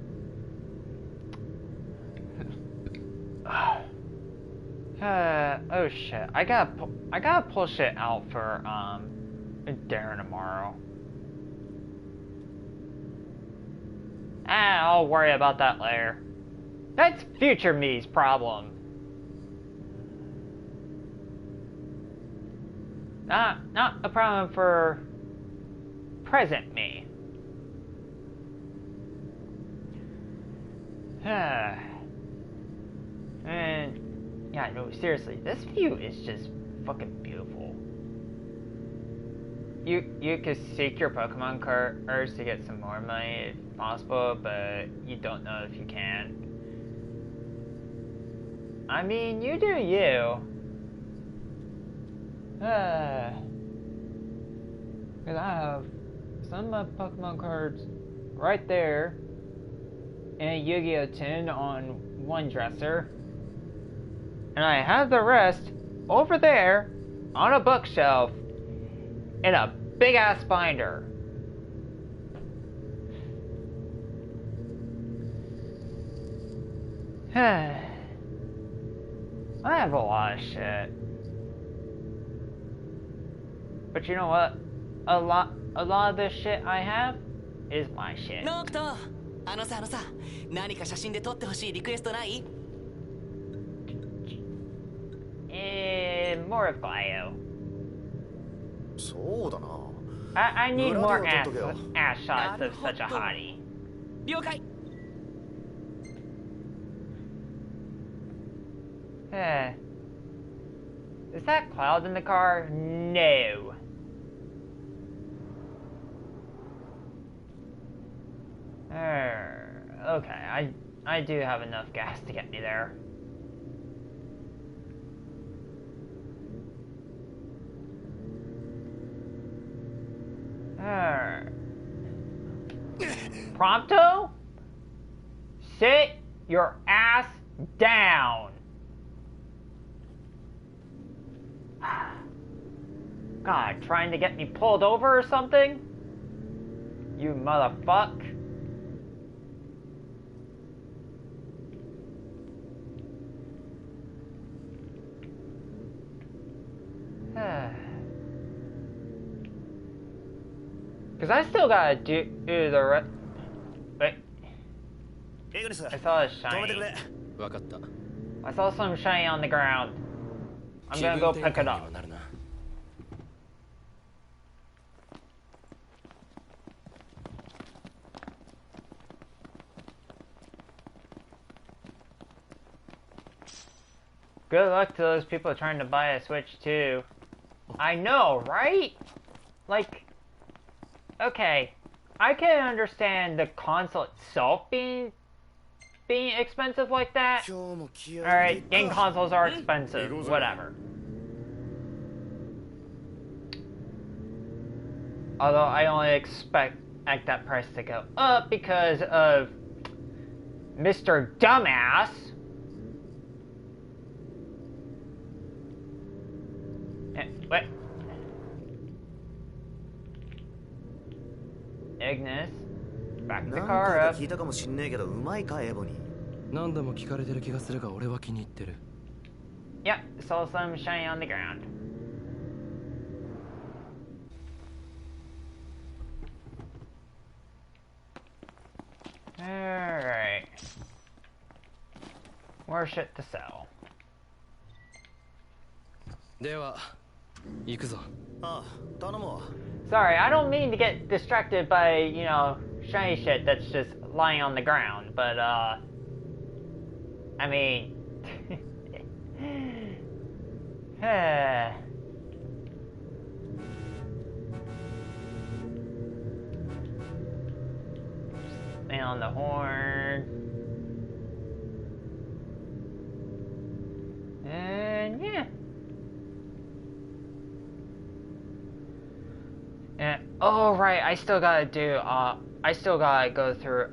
Oh shit. I gotta pull shit out for Darren tomorrow. I'll worry about that later. That's future me's problem. Not a problem for present me. And yeah, no, seriously, this view is just fucking beautiful. You could seek your Pokemon cards to get some more money if possible, but you don't know if you can. I mean, you do you. Because I have some of my Pokemon cards right there, and a Yu-Gi-Oh! tin on one dresser, and I have the rest over there on a bookshelf in a big ass binder. I have a lot of shit. But you know what? A lot of this shit I have is my shit. Noctis! 何か写真で撮ってほしいリクエストない? More of Glio. そうだな。I need more ass shots of such a hottie. 了解. Is that Cloud in the car? No. Okay, I do have enough gas to get me there. Prompto? Sit your ass down. God, trying to get me pulled over or something? You motherfuck. Because I still gotta do the rest. Wait. I saw a shiny. I saw some shiny on the ground. I'm gonna go pick it up. Good luck to those people trying to buy a Switch too. I know, right? Like, okay, I can understand the console itself being expensive like that. Alright, game consoles are expensive, whatever. Although I only expect that price to go up because of Mr. Dumbass. What? Ignis, back the car up. 聞いたかもしんねえけど、うまいかエボニー。何度も聞かれてる気がするが、俺は気に入ってる。Yep, saw some shiny on the ground. Alright. More shit to sell. では、行くぞ。ああ、頼むわ。 Sorry, I don't mean to get distracted by, you know, shiny shit that's just lying on the ground, but, I mean... Man on the horn. And yeah. And oh right, I still gotta go through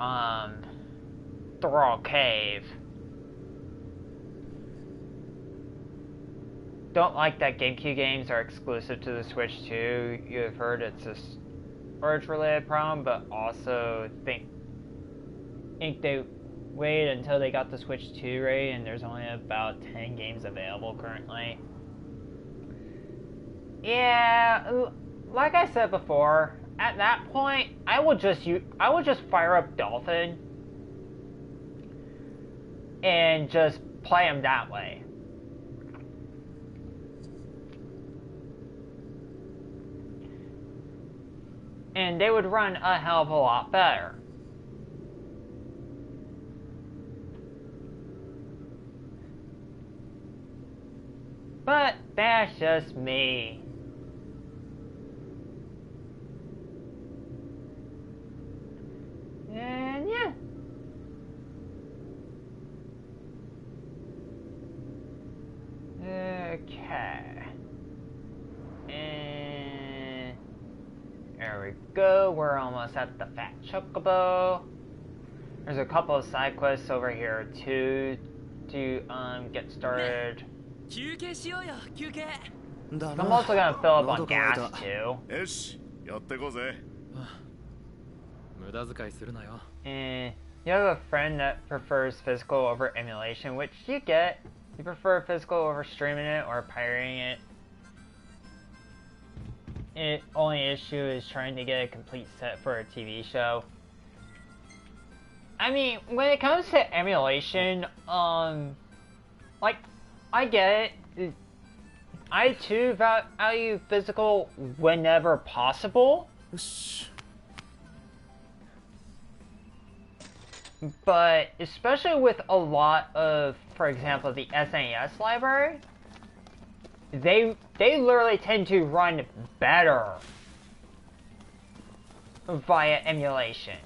Thrall Cave. Don't like that GameCube games are exclusive to the Switch too. You have heard it's a storage related problem, but also think they waited until they got the Switch 2 ready, and there's only about 10 games available currently. Yeah, like I said before, at that point, I would just fire up Dolphin and just play him that way. And they would run a hell of a lot better. But that's just me. And yeah. Okay. And there we go. We're almost at the Fat Chocobo. There's a couple of side quests over here too to get started. I'm also gonna fill up on gas too. And you have a friend that prefers physical over emulation, which you get. You prefer physical over streaming it or pirating it. The only issue is trying to get a complete set for a TV show. I mean, when it comes to emulation, like, I get it. I too value physical whenever possible. But especially with a lot of, for example, the SNES library, they literally tend to run better via emulation.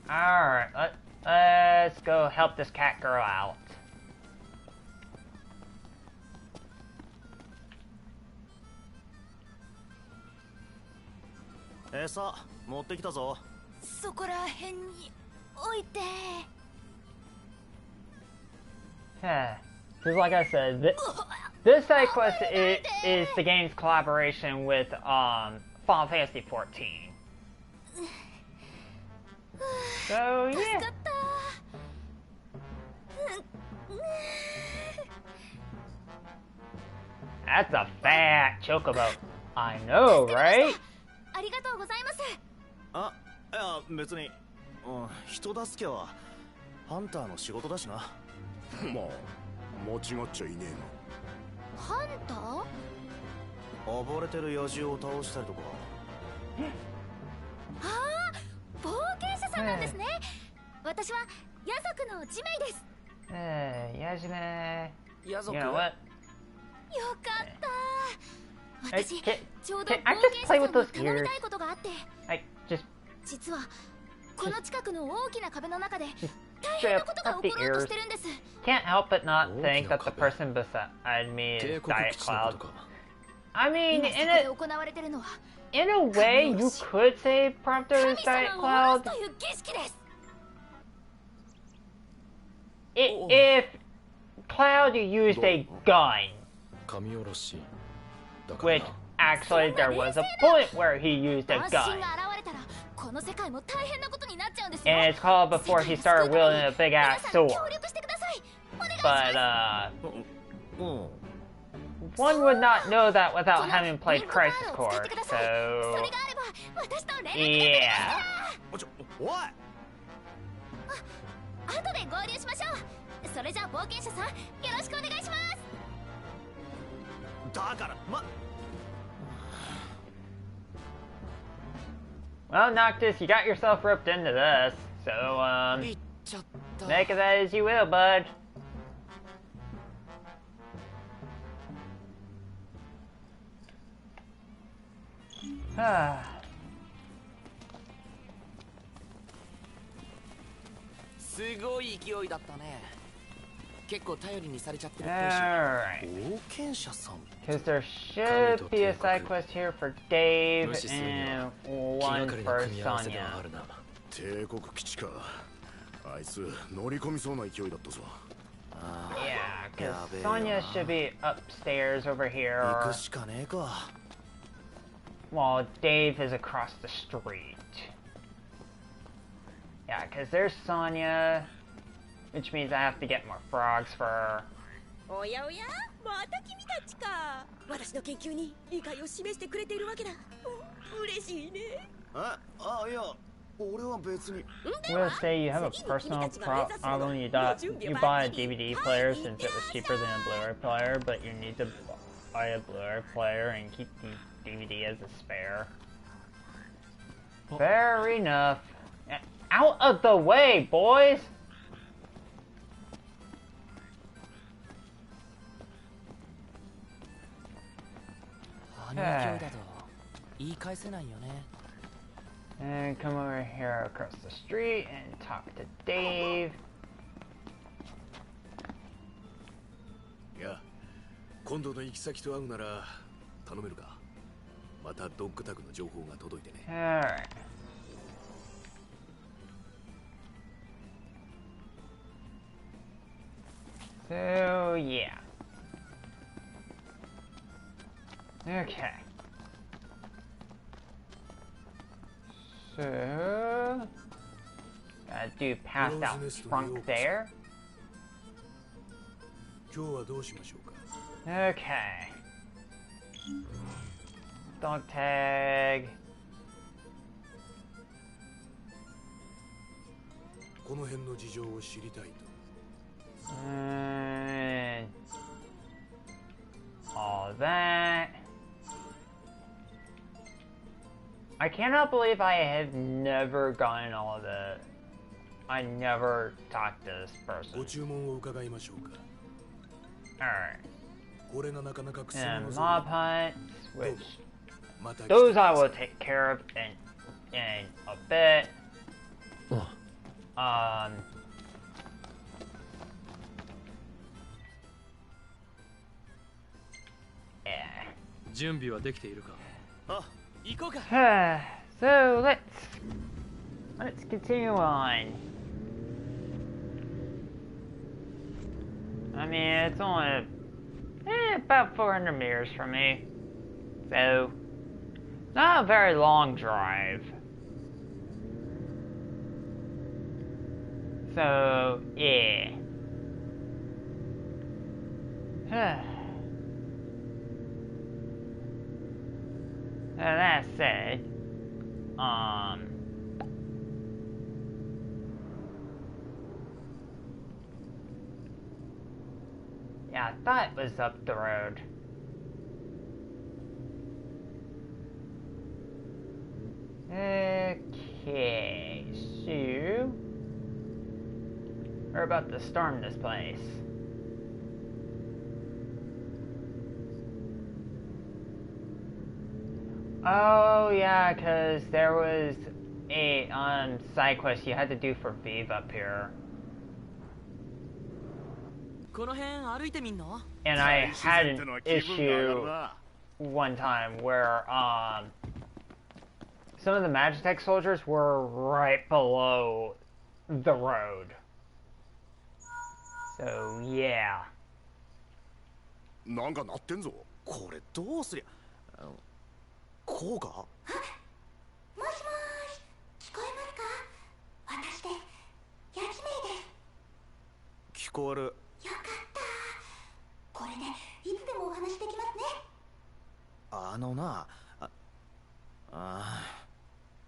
Alright, let's go help this cat girl out. Because like I said, this side quest is the game's collaboration with Final Fantasy XIV. So yeah. That's a fat chocobo. I know, right? ありがとうございます。あ、いや別に、人助けはハンターの仕事だしな。まあ間違っちゃいねえな。ハンター？溺れてる野獣を倒したりとか。ああ、冒険者さんなんですね。私はヤ族のジメイです。ヤジメ。ヤ族。You know what? よかった。私 Can ちょうど I 冒 just 険 play 者 with さん those に頼み ears? たいことがあって Just 実はこの近くの大きな壁の中で straight 大変な up ことが up 起 the ころうと ears. してるんです Can't help but not Oh, think that the okay. person beside me 帝 is 国 Diet 基地の Cloud. ことか I mean, 今そこで行われてるのは in a way, you could say Prompto is 神 Diet 様を下ろ Cloud すという儀式です if Cloud used a gun, 神下ろしだから which な actually there was a point where he used a 安心 gun. が現れたらこの世界も大変なことになっちゃうんですよ And it's called before he started wielding a big 皆 ass さん sword. 協力してくださいお願いし But うん one would not know that こ without の having リン played クカー Crisis ドを使っ Core. てください So それがあれば私と連絡できる yeah. おい後で合流しましょうそれじゃあ冒険者さんよろしくお願いします だからWell, Noctis, you got yourself roped into this. So 行っちゃった make of that as you will, bud. Ah. すごい勢いだったね結構頼りにされちゃってるっぽいし Alright. 冒険者さん Because there should be a side quest here for Dave 無視するには and 気が one かりな for 組み合わせではあ Sonya. るな帝国基地かあいつ乗り込みそうな勢いだったぞ Yeah, because やべえ Sonya な should be upstairs over 行 here, くしかねえか while Dave is across the street. Yeah, because there's Sonya, which means I have to get more frogs for her. おやおやまた君たちか私の研究に理解を示してくれているわけだ嬉しいねいや俺は別に We'll say you have a personal problem. You buy a DVD player since it was cheaper than a Blu-ray player, but you need to buy a Blu-ray player and keep the DVD as a spare. Fair enough. Out of the way, boys! あの勢いだと言い返せないよね And come over here across the street and talk to Dave. いや今度の行き先と会うなら頼めるかまたドッグタグの情報が届いてね Alright. So, yeah. Okay. So, gotta do passed out sprunk there. 今日はどうしましょうか Okay. Dog tag. この辺の事情を知りたいと And all that. I cannot believe I have never gotten all of that. I never talked to this ご person. 注文を伺いましょうか Alright. これがなかなか苦戦 And を mob hunts, どう which ぞまた来て those くだ I さい will take care of in a bit. Yeah. 準備はできているかあ行こうか So let's continue on. I mean, it's only about 400 meters from me, so not a very long drive. So yeah. Now that said, yeah, I thought it was up the road. Okay, so we're about to storm this place. Oh yeah, because there was a side quest you had to do for Vive up here. And I had an issue one time where some of the Magitech soldiers were right below the road. So yeah. なんか鳴ってんぞ。これどうすりゃ。こうか？もしもーし、聞こえますか？私で、ヤチメイです。聞こえる。よかった。これでいつでもお話できますね。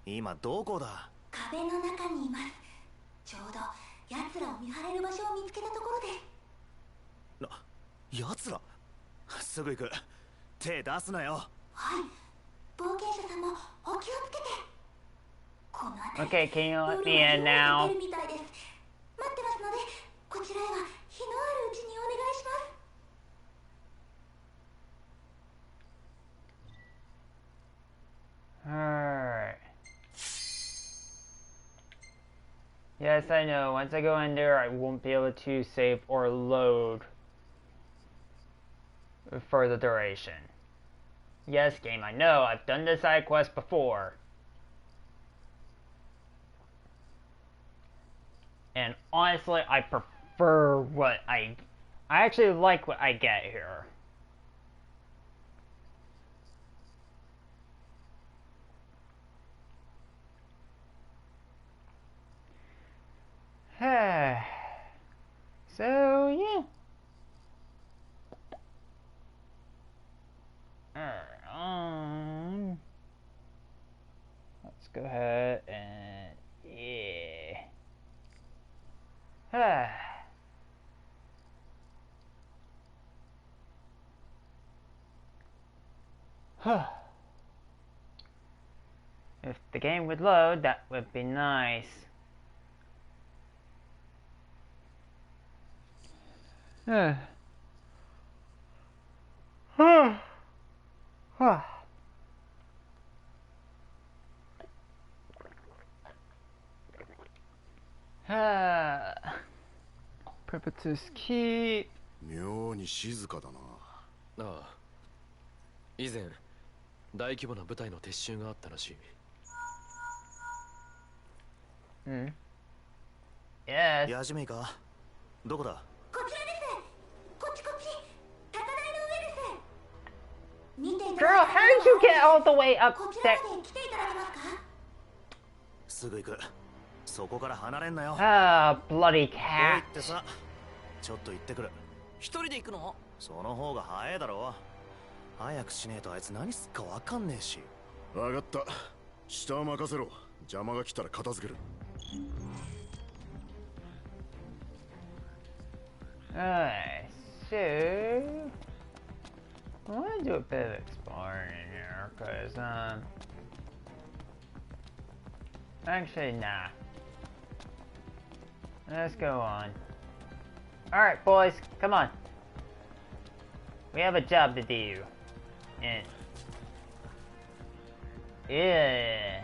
今どこだ？壁の中にいます。ちょうど奴らを見張れる場所を見つけたところで。奴ら？すぐ行く。手出すなよ。はい。冒険者さんもお気をつけて。この辺り。Okay, can you let me in now? 待ってますので、こちらへは日のあるうちにお願いします。Alright. Yes, I know. Once I go in there, I won't be able to save or load for the duration. Yes, game, I know. I've done this side quest before. And honestly, I prefer what I actually like what I get here. So, yeah. Let's go ahead and yeah. If the game would load, that would be nice. Perpetuous keep. 妙に静かだな。ああ。以前、大規模な部隊の撤収があったらしい。Yes. ヤジメイか？どこだ？こちらです。こっち。高台の上です。見ていただ Girl, how did you get all the way up こち there? らまで来ていただけますか？すぐ行く。そこから離れんなよ。Ah, bloody おい cat. ってさ。ちょっと行ってくる。一人で行くの？その方が早いだろ。早くしねえとあいつ何すっかわかんねえし。わかった。下を任せろ。邪魔が来たら片付ける。Alright, so I want to do a bit of exploring in here, cause actually nah. Let's go on. Alright, boys, come on. We have a job to do. And yeah.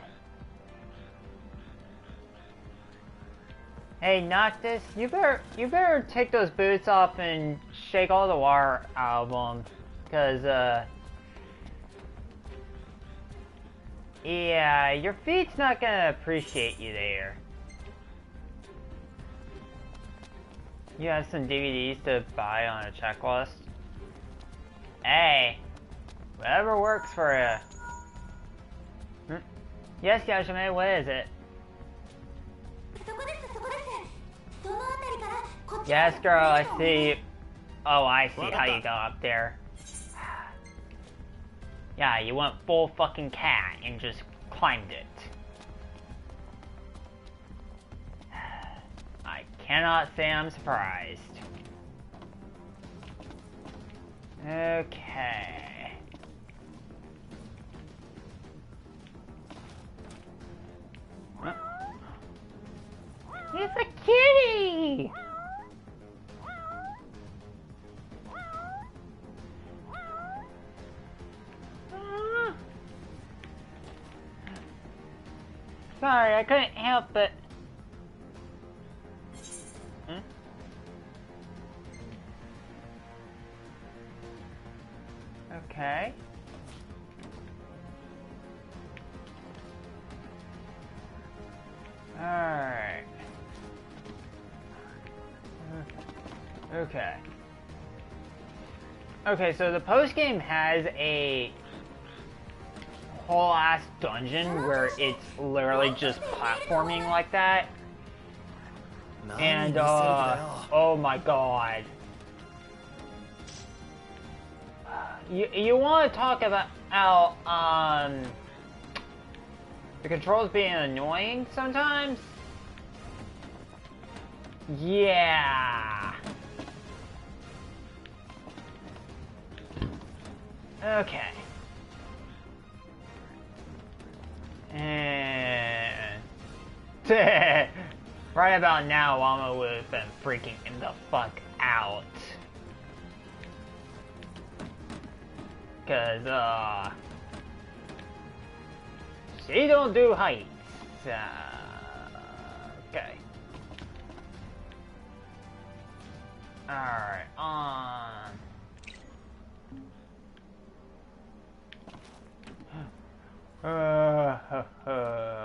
Hey Noctis, you better take those boots off and shake all the water out of them, cause yeah, your feet's not gonna appreciate you there. You have some DVDs to buy on a checklist? Hey, whatever works for you. Yes, Yashime, what is it? Yes, girl, I see. Oh, I see how you go up there. Yeah, you went full fucking cat and just climbed it. I cannot say I'm surprised. Okay. Huh? It's a kitty! Okay. Alright. Okay. Okay, so the post-game has a whole ass dungeon where it's literally just platforming like that. And, oh my god. You want to talk about how, the controls being annoying sometimes? Yeah. Okay. And right about now, Llama would have been freaking the fuck out. Cause she don't do heights. Okay. Alright,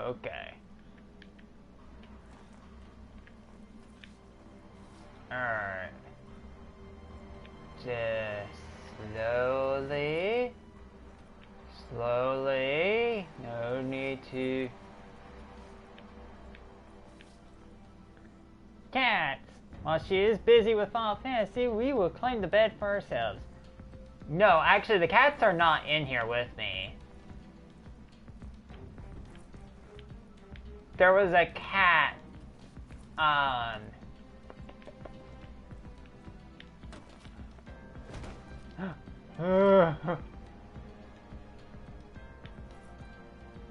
okay. Alright. Just slowly. No need to. Cats! While she is busy with Final Fantasy, we will claim the bed for ourselves. No, actually, the cats are not in here with me. There was a cat,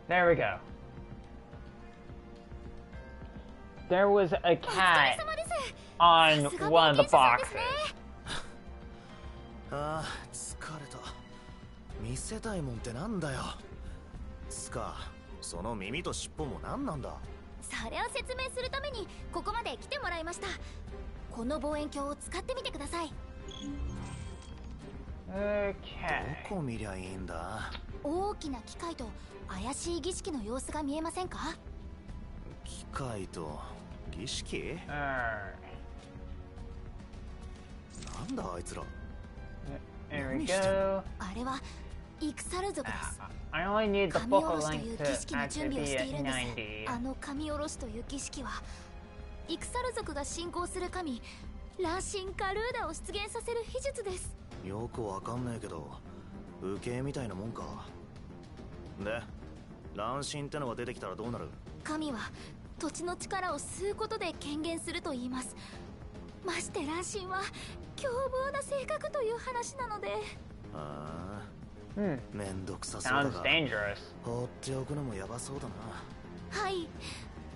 there we go. There was a cat on one of the boxes. ああ、疲れた。見せたいもんってなんだよ。つか、その耳と尻尾も何なんだ。それを説明するためにここまで来てもらいました。この望遠鏡を使ってみてください。Okay. どこ見りゃいいんだ。大きな機械と怪しい儀式の様子が見えませんか？機械と儀式？なんだあいつら。There we go. あれはイクサル族です。I only need the 神 focal おろしという length 儀 to 式の準備をしてい activate るんです。 90. あの神おろしという儀式はイクサル族が信仰する神ランシン・カルーダを出現させる秘術です。よくわかんないけど受けみたいなもんか。で乱心ってのが出てきたらどうなる？神は土地の力を吸うことで権限すると言います。まして乱心は凶暴な性格という話なので。ああ、めんどくさそうだが放っておくのもヤバそうだな。はい、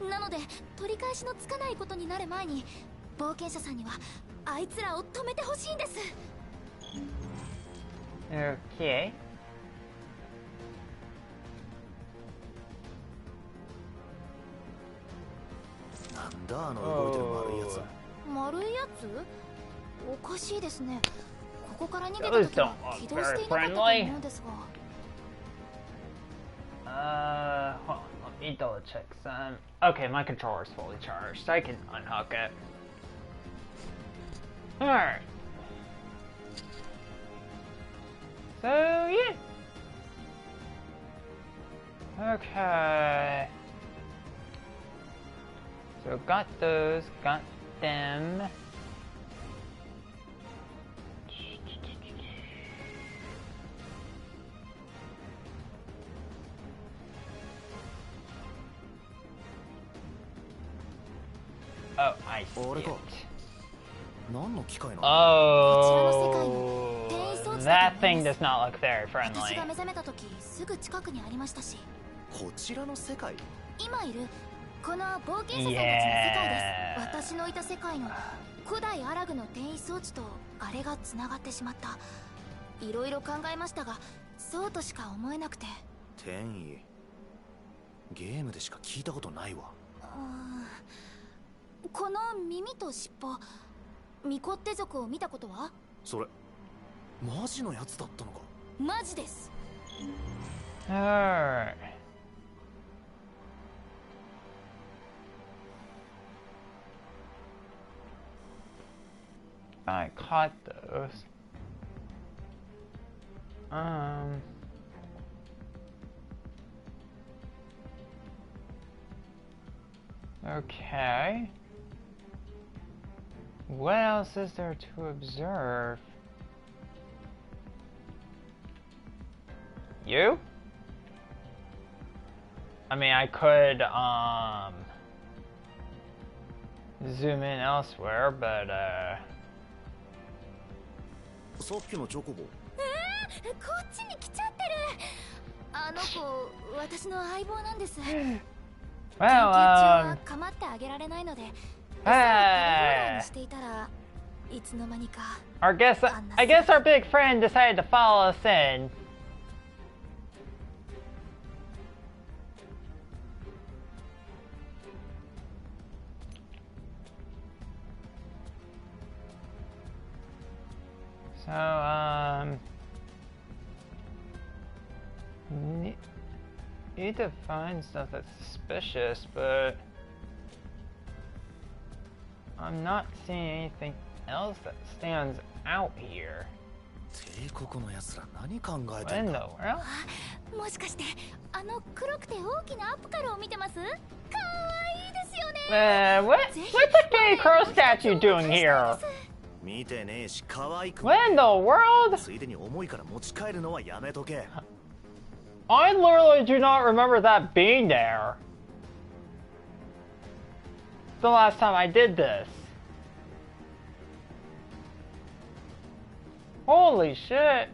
なので取り返しのつかないことになる前に冒険者さんにはあいつらを止めてほしいんです。Okay. なんだあの動いてる丸いやつ。丸いやつ？おかしいですね。ここから逃げた時は起動していなかったと思うんですが。Hold on, let me double check some. Okay, my controller is fully charged. I can unhook it. Alright. So, yeah. Okay. So, got those, got them. Oh, I see it. Oh, that thing does not look very friendly. 私が目覚めた時すぐ近くにありましたし。こちらの世界？今いるこの冒険者さんたちの世界です。私のいた世界の古代アラグの転移装置とあれがつながってしまった。いろいろ考えましたがそうとしか思えなくて。転移？ゲームでしか聞いたことないわ。この耳と尻尾、ミコッテ族を見たことは？それマジのやつだったのか。マジです。Alright. I caught those. Okay. What else is there to observe? You? I mean, I could, zoom in elsewhere, but, さっきのチョコボ。こっちに来ちゃってる。あの子、私の相棒なんです。well, 構ってあげられないので、していたらいつの間にか。I guess our big friend decided to follow us in. So, need to find stuff that's suspicious, but I'm not seeing anything else that stands out here. 帝国の奴ら何考え What て in ん the だ。 world? もしかしてあの黒くて大きなアップカルを見てます？かわいいですよね。What's the gay crow statue doing here? 見てねえし可愛く。 What in the world? ついでに重いから持ち帰るのはやめとけ。 I literally do not remember that being there. The last time I did this. Holy shit.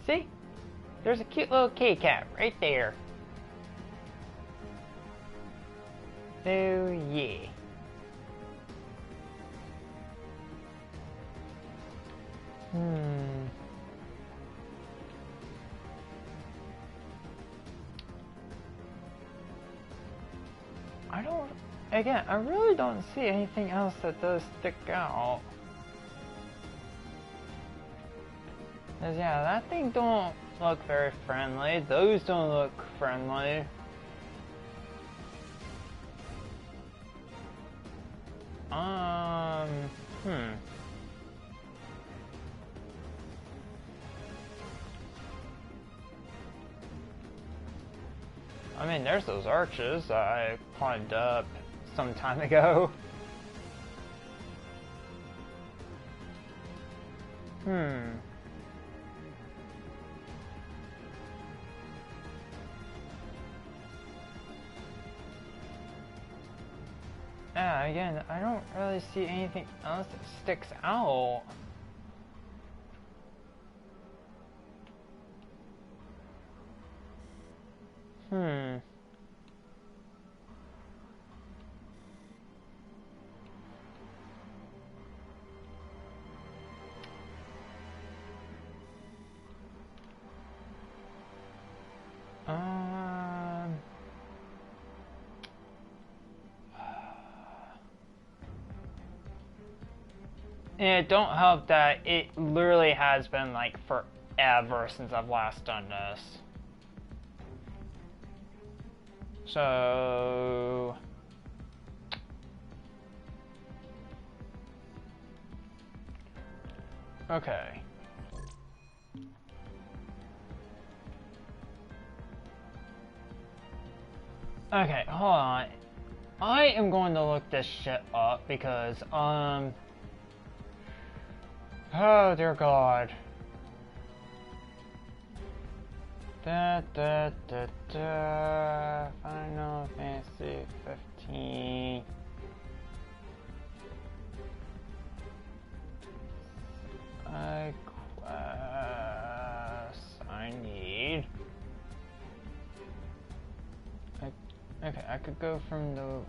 See? There's a cute little kitty cat right there. Oh yeah. I really don't see anything else that does stick out. 'Cause yeah, that thing don't look very friendly. Those don't look friendly. I mean, there's those arches I climbed up some time ago. Yeah, again, I don't really see anything else that sticks out. And it don't help that it literally has been like forever since I've last done this. So okay. Okay, hold on. I am going to look this shit up because oh dear God. Final Fantasy 15. Quests I need. Okay, I could go from the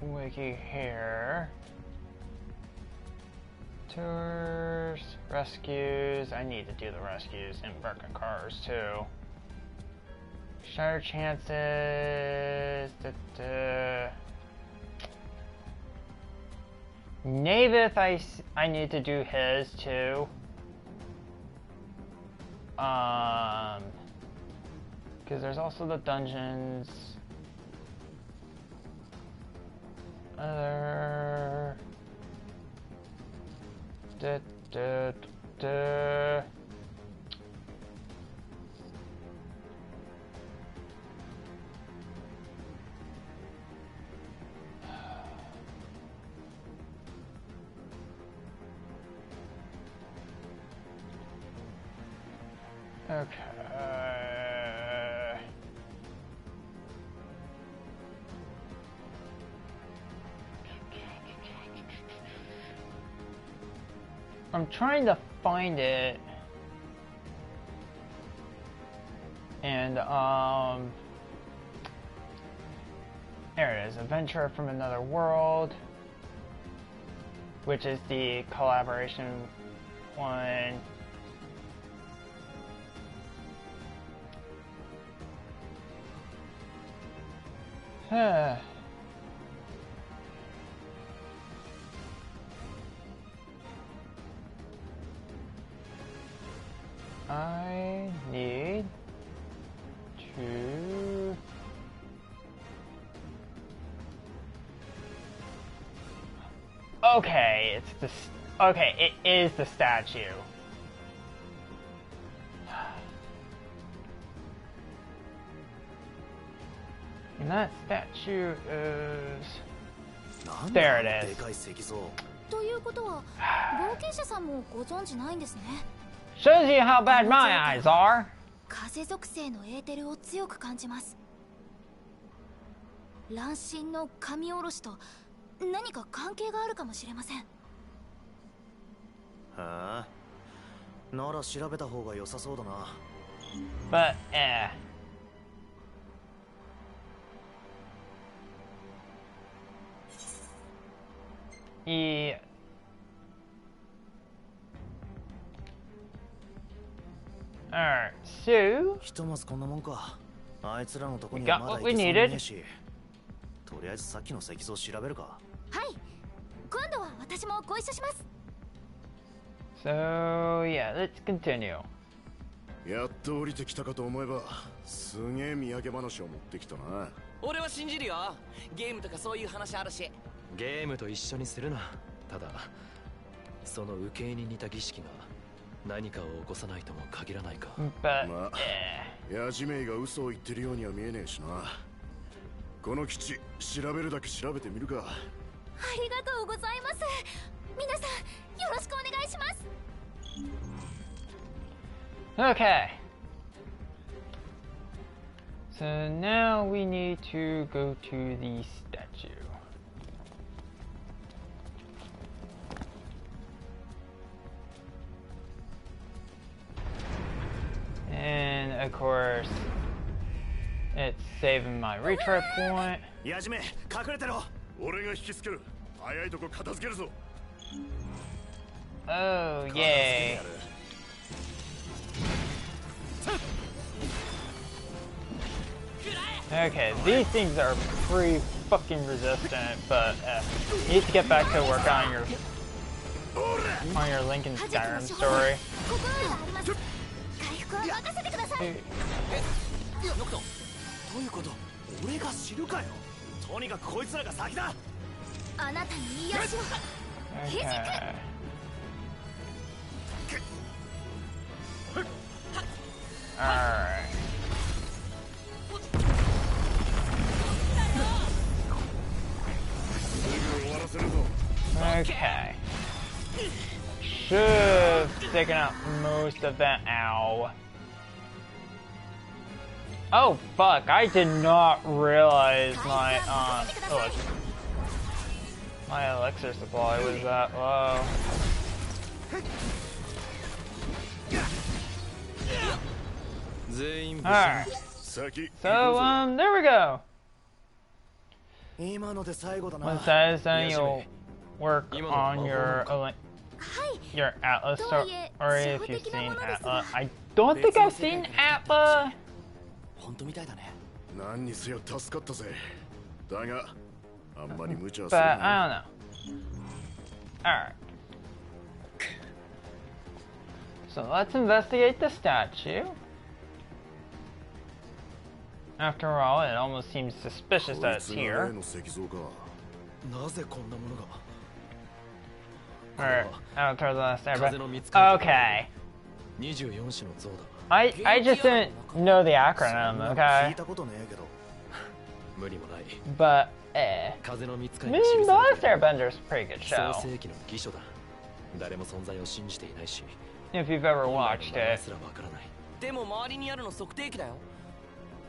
wiki here. Tours, rescues. I need to do the rescues in broken cars too. Shatter chances. Navith, I need to do his too. Because there's also the dungeons. Other. Okay. I'm trying to find it. And there it is. Adventure from Another World, which is the collaboration one. I need to okay, it's the okay, it is the statue. And that statue is there it is. ということは冒険者さんもご存知ないんですね。Shows you how bad my eyes are. 風属性のエーテルを強く感じます。乱心の神おろしと何か関係があるかもしれません。へえ、なら調べた方が良さそうだな。But yeah. Alright, so ひとまずこんなもんか。あいつらのとこに we は got まだ what 行 we けそうにねえ needed. し。とりあえずさっきの石像調べるか。はい、今度は私もご一緒します。So yeah, let's continue. やっと降りてきたかと思えば、すげえ土産話を持ってきたな。俺は信じるよ。ゲームとかそういう話あるし。ゲームと一緒にするな。ただその受けに似た儀式が何かを起こさないとも限らないか。But まあ、ヤジメイが嘘を言ってるようには見えねえしな。この基地調べるだけ調べてみるか。ありがとうございます。皆さんよろしくお願いします。okay. So now we need to go to the statue. And of course, it's saving my retry point. ヤジメ、隠れてろ。俺が引きつける。早いとこ片付けるぞ。Oh, yay. Okay, these things are pretty fucking resistant, but you need to get back to work on your Link and Skyrim story. 回復は任せてください。ノクト、どういうこと？俺が知るかよ。とにかくこいつらが先だ。あなたに癒しを。Okay. Alright. Okay. Should have taken out most of that. Ow. Oh fuck, I did not realize my my elixir supply was that low. Alright. So there we go. Once that is done, you'll work on your Atlas story if you've seen Atlas. I don't think I've seen Atlas. 本当みたいだね。何にせよ助かったぜ。だがあんまり無茶する But な。I don't know. Alright. So let's investigate the statue. After all, it almost seems suspicious that it's here. Or Avatar: The Last Airbender. Okay. I just didn't know the acronym, okay? But, The Last Airbender's a pretty good show. If you've ever watched it. でも周りにあるの測定器だよ。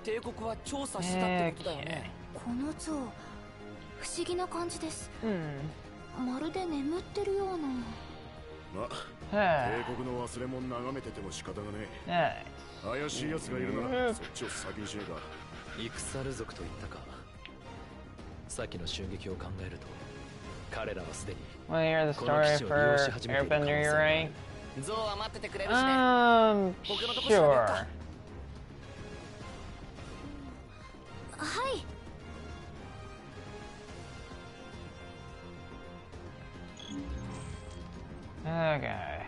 帝国は調査したってことだよね。この像、不思議な感じです。まるで眠ってるような。ま、帝国の忘れ物眺めてても仕方がねえ。怪しい奴がいるならそっちを先にしねえか。イクサル族と言ったか。さっきの襲撃を考えると、彼らはすでに。Want to hear the story for Airbender you're right? 像は待っててくれるしね。Sure. はい。Okay.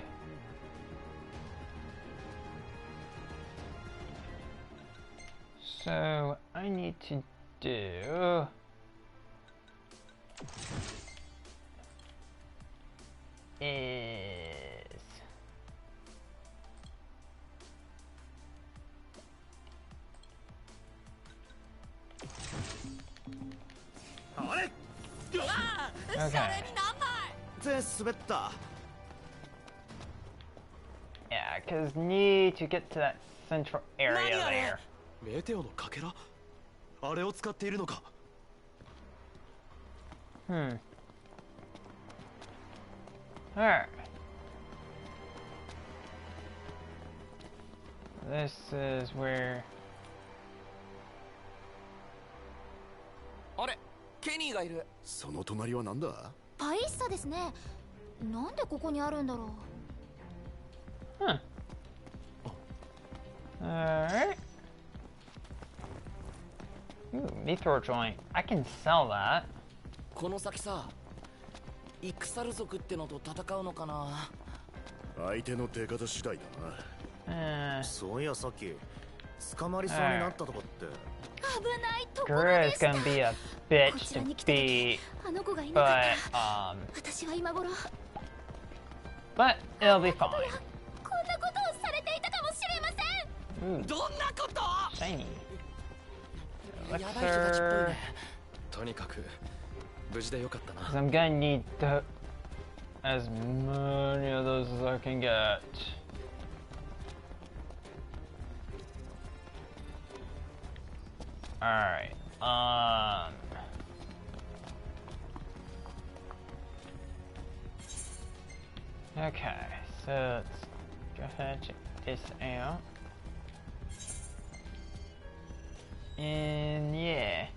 So I need to do is okay. Yeah, because need to get to that central area there. メテオのかけら？あれを使っているのか？ Alright. This is where. あれ、ケニーがいる。その隣はなんだ？パイッサですね。なんでここにあるんだろう。Alright. Ooh, mithril joint. I can sell that. この先さ、イクサル族ってのと戦うのかな。相手の出方次第だな。そういやさっき捕まりそうになったとこって。危ないとこ Gura is gonna be a bitch to beat, but私は今頃。but it'll be fine. こんなことをされていたかもしれません。どんなこと？ Shiny. やばい人たちっぽいね。とにかく無事でよかったな。 Cause I'm gonna need as many of those as I can get. Alright, okay, so let's go ahead and check this out. And yeah.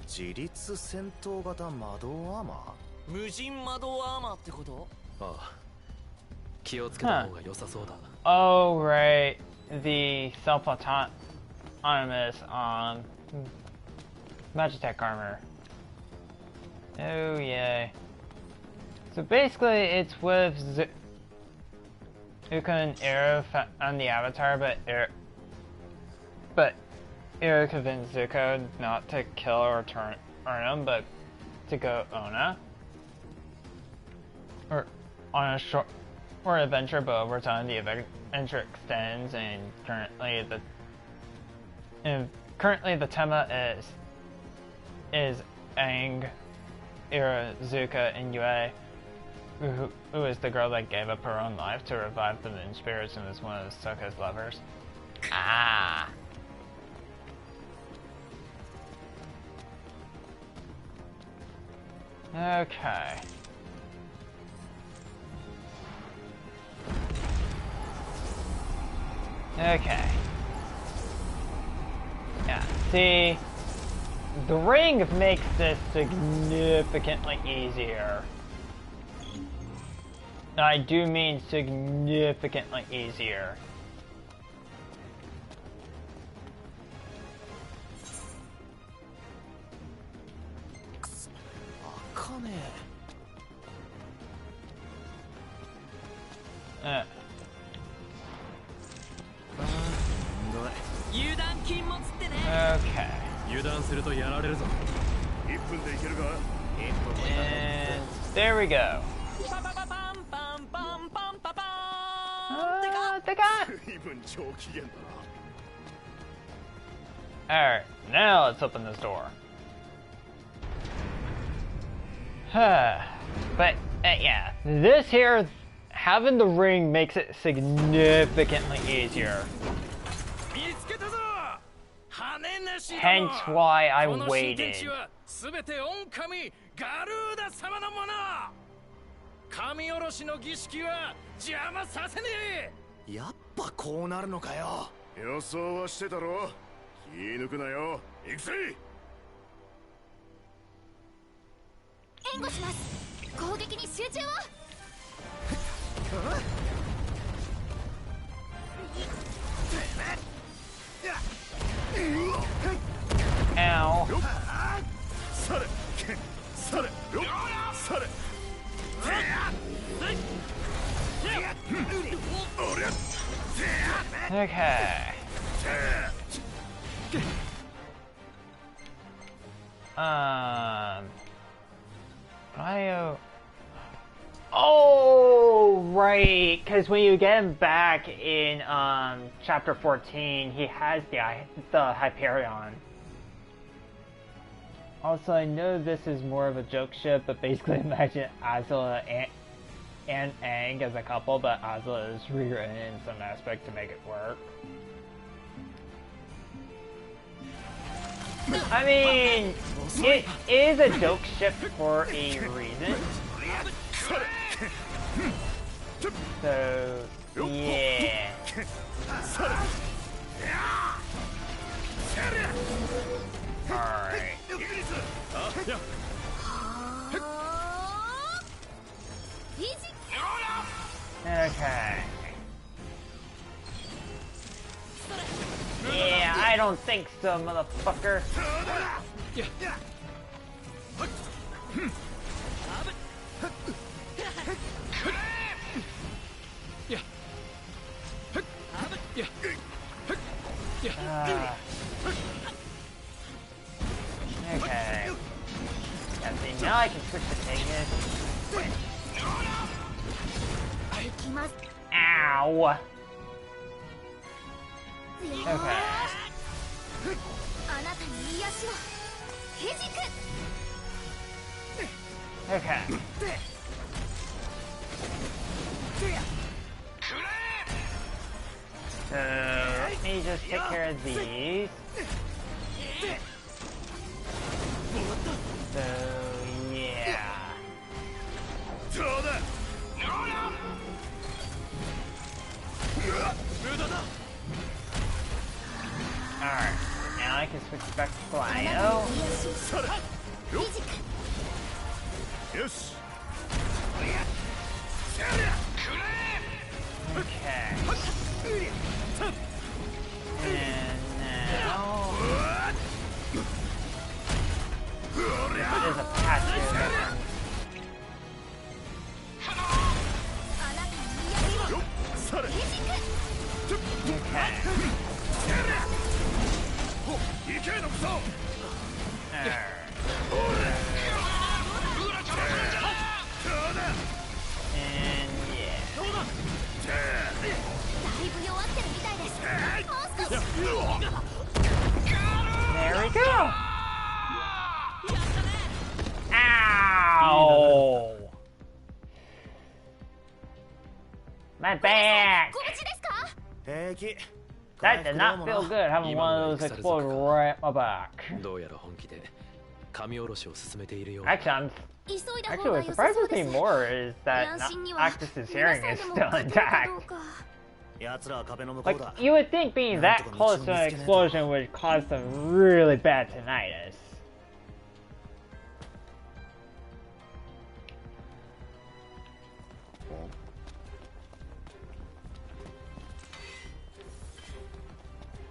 自立戦闘型魔導アーマー？無人魔導アーマーってこと？ああ。気をつけた方が良さそうだ。Oh right, the self-autonomous Magitech armor. Oh yeah. So basically, it's with Zuko and Ero on the Avatar, but Ero convinced Zuko not to kill or turn him, but to go Ona, or on a short adventure. But over time, the adventure extends, and currently the tema is Aang, Ero, Zuka, and Yue, who is the girl that gave up her own life to revive the moon spirits and is one of Sokka's lovers. Ah. Okay. Okay. Yeah, see, the ring makes this significantly easier. I do mean significantly easier. Okay. 油断するとやられるぞ。1分でいけるか。 And there we go. でかっ。随分超機嫌だな。 Alright, now let's open this door. But yeah, this here, having the ring makes it significantly easier. Hence why I waited. 神下ろしの儀式は邪魔させねえ。やっぱこうなるのかよ。予想はしてたろ。気抜くなよ。行くぜ。援護します。攻撃に集中を。Ow. Okay. Oh, right. Because when you get him back in chapter 14, he has the Hyperion. Also, I know this is more of a joke ship, but basically imagine Azula and Aang as a couple, but Azula is rewritten in some aspect to make it work. I mean, it is a joke ship for a reason. So, yeah. Alright. Okay. Yeah, I don't think so, motherfucker. Okay. Yeah, see, now I can switch to Tagus. Ow! Okay. Okay. So, let me just take care of these. So, yeah. Alright, now I can switch back to Flyo. Okay. And now... There's a passive. There we go. Ow! My back! That did not feel good having one of those explode right at my back. Actually, what surprises me more is that Noctis' hearing is still intact. Like, you would think being that close to an explosion would cause some really bad tinnitus.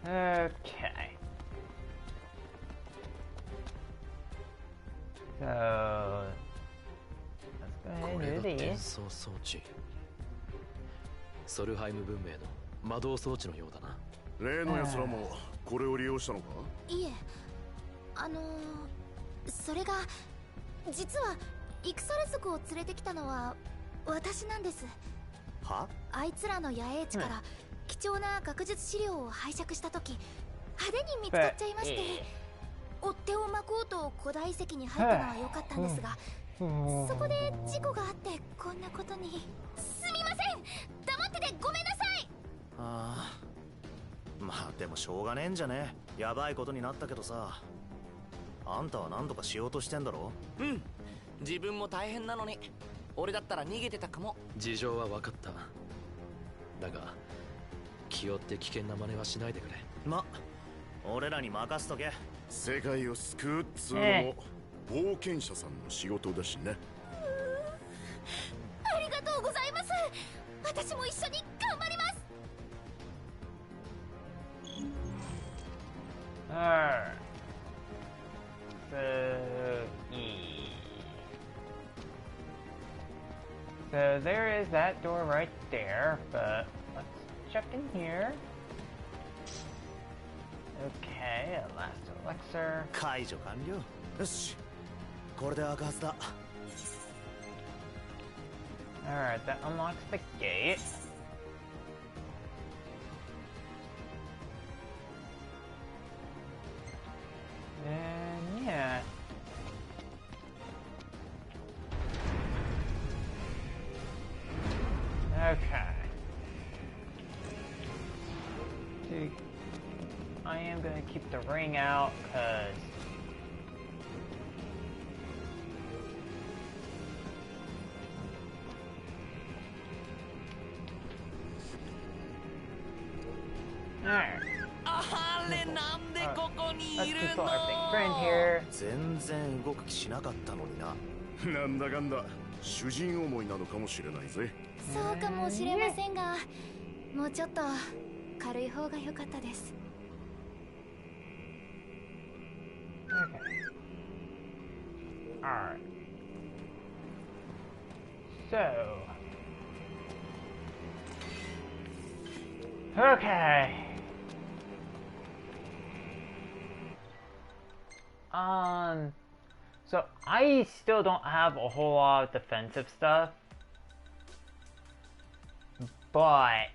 Okay. So, let's go ahead and do these. 例の奴らもこれを利用したのか？いえ、それが実はイクサル族を連れてきたのは私なんです。は？あいつらの野営地から貴重な学術資料を拝借した時派手に見つかっちゃいまして、追っ手を巻こうと古代遺跡に入ったのは良かったんですが、そこで事故があってこんなことに。すみません、黙っててごめんなさい。ああ、まあでもしょうがねえんじゃね。やばいことになったけどさ。あんたは何とかしようとしてんだろ？うん、自分も大変なのに。俺だったら逃げてたかも。事情は分かった。だが気負って危険な真似はしないでくれ。ま、俺らに任せとけ。世界を救うっつうのも冒険者さんの仕事だしね。ありがとうございます。私も一緒に頑張ります。So there is that door right there, but let's check in here. Okay, a last elixir. 解除完了。よし、これで開くはずだ。Alright, that unlocks the gate. And yeah. Okay. See, I am gonna keep the ring out, cause alright. あれ、なんでここにい Let's る just の？ let our big friend here. 全然動く気しなかったのにな。なんだかんだ主人思いなのかもしれないぜ。そうかもしれませんが、もうちょっと軽い方が良かったです。Okay. Alright. So. Okay. So I still don't have a whole lot of defensive stuff. But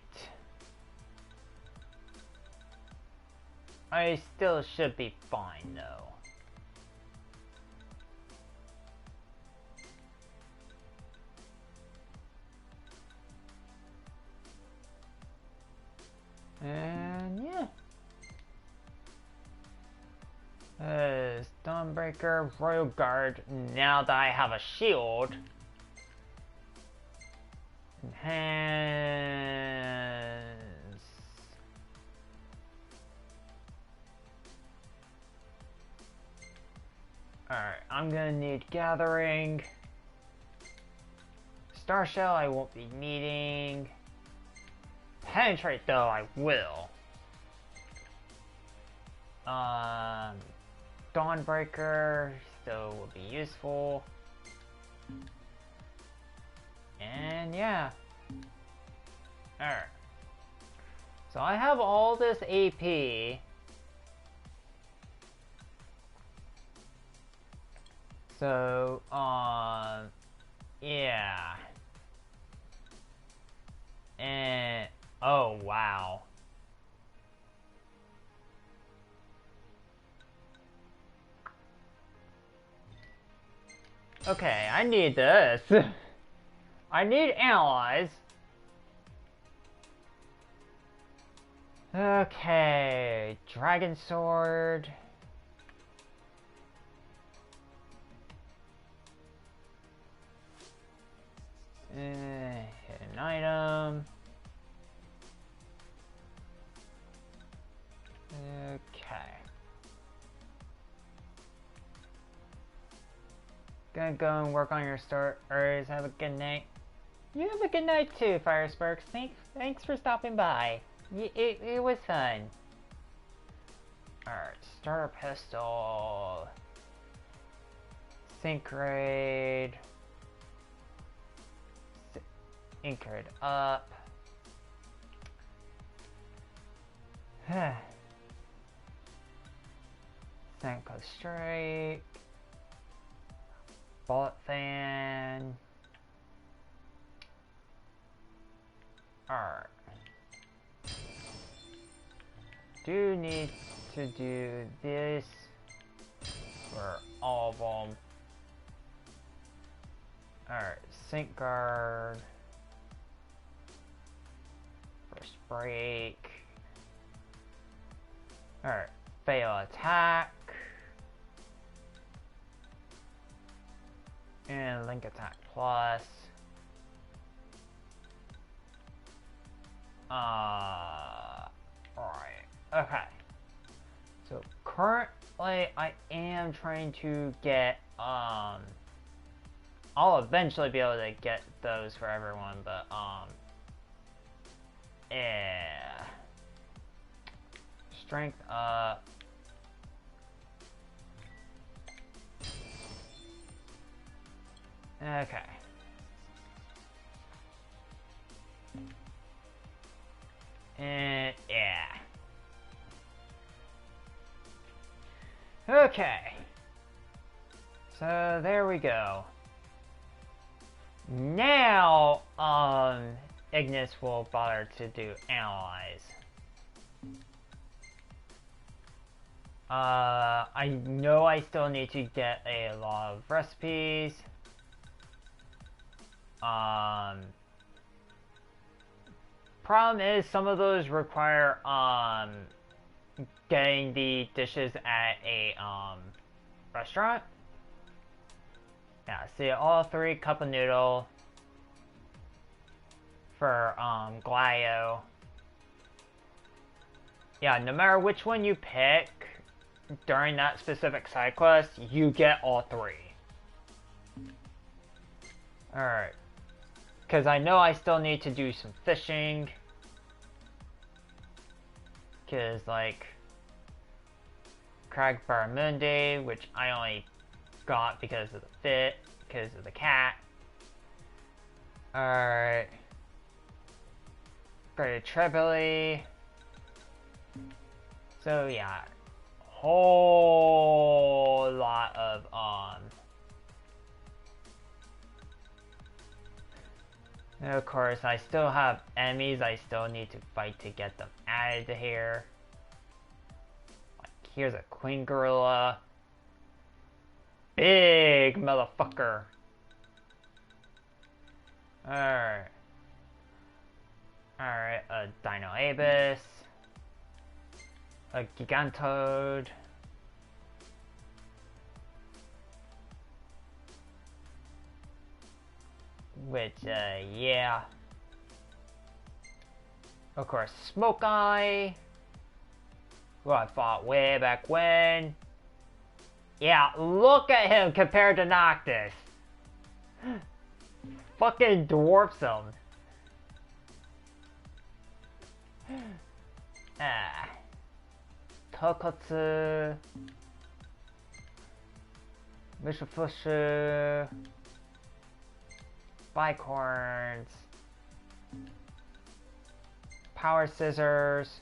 I still should be fine though. And yeah. Stonebreaker, Royal Guard, now that I have a shield. Enhance. Alright, I'm gonna need Gathering. Star Shell I won't be needing. Penetrate though I will. Dawnbreaker still will be useful. And yeah. Alright. So I have all this AP. So, yeah. And, oh wow. Okay, I need this. I need allies. Okay, Dragon Sword. Hit an item. Okay. Gonna go and work on your stories. Have a good night. You have a good night too, Firesparks. Thanks for stopping by. It was fun. Alright, starter pistol. Sync raid. Ink raid up. Snake goes straight. Bullet fan. Alright. Do need to do this for all of them. Alright, sync guard. First break. Alright, fail attack. And link attack plus. Alright, okay. So currently I am trying to get, I'll eventually be able to get those for everyone, but, yeah. Strength up. Okay. And, yeah. Okay. So, there we go. Now, Ignis will bother to do analyze. I know I still need to get a lot of recipes. Problem is, some of those require, getting the dishes at a, restaurant. Yeah, see, all 3 cup of noodle for, Gladio. Yeah, no matter which one you pick during that specific side quest, you get all 3. Alright. Because I know I still need to do some fishing. Because, like, Crag Barramundi, which I only got because of the fit, because of the cat. Alright. Go to Tripoli. So, yeah. Whole lot of, and of course, I still have enemies I still need to fight to get them added to here. Like, here's a Queen Gorilla. Big motherfucker. Alright. Alright, a Dino Abyss. A Gigantode. Which, yeah. Of course, Smoke Eye. Who I fought way back when. Yeah, look at him compared to Noctis. Fucking dwarfs him. Tokotsu. Mishafushu. Bicorns. Power Scissors.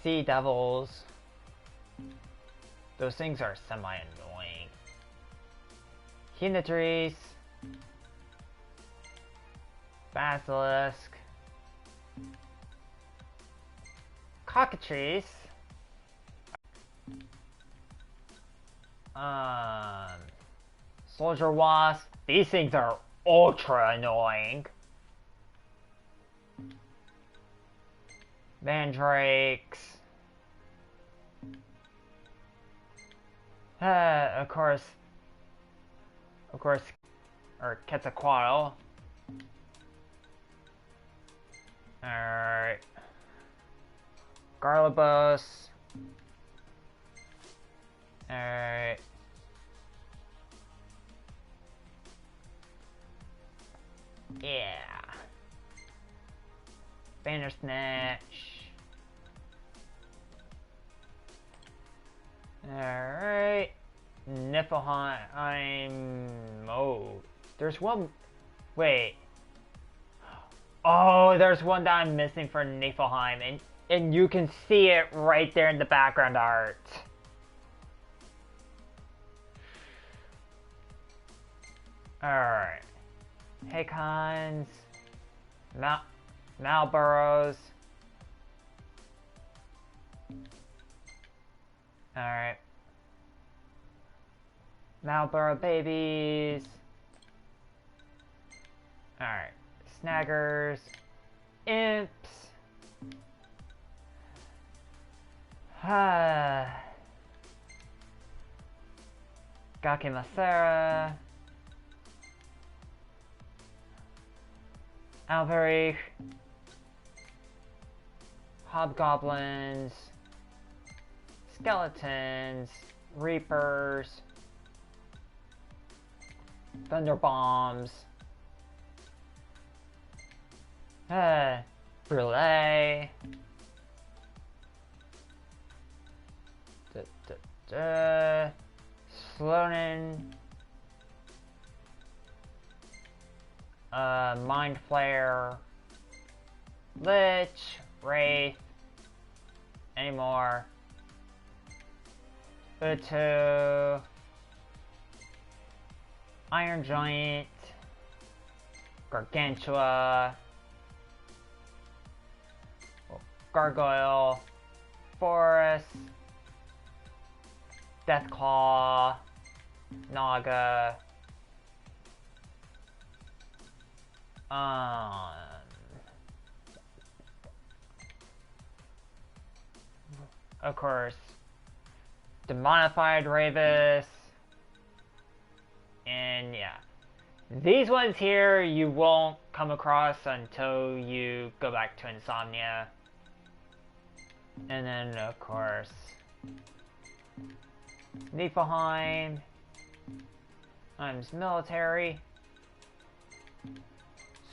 Sea Devils. Those things are semi-annoying. Hinatries. Basilisk. Cockatrice. Soldier Wasp. These things are ultra annoying. Mandrakes. Of course, or Quetzalcoatl. Alright. Garlabos. Alright. Yeah. Bandersnatch. Alright. Niflheim. Oh. There's one. Wait. Oh, there's one that I'm missing for Niflheim, and you can see it right there in the background art. Alright. Hakons. Malboros. Alright. Malboro babies. Alright. Snaggers. Imps. Gakimasera. Alberich. Hobgoblins. Skeletons. Reapers. Thunder bombs. Brûlé. Slonin. Mind Flayer. Lich. Wraith. Any more? Utu. Iron Giant. Gargantua. Gargoyle. Forest. Deathclaw. Naga. Of course, Demonified Ravis, and yeah, these ones here you won't come across until you go back to Insomnia, and then of course, Niflheim, Times Military.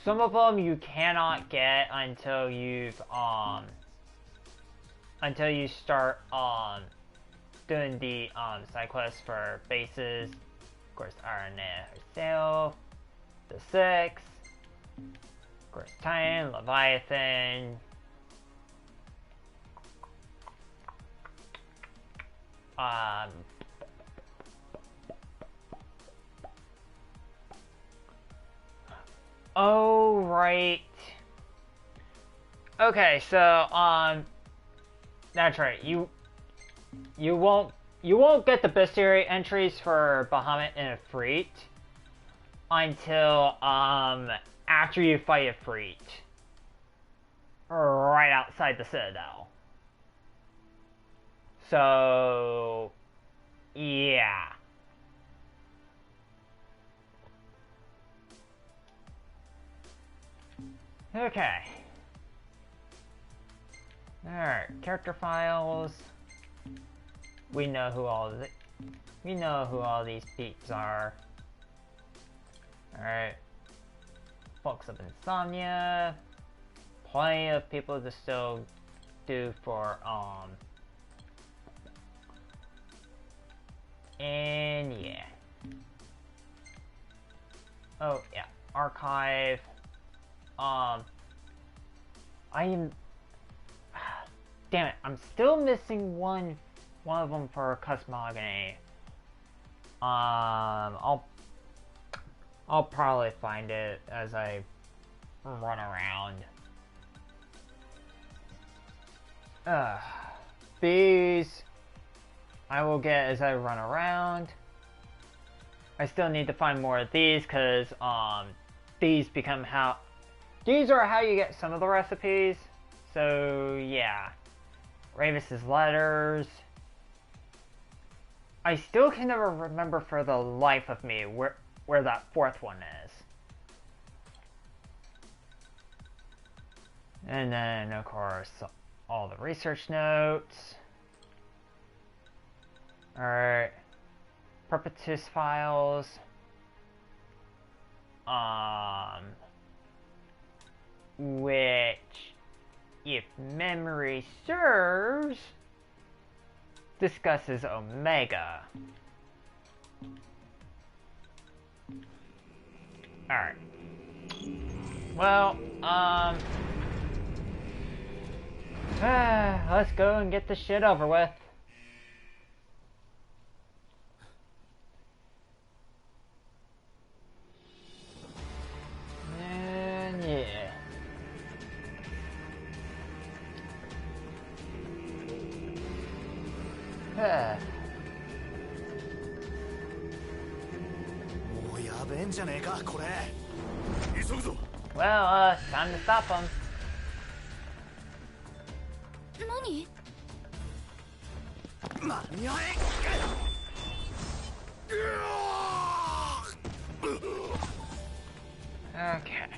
Some of them you cannot get until you've until you start doing the side quests for bases. Of course, Arana herself, the Six, of course, Titan, Leviathan, oh right. Okay, so that's right. You won't get the bestiary entries for Bahamut and Ifrit until after you fight Ifrit, right outside the Citadel. So yeah. Okay. Alright, character files. We know who all these peeps are. Alright. Folks of Insomnia. Plenty of people to still do for and yeah. Oh yeah. Archive. Damn it, I'm still missing one of them for Cosmogony. I'll probably find it as I run around. These I will get as I run around. I still need to find more of these because these are how you get some of the recipes. So yeah. Ravis's letters. I still can never remember for the life of me where that fourth one is. And then of course all the research notes. Alright. Perpetus files. Which, if memory serves, discusses Omega. Alright. Well, let's go and get this shit over with. And yeah. Well, time to stop him. 何？間に合え。Okay.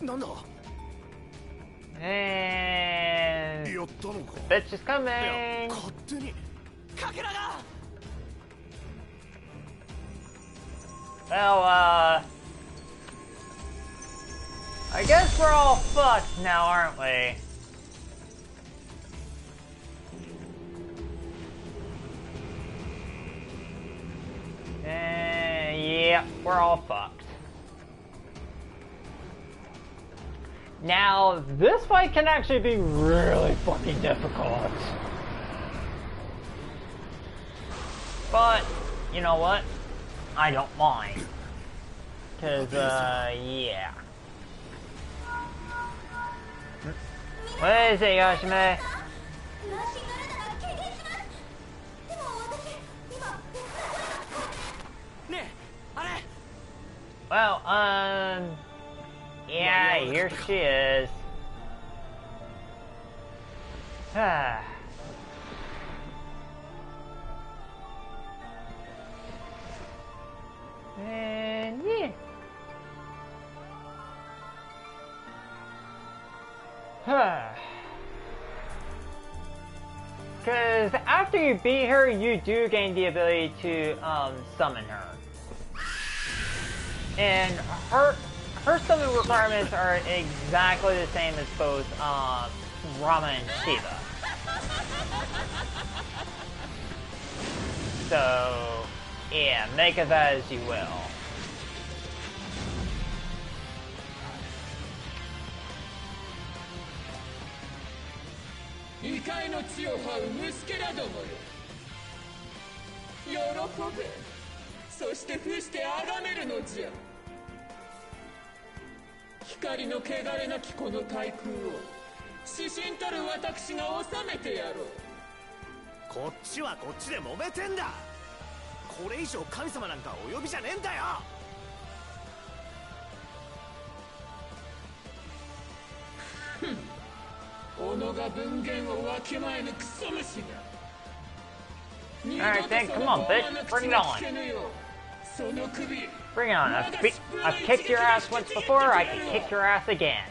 なんだ。And やったのか。bitch is coming. 勝手に。かけらが。Well, I guess we're all fucked now, aren't we? Yeah, we're all fucked. Now, this fight can actually be really fucking difficult. But, you know what? I don't mind. Cause, yeah. What is it, Yoshime? Well, yeah, here she is. And yeah. Because after you beat her, you do gain the ability to summon her. And her summon requirements are exactly the same as both Rama and Shiva. So, yeah, make of that as you will.こっちはこっちで揉めてんだ。これ以上神様なんかお呼びじゃねえんだよ。Alright, then, come on, bitch. Bring it on. Bring it on. I've kicked your ass once before, I can kick your ass again.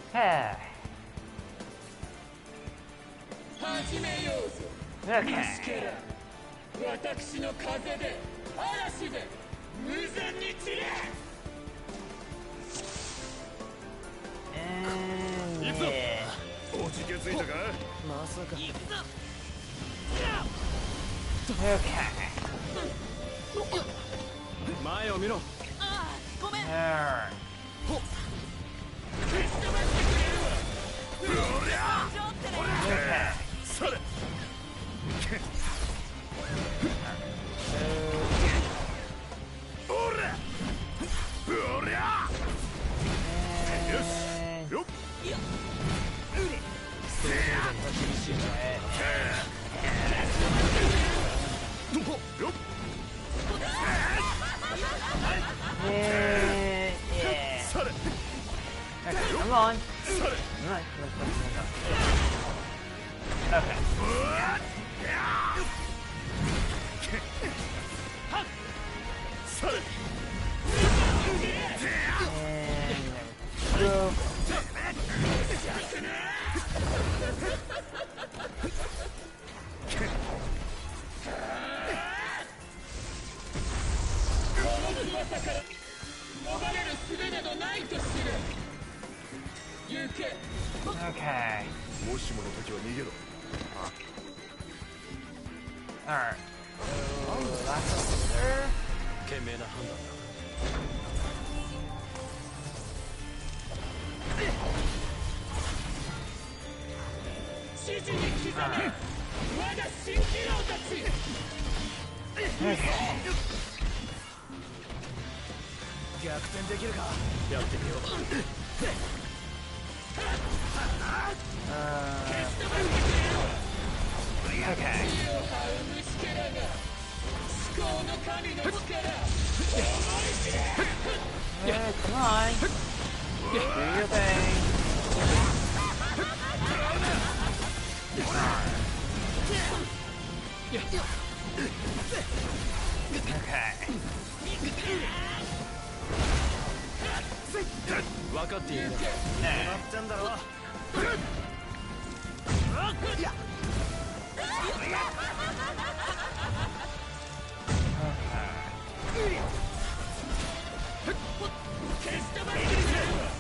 Okay. And yeah. Okay. Alright. Come on. Okay. Go. Okay. Alright. 賢明な判断だ。指示に刻め我が蜃気楼たち。逆転できるか。やってみよう。Yeah, come on. Do your thing. Okay. 分かっているね。なってんだろ。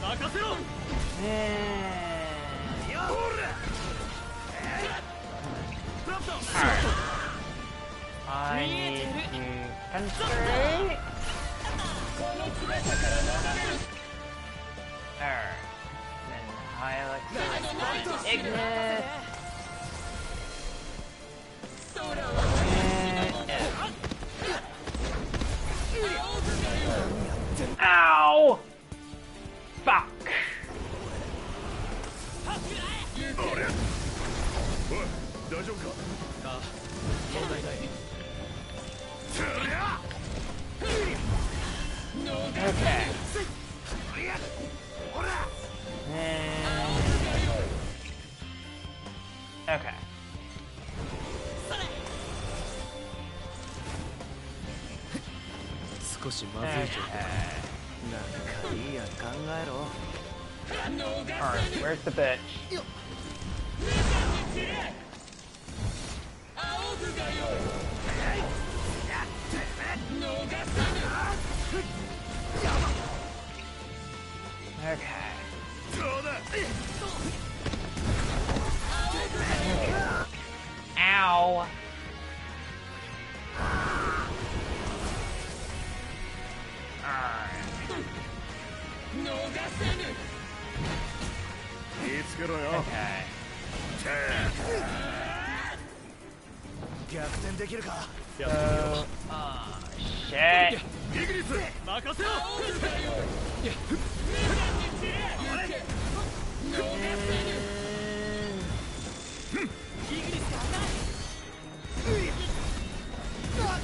任せろ。I need to concentrate. Alright. Then Hilux Ignis. Ow! Fuck. 大丈夫か。あ、問題ない。Okay. Okay. 少しまずい状況。なんかいいや考えろ。Alright, where's the bitch? Okay. Ow! Okay. 逆転できるか。やってみよう。Shit. イギリス任せろ。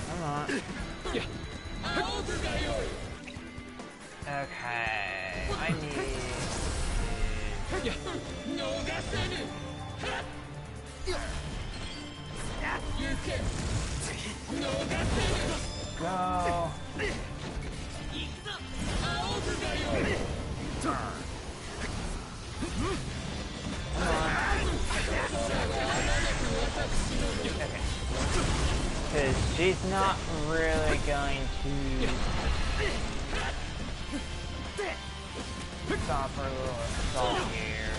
Come on. Okay. I need. Go. Because she's not really going to stop her little assault here.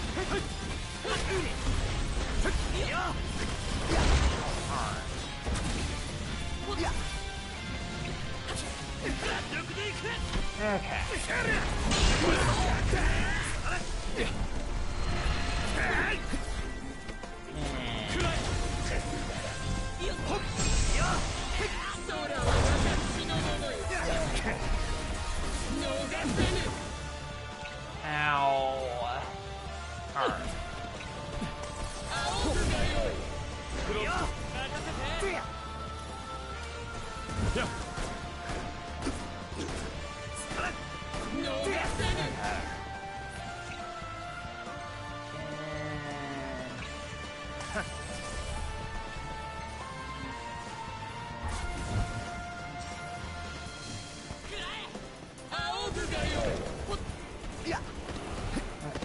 Okay. Ow. Alright.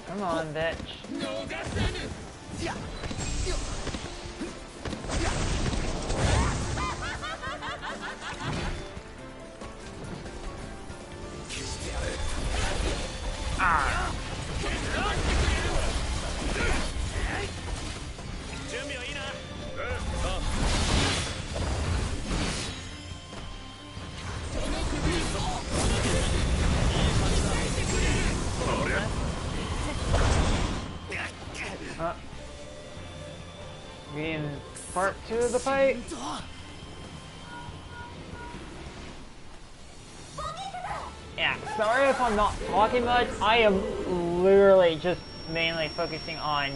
Come on, bitch. Ah. 準備はいいな。part 2 of the fight. Yeah, sorry if I'm not talking much. I am literally just mainly focusing on,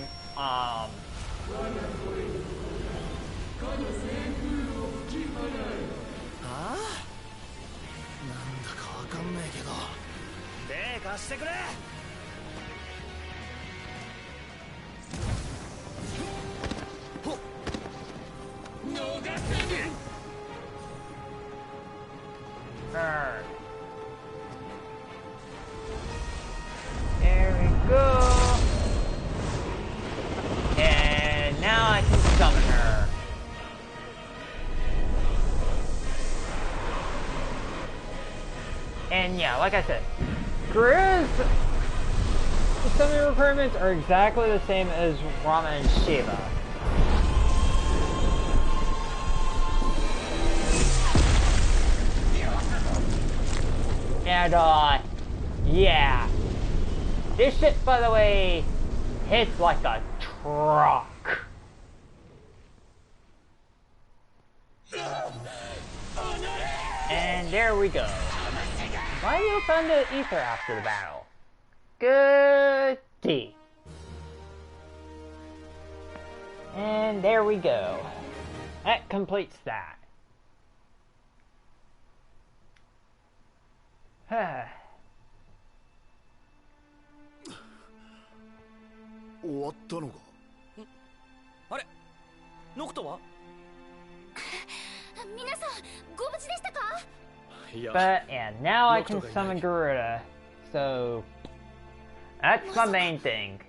There we go. And now I can summon her. And yeah, like I said, Guru's summoning requirements are exactly the same as Rama and Shiva. And yeah. This shit, by the way, hits like a truck. And there we go. Why you found the ether after the battle? Goody. And there we go. That completes that. But yeah, now I can summon Garuda, so that's my main thing.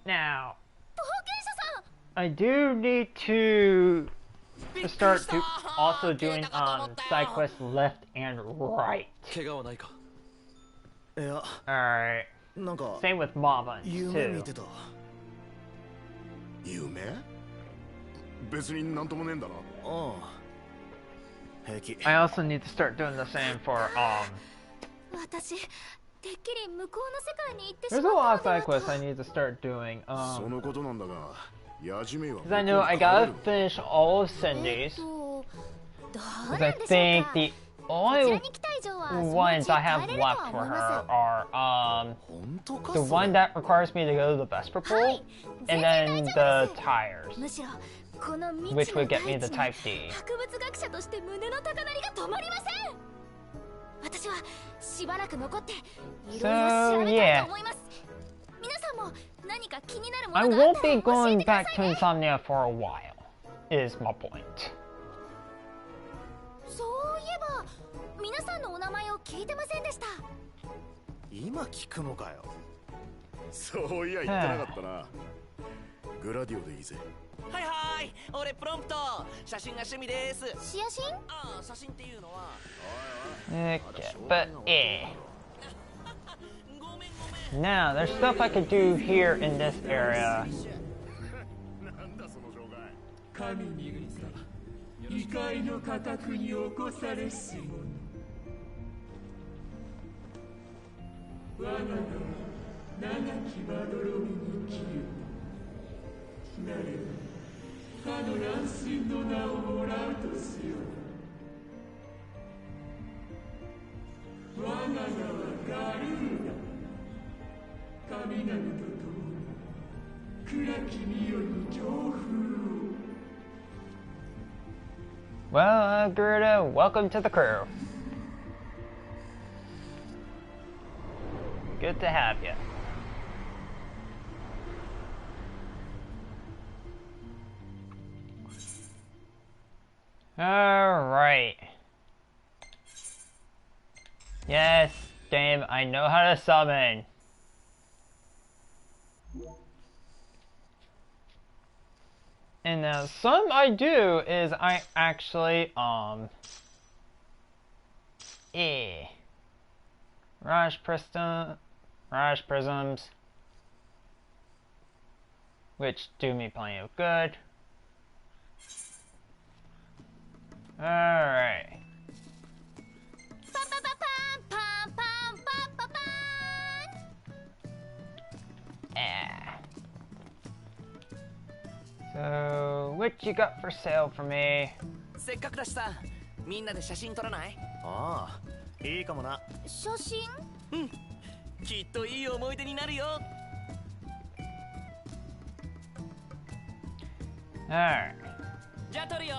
Now, I do need to start also doing side quests left and right. Alright. Same with Mama too. I also need to start doing the same for there's a lot of side quests I need to start doing. Because I know I gotta finish all of Cindy's. Because I think the only ones I have left for her are the one that requires me to go to the Vesper Pool, and then the tires, which would get me the Type D. So yeah, I won't be going back to Insomnia for a while, is my point. Okay, but yeah. Now, there's stuff I could do here in this area. Well, Garuda, welcome to the crew. Good to have you. Alright. Yes, game, I know how to summon. And now some I do is I actually Raj Prisms, which do me plenty of good. Alright. So, what you got for sale for me? せっかくだしさ、みんなで写真撮らない？ああ、いいかもな。写真？うん、きっといい思い出になるよ。Alright. じゃあ撮るよ。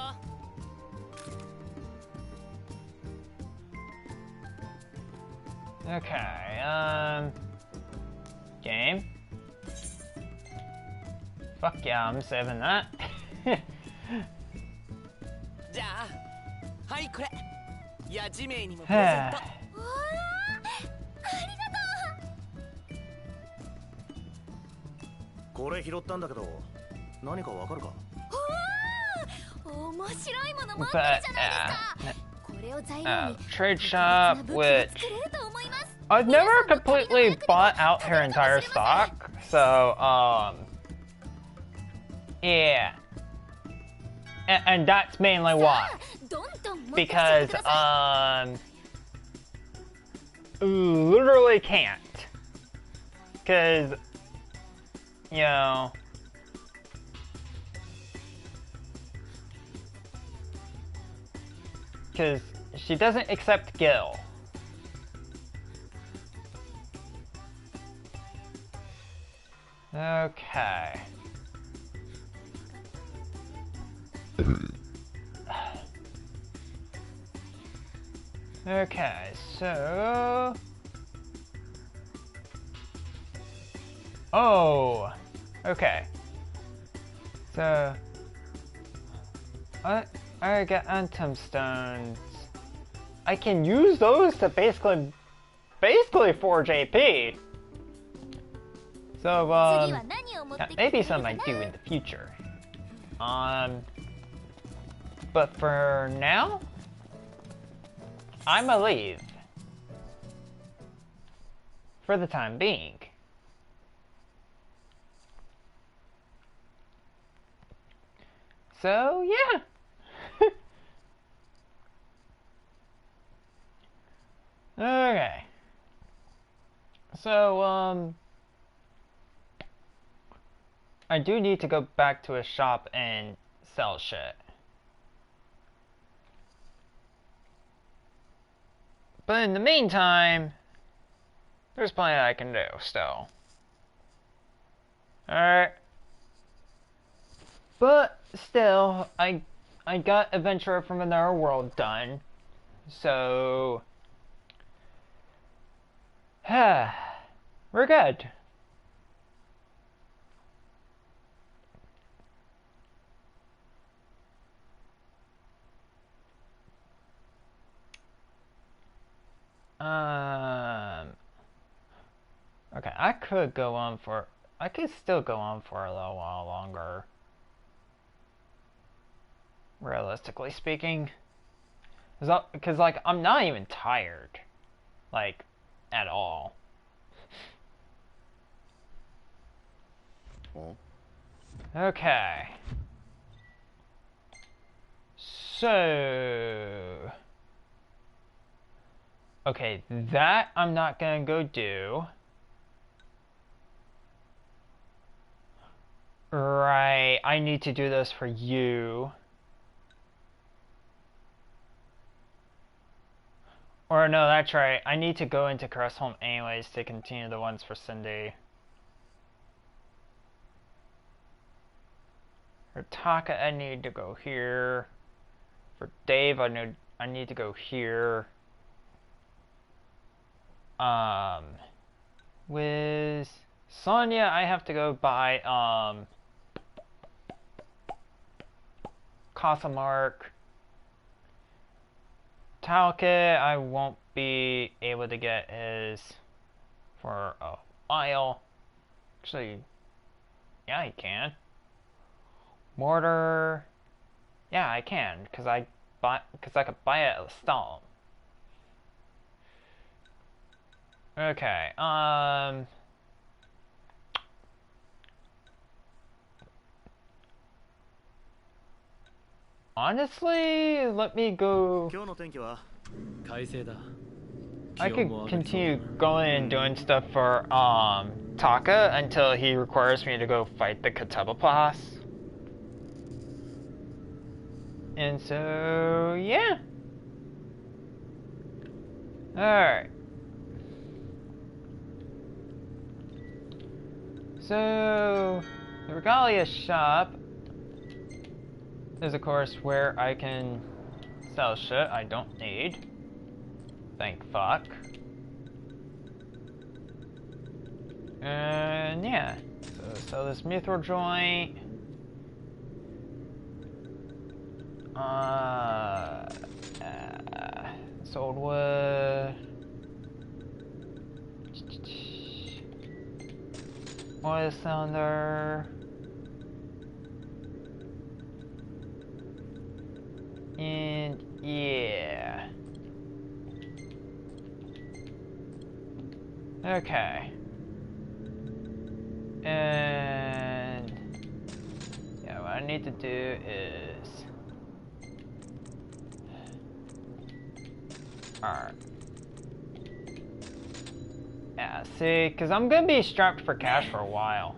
Okay, game. Fuck yeah, I'm saving that. じゃあ、はいこれ。ヤジメイにもプレゼント。ありがとこれ拾ったんだけど、何かわかるか？面白いもの持ってるじゃないですか。これを材料に trade shop, which I've never completely bought out her entire stock, so yeah, and that's mainly why, because literally can't, because you know. Because she doesn't accept Gil. Okay. Okay, so... Oh! Okay. So... I got Antum Stones. I can use those to basically forge AP. So, maybe something I do in the future. But for now, I'ma leave. For the time being. So, yeah. Okay. So, I do need to go back to a shop and sell shit. But in the meantime, there's plenty I can do still. Alright. But still, I got Adventurer from Another World done. So... we're good. Okay, I could still go on for a little while longer. Realistically speaking. Because, like, I'm not even tired. Like, at all. Okay. So... Okay, that I'm not gonna go do. Right, I need to do this for you. Or no, that's right. I need to go into Crestholm anyways to continue the ones for Cindy. For Taka, I need to go here. For Dave, I need to go here. With Sonya, I have to go buy Casamark. Talke, I won't be able to get his for a while. Actually, yeah, I can. Mortar, yeah, I can, because I could buy it at the stall. Okay, honestly, let me go. I could continue going and doing stuff for Taka until he requires me to go fight the Katabapas. And so, yeah. Alright. So, the Regalia shop is, of course, where I can sell shit I don't need. Thank fuck. And yeah. So, sell this mithril joint. Sold wood. Oil cylinder. And yeah. Okay. And yeah, what I need to do is alright. Yeah, see, because I'm gonna be strapped for cash for a while.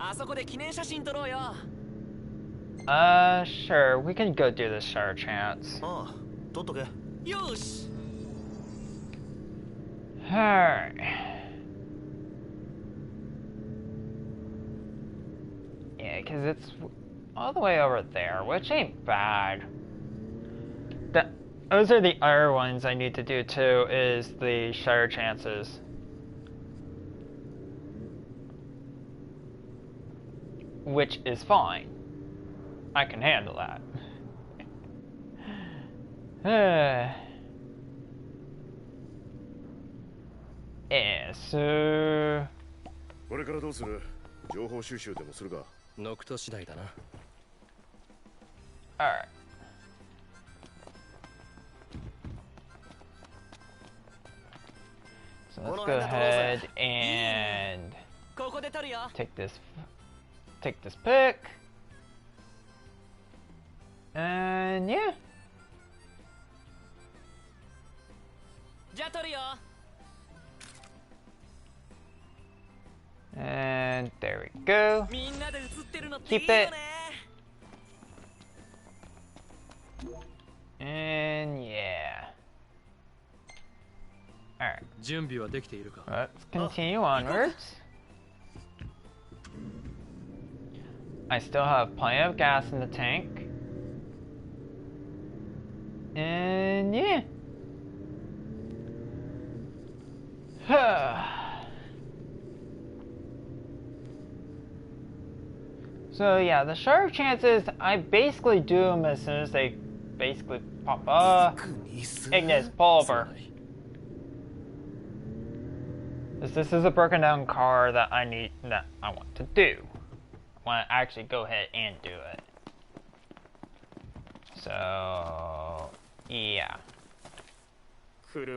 Sure, we can go do this share chance. Alright. Yeah, because it's all the way over there, which ain't bad. Those are the other ones I need to do too, is the share chances. Which is fine. I can handle that. Yeah, so... これからどうする？情報収集でもするか。ノクト次第だな。Alright. So let's go ahead and take this pick. And yeah. And there we go. Keep it. And yeah. Alright. Let's continue onwards. I still have plenty of gas in the tank. And yeah. So yeah, the sharp chances, I basically do them as soon as they basically pop up. Ignis, pull over. This is a broken down car that I want to do. I want to actually go ahead and do it. So yeah. Cause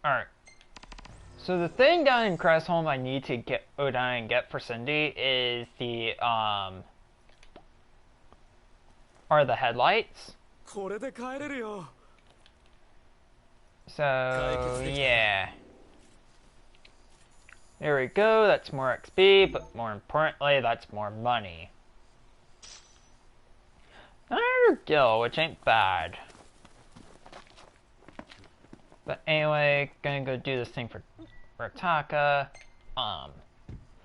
alright. So the thing down in Crestholm I need to go down and get for Cindy is the are the headlights. So yeah. There we go, that's more XP, but more importantly, that's more money. Another guild, which ain't bad. But anyway, gonna go do this thing for Rataka.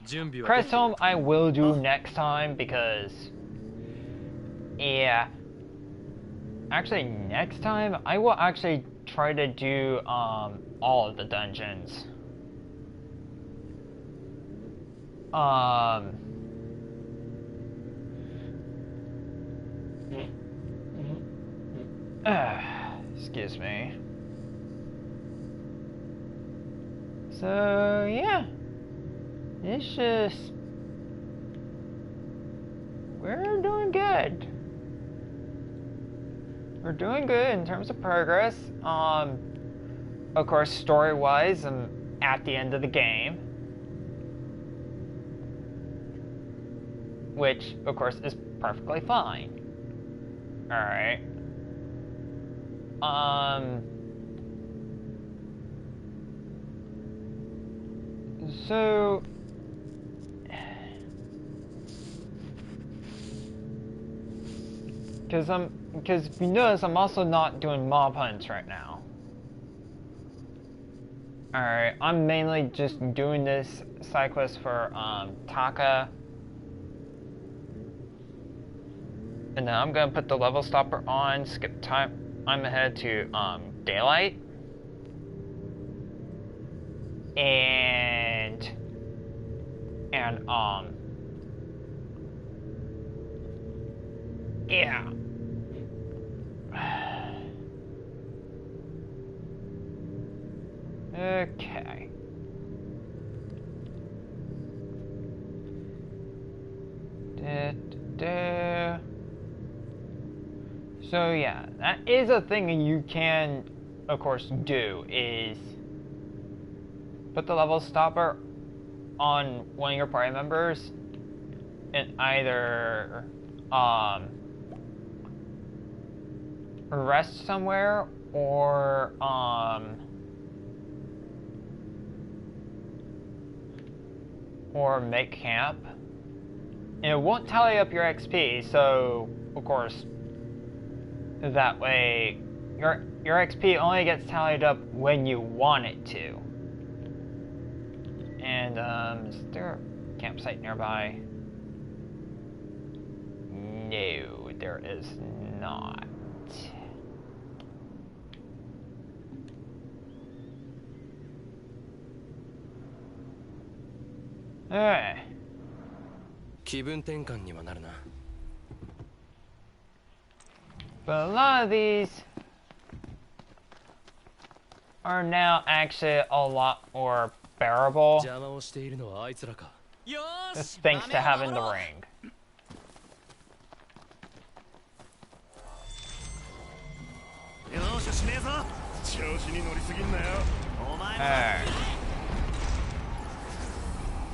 Crestholm I will do next time because yeah. Actually next time I will actually try to do all of the dungeons. Excuse me. So yeah, it's just we're doing good. We're doing good in terms of progress. Of course, story-wise, I'm at the end of the game, which of course is perfectly fine. All right. So because if you notice, I'm also not doing mob hunts right now. Alright, I'm mainly just doing this side quest for Taka. And then I'm gonna put the level stopper on, skip time. I'm ahead to daylight. And yeah. Okay. So yeah, that is a thing you can, of course, do, is put the level stopper on one of your party members and either rest somewhere or make camp. And it won't tally up your XP, so of course that way your XP only gets tallied up when you want it to. And is there a campsite nearby? No, there is not. Alright. 気分転換にはなるな。 But a lot of these are now actually a lot more bearable. Just thanks to having the ring. Alright.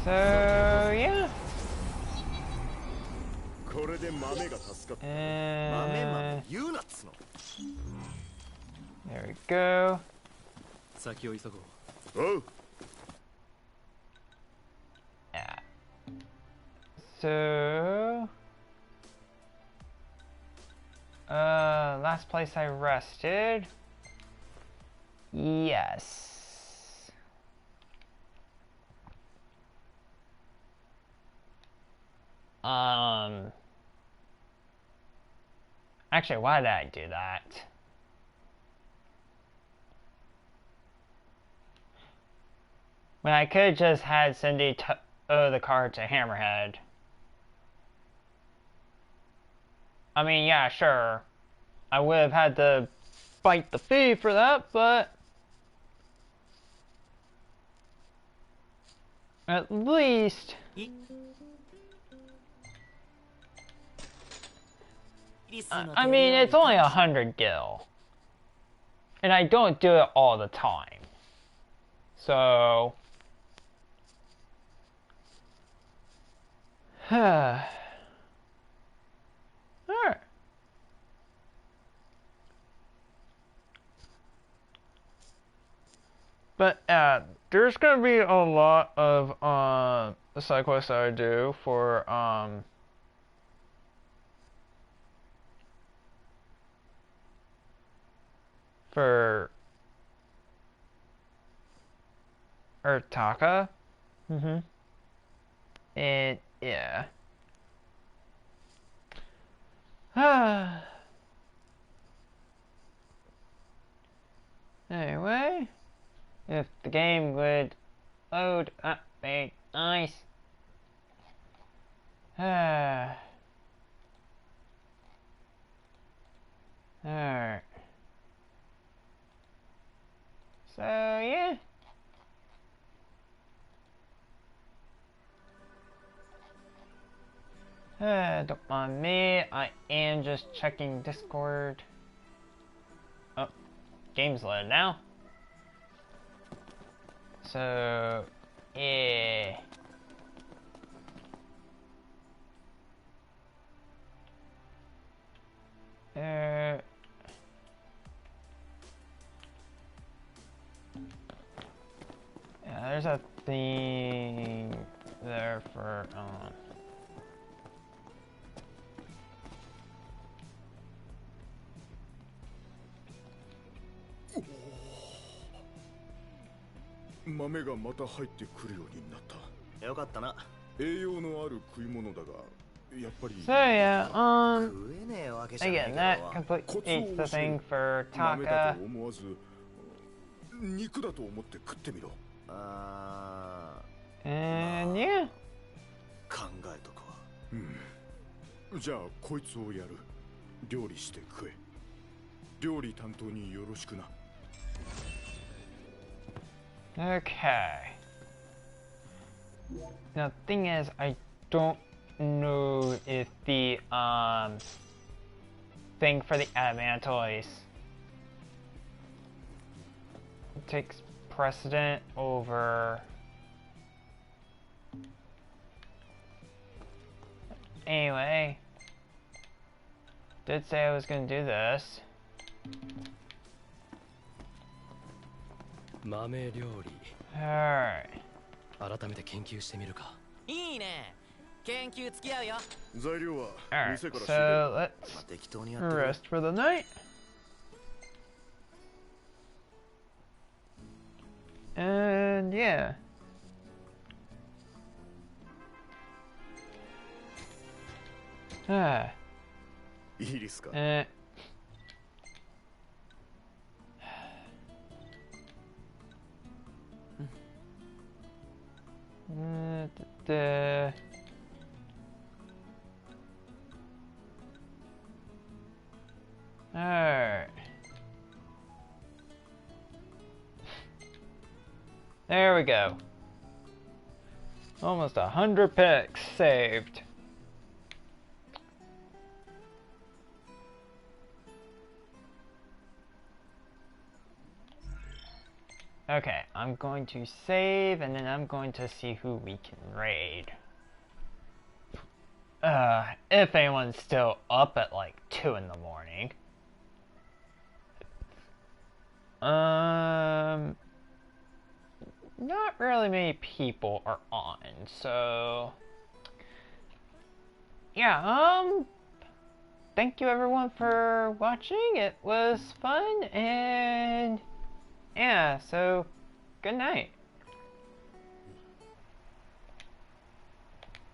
So, yeah. There we go. Yeah. So, last place I rested. Yes. Actually, why did I do that? When I could have just had Cindy tow the car to Hammerhead. I mean, yeah, sure. I would have had to bite the fee for that, but at least I mean, it's only 100 gil. And I don't do it all the time. So alright. But there's gonna be a lot of side quests that I do for Taka. And yeah. Anyway, if the game would load up, be nice. Alright. So yeah. Don't mind me, I am just checking Discord. Oh, game's loaded now. So, yeah. Yeah, there's a thing there for 豆がまた入ってくるようになった。よかったな。栄養のある食い物だが、やっぱり。So yeah, 食えねえわけじゃない again, け that ど。 completes the thing for 豆 Taka. だと思わず、肉だと思って食ってみろ。And yeah. 考えとくわ。じゃあこいつをやる。料理して食え。料理担当によろしくな。Okay. Now, the thing is, I don't know if the thing for the adamantoise takes precedent over. Anyway, did say I was gonna do this. 豆料理。Alright. 改めて研究してみるか。いいね。研究付き合うよ。材料は Alright, 店から so 仕 let's 適当にやってくれ。 rest for the night. And yeah. Ah. いいですか。Alright. There we go. Almost 100 picks saved. Okay, I'm going to save and then I'm going to see who we can raid. If anyone's still up at like 2 in the morning. Not really many people are on, so yeah, thank you everyone for watching. It was fun, and yeah, so good night.